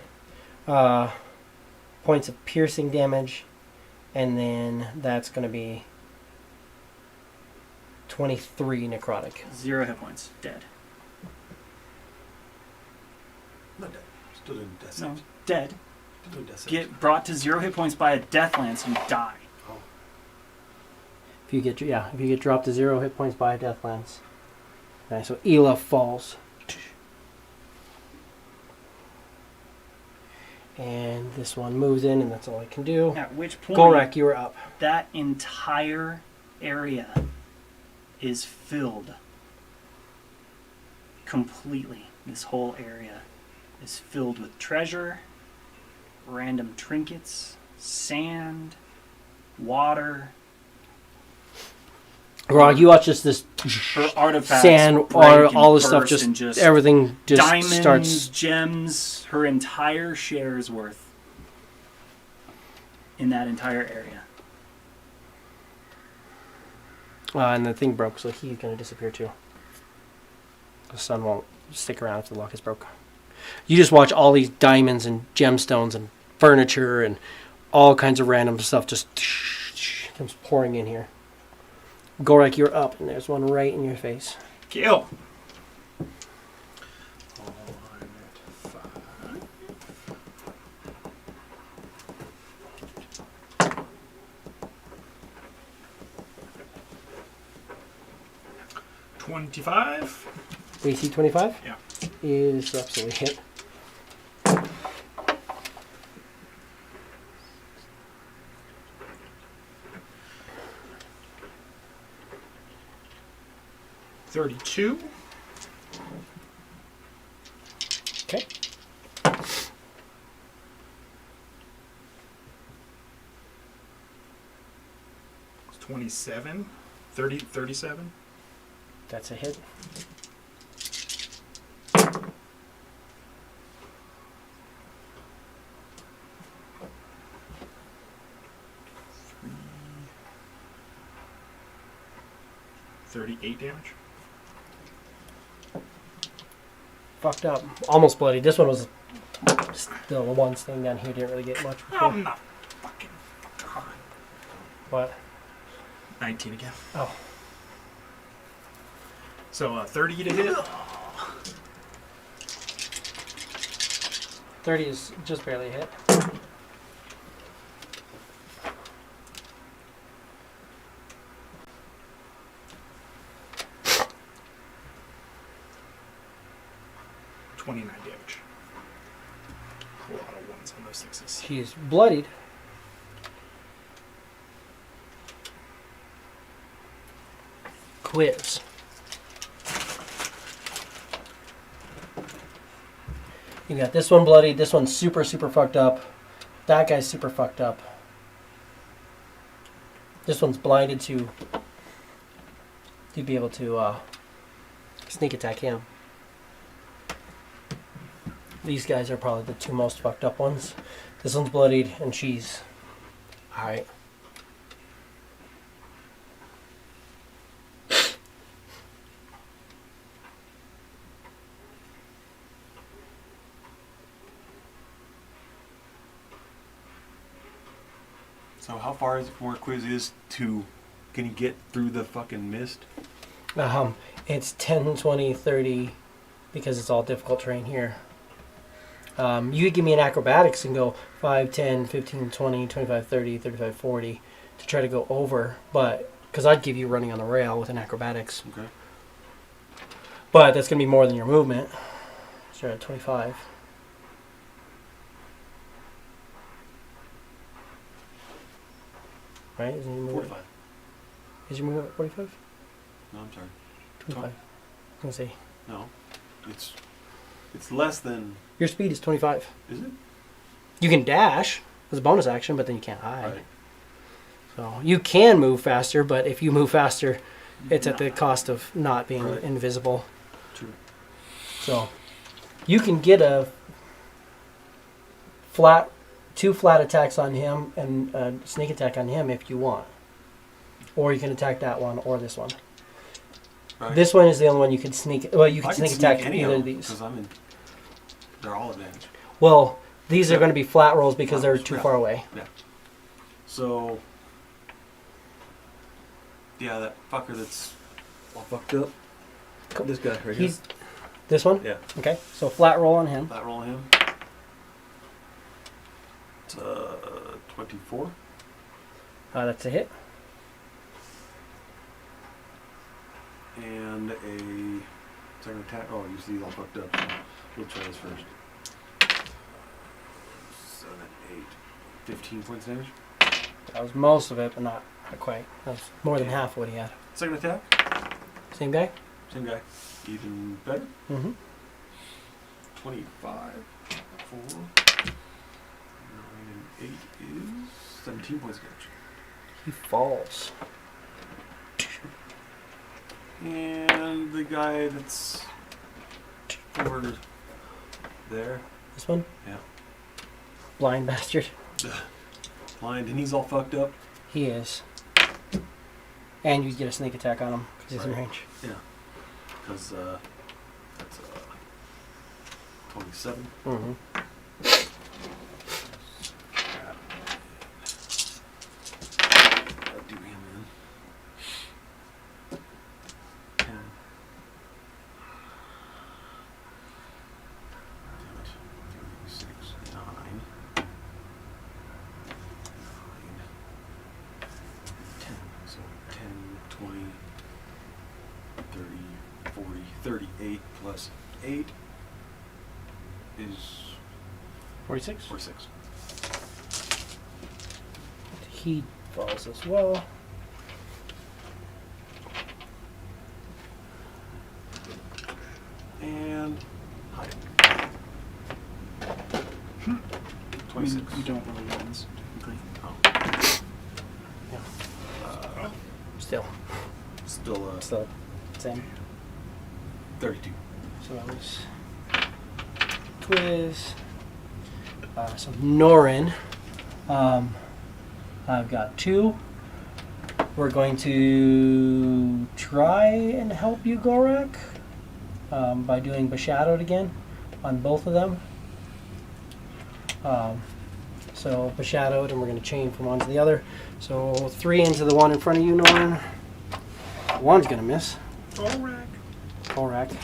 points of piercing damage, and then that's going to be 23 necrotic.
0 hit points. Dead.
Not dead. Still doing death
No,
saves.
dead.
Still doing death saves.
Get brought to 0 hit points by a death lance, you die.
Oh.
If you get dropped to 0 hit points by a death lance. Okay, so Ela falls. And this one moves in, and that's all I can do.
At which point,
Gorak, you were up.
that entire area is filled completely. This whole area is filled with treasure, random trinkets, sand, water.
Gorak, you watch this
Her artifacts
sand,
break
or
and
all this stuff,
burst and just
everything just
diamonds,
starts.
gems, her entire share's worth in that entire area.
And the thing broke, so he's going to disappear too. The sun won't stick around if the lock is broke. You just watch all these diamonds and gemstones and furniture and all kinds of random stuff just comes pouring in here. Gorak, you're up, and there's one right in your face.
Kill.
Oh, I'm at 5.
25.
AC 25?
Yeah.
Is absolutely hit.
32.
Okay.
It's 27. 37.
That's a hit.
$38 damage.
Fucked up. Almost bloody. This one was still the one staying down here. Didn't really get much before.
I'm not fucking. God.
What?
19 again.
Oh.
So 30 to hit.
30 is just barely a hit.
$29 damage. A lot of ones on those sixes.
She's bloodied. Quiz. You got this one bloodied. This one's super, super fucked up. That guy's super fucked up. This one's blinded to. You'd be able to sneak attack him. These guys are probably the two most fucked up ones. This one's bloodied, and she's alright.
So how far is it from where Quiz is to... Can you get through the fucking mist?
It's 10, 20, 30, because it's all difficult terrain here. You could give me an acrobatics and go 5, 10, 15, 20, 25, 30, 35, 40 to try to go over, but because I'd give you running on the rail with an acrobatics.
Okay.
But that's going to be more than your movement. So you're at 25. Right? Isn't your movement?
45.
Is your movement 45?
No, I'm sorry.
25. I was going to say.
No. It's less than...
Your speed is 25.
Is it?
You can dash as a bonus action, but then you can't hide.
Right.
So you can move faster, but if you move faster, it's at the cost of not being
Right.
invisible.
True.
So you can get two flat attacks on him and a sneak attack on him if you want. Or you can attack that one or this one.
Right.
This one is the only one you can sneak. Well, you can
I
sneak attack
any
either
of
of
them,
these.
because I'm in... They're all advantage.
Well, these are
Yeah.
going to be flat rolls because
Flat
they're
rolls,
too
yeah.
far away.
Yeah. So... Yeah, that fucker that's all fucked up. This guy right
He's this one?
here.
Okay. So flat roll on
Yeah.
him.
Flat roll him. It's 24.
That's a hit.
And a second attack. Oh, you see, he's all fucked up. So we'll try this first. 7, 8, 15 points damage.
That was most of it, but not quite. That was more than half what he had.
Second attack.
Same guy?
Same guy. Even better.
Mm-hmm.
25. 4. 9 and 8 is 17 points damage.
He falls.
And the guy that's over there.
This one?
Yeah.
Blind bastard.
Blind, and he's all fucked up.
He is. And you get a sneak attack on him because he's in
Right.
range.
Yeah. Because that's 27.
Mm-hmm.
I'll do him in. 10. Damn it. 6, 9. 10. So 10, 20, 30, 40, 38 plus 8 is
46?
46.
He falls as well.
And hide. 26.
You don't really wins.
Still.
Still
Same.
32.
So that was quiz. So Norin. I've got 2. We're going to try and help you, Gorak, by doing Beshadowed again on both of them. So Beshadowed, and we're going to chain from one to the other. So 3 into the one in front of you, Norin. 1's going to miss. Gorak.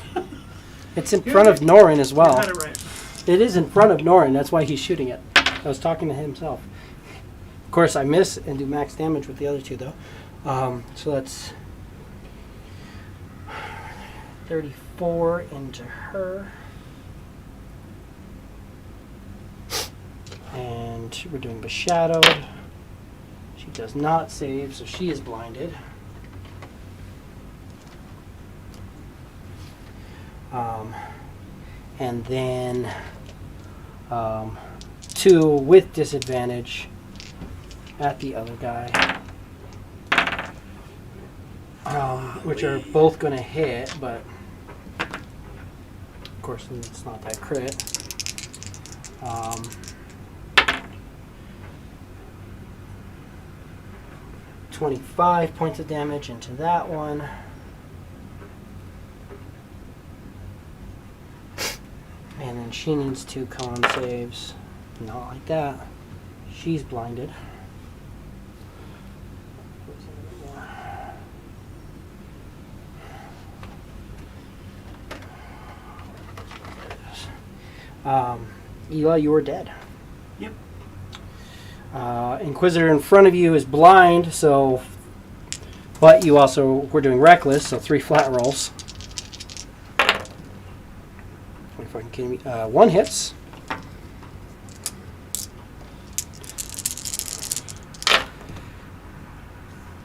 It's in front of Norin as well.
You had it right.
It is in front of Norin, that's why he's shooting it. I was talking to himself. Of course, I miss and do max damage with the other 2, though. So that's 34 into her. And we're doing Beshadowed. She does not save, so she is blinded. And then 2 with disadvantage at the other guy, which are both going to hit, but of course it's not that crit. 25 points of damage into that one. And then she needs 2 con saves. Not like that. She's blinded. Ela, you are dead.
Yep.
Inquisitor in front of you is blind, so. But you also we're doing reckless, so 3 flat rolls. If I can kidding me. 1 hits.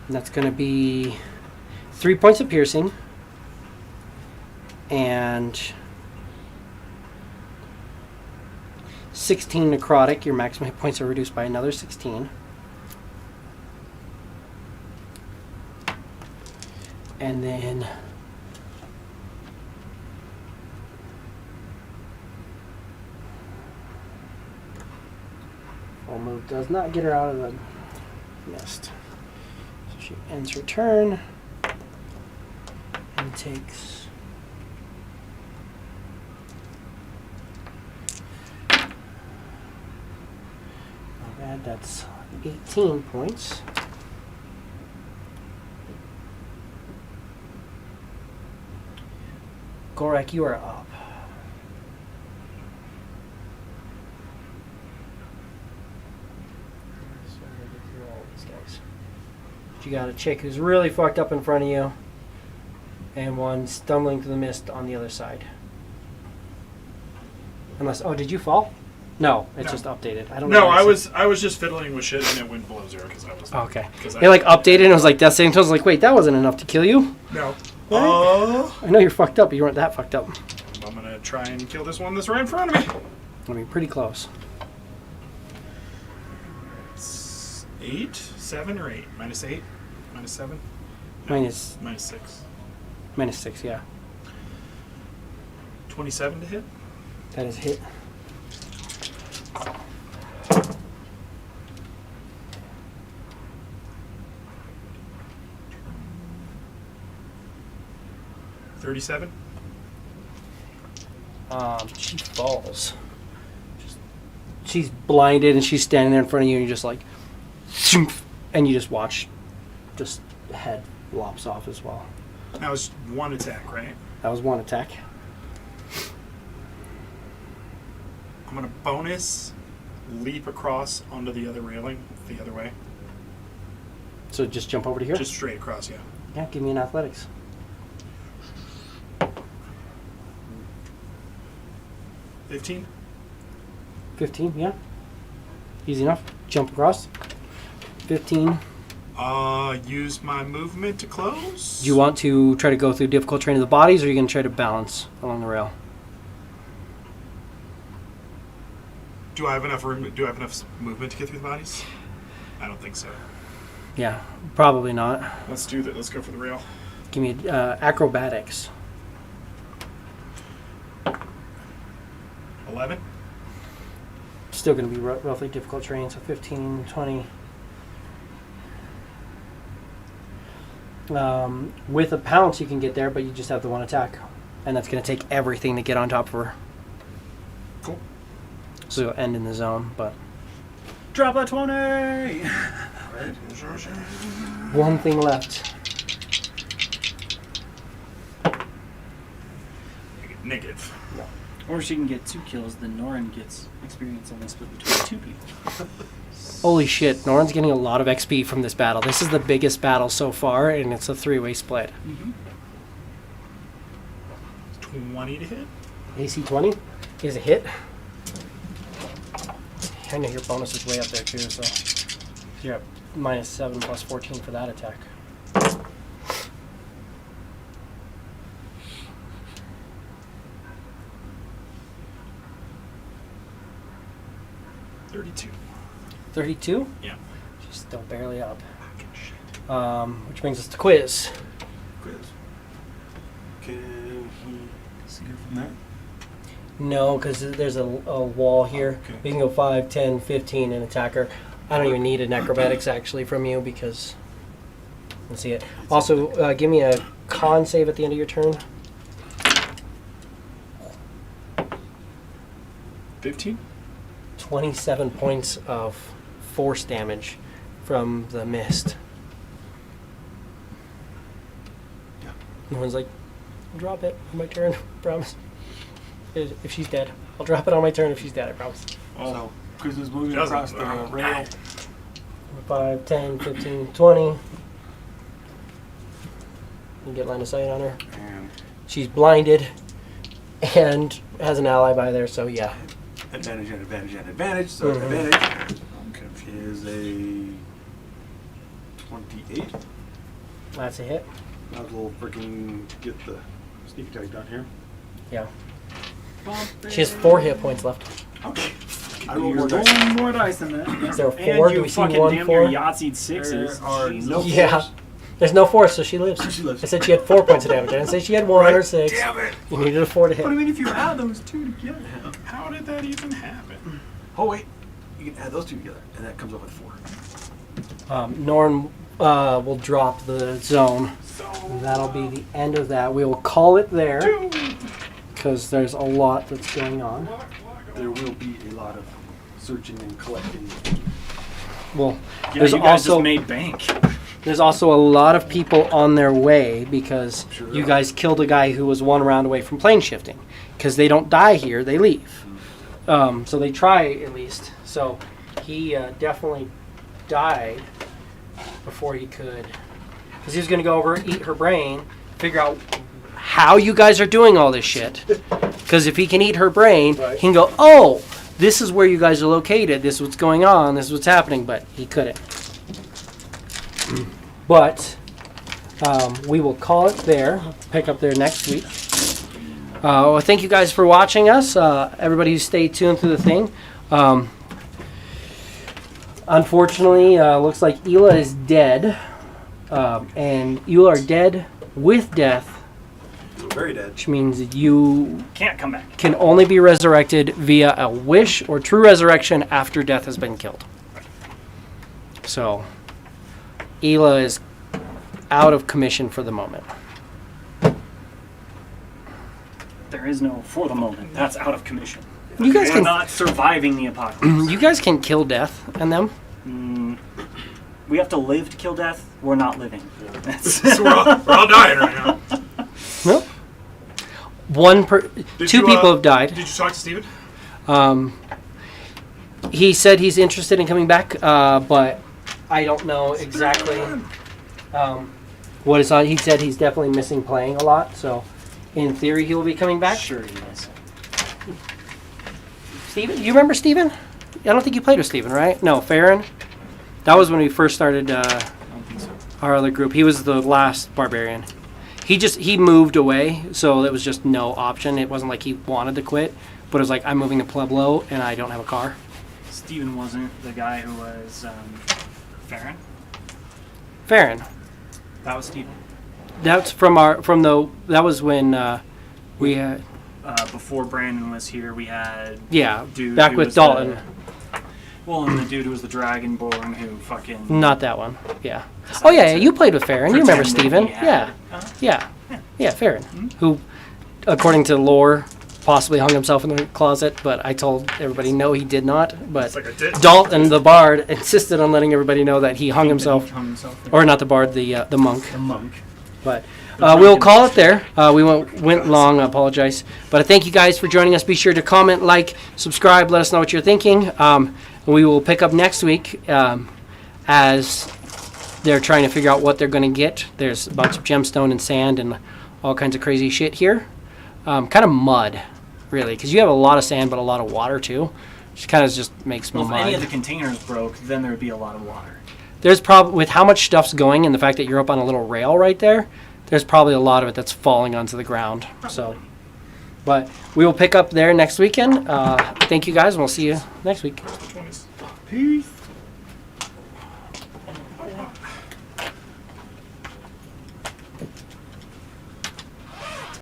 And that's going to be 3 points of piercing. And 16 necrotic. Your maximum hit points are reduced by another 16. And then full move does not get her out of the mist. So she ends her turn and takes not bad, that's 18 points. Gorak, you are up. So I'm gonna get through all these guys. You got a chick who's really fucked up in front of you, and one stumbling through the mist on the other side. Unless, oh, did you fall? No, it's
No.
just updated. I don't know.
No,
why it's-
I was just fiddling with shit and it went below 0 because I was.
Oh, okay.
Because
It like updated and it was like that same time. I was like, wait, that wasn't enough to kill you.
No.
I know you're fucked up, but you weren't that fucked up.
I'm gonna try and kill this one that's right in front of me.
I mean, pretty close.
It's 8, 7, or 8? -8, -7,
Minus
-6.
yeah.
27 to hit.
That is hit.
$37.
She falls. She's blinded and she's standing there in front of you, and you're just like, and you just watch, just head lops off as well.
That was 1 attack, right?
That was 1 attack.
I'm gonna bonus leap across onto the other railing, the other way.
So just jump over to here.
Just straight across, yeah.
Yeah, give me an athletics.
15.
15, yeah. Easy enough. Jump across. 15.
Use my movement to close.
Do you want to try to go through difficult terrain of the bodies, or are you going to try to balance along the rail?
Do I have enough room? Do I have enough movement to get through the bodies? I don't think so.
Yeah, probably not.
Let's do that. Let's go for the rail.
Give me acrobatics.
11.
Still going to be roughly difficult terrain, so 15, 20. With a pounce, you can get there, but you just have the one attack. And that's going to take everything to get on top of her.
Cool.
So you'll end in the zone, but...
Drop a 20!
One thing left.
Negative.
Or she can get 2 kills, then Norin gets experience only split between 2 people.
Holy shit, Norin's getting a lot of XP from this battle. This is the biggest battle so far, and it's a 3-way split.
20 to hit.
AC 20 is a hit. I know your bonus is way up there too, so you're at -7 plus 14 for that attack.
$32.
32?
Yeah.
She's still barely up. Which brings us to quiz.
Quiz. Can he escape from that?
No, because there's a wall here.
Okay.
We can go 5, 10, 15 and attack her. I don't even need an acrobatics actually from you because... Let's see it. Also, give me a con save at the end of your turn.
15.
27 points of force damage from the mist.
Yeah.
No one's like, I'll drop it on my turn, promise. If she's dead. I'll drop it on my turn if she's dead, I promise.
So, Chris is moving
Doesn't.
across the rail.
5, 10, 15, 20. You get line of sight on her.
And
She's blinded and has an ally by there, so yeah.
advantage and advantage and advantage. So
Mhm.
advantage is a 28.
That's a hit.
Might as well freaking get the sneak attack down here.
Yeah. She has 4 hit points left.
Okay. I roll
You're
more dice.
rolling more dice than that.
Is there a
And
4?
you
Do we see
fucking
1
damn
4?
near Yahtzeed 6s.
There are no
Yeah.
fours.
There's no 4, so she lives.
She lives.
I said she had 4 points of damage. I didn't say she had 1 or 6.
Damn it!
You needed a 4 to
But I
hit.
mean, if you add those 2 together.
How did that even happen?
Oh wait, you can add those two together, and that comes up with 4.
Norn will drop the zone. That'll be the end of that. We will call it there because there's a lot that's going on.
There will be a lot of searching and collecting.
Well,
Yeah,
there's
you guys
also
just made bank.
there's also a lot of people on their way because
Sure
you
are.
guys killed a guy who was 1 round away from plane shifting. Because they don't die here, they leave. So they try at least. So he definitely died before he could. Because he was going to go over, eat her brain, figure out how you guys are doing all this shit. Because if he can eat her brain,
Right.
he can go, oh, this is where you guys are located. This is what's going on. This is what's happening. But he couldn't. But we will call it there. Pick up there next week. Well, thank you guys for watching us. Everybody who stayed tuned through the thing. Unfortunately, looks like Ela is dead. And you are dead with death,
Very dead.
which means that you
Can't come back.
can only be resurrected via a wish or true resurrection after death has been killed. So, Ela is out of commission for the moment.
There is no for the moment. That's out of commission.
You guys
We're
can
not surviving the apocalypse.
you guys can kill death and them.
We have to live to kill death. We're not living. That's
So we're all dying right now.
No.
Did
Two
you,
people have died.
Did you talk to Steven?
He said he's interested in coming back, but I don't know exactly what is on. He said he's definitely missing playing a lot, so in theory he will be coming back.
sure he is.
Steven? You remember Steven? I don't think you played with Steven, right? No, Farron? That was when we first started our other group. He was the last barbarian. He moved away, so there was just no option. It wasn't like he wanted to quit, but it was like, I'm moving to Pueblo and I don't have a car.
Steven wasn't the guy who was Farron?
Farron.
That was Steven.
That's that was when we had,
Before Brandon was here, we had dude
back
who
with
was
Dalton.
And the dude who was the Dragonborn who fucking...
Not that one. Yeah. Oh yeah, you played with Farron. You remember Steven.
Yeah.
Yeah, Farron. Who, according to lore, possibly hung himself in the closet, but I told everybody no, he did not. But
It's like I did.
Dalton, the bard, insisted on letting everybody know that he hung himself. Or not the bard, the monk.
The monk.
But we'll call it there. We went long, I apologize. But I thank you guys for joining us. Be sure to comment, like, subscribe, let us know what you're thinking. We will pick up next week as they're trying to figure out what they're going to get. There's a bunch of gemstone and sand and all kinds of crazy shit here. Kind of mud, really, because you have a lot of sand but a lot of water too. Which kind of just makes
Well,
mud.
if any of the containers broke, then there would be a lot of water.
There's probably, with how much stuff's going and the fact that you're up on a little rail right there, there's probably a lot of it that's falling onto the ground. So, but we will pick up there next weekend. Thank you guys, and we'll see you next week.
Peace.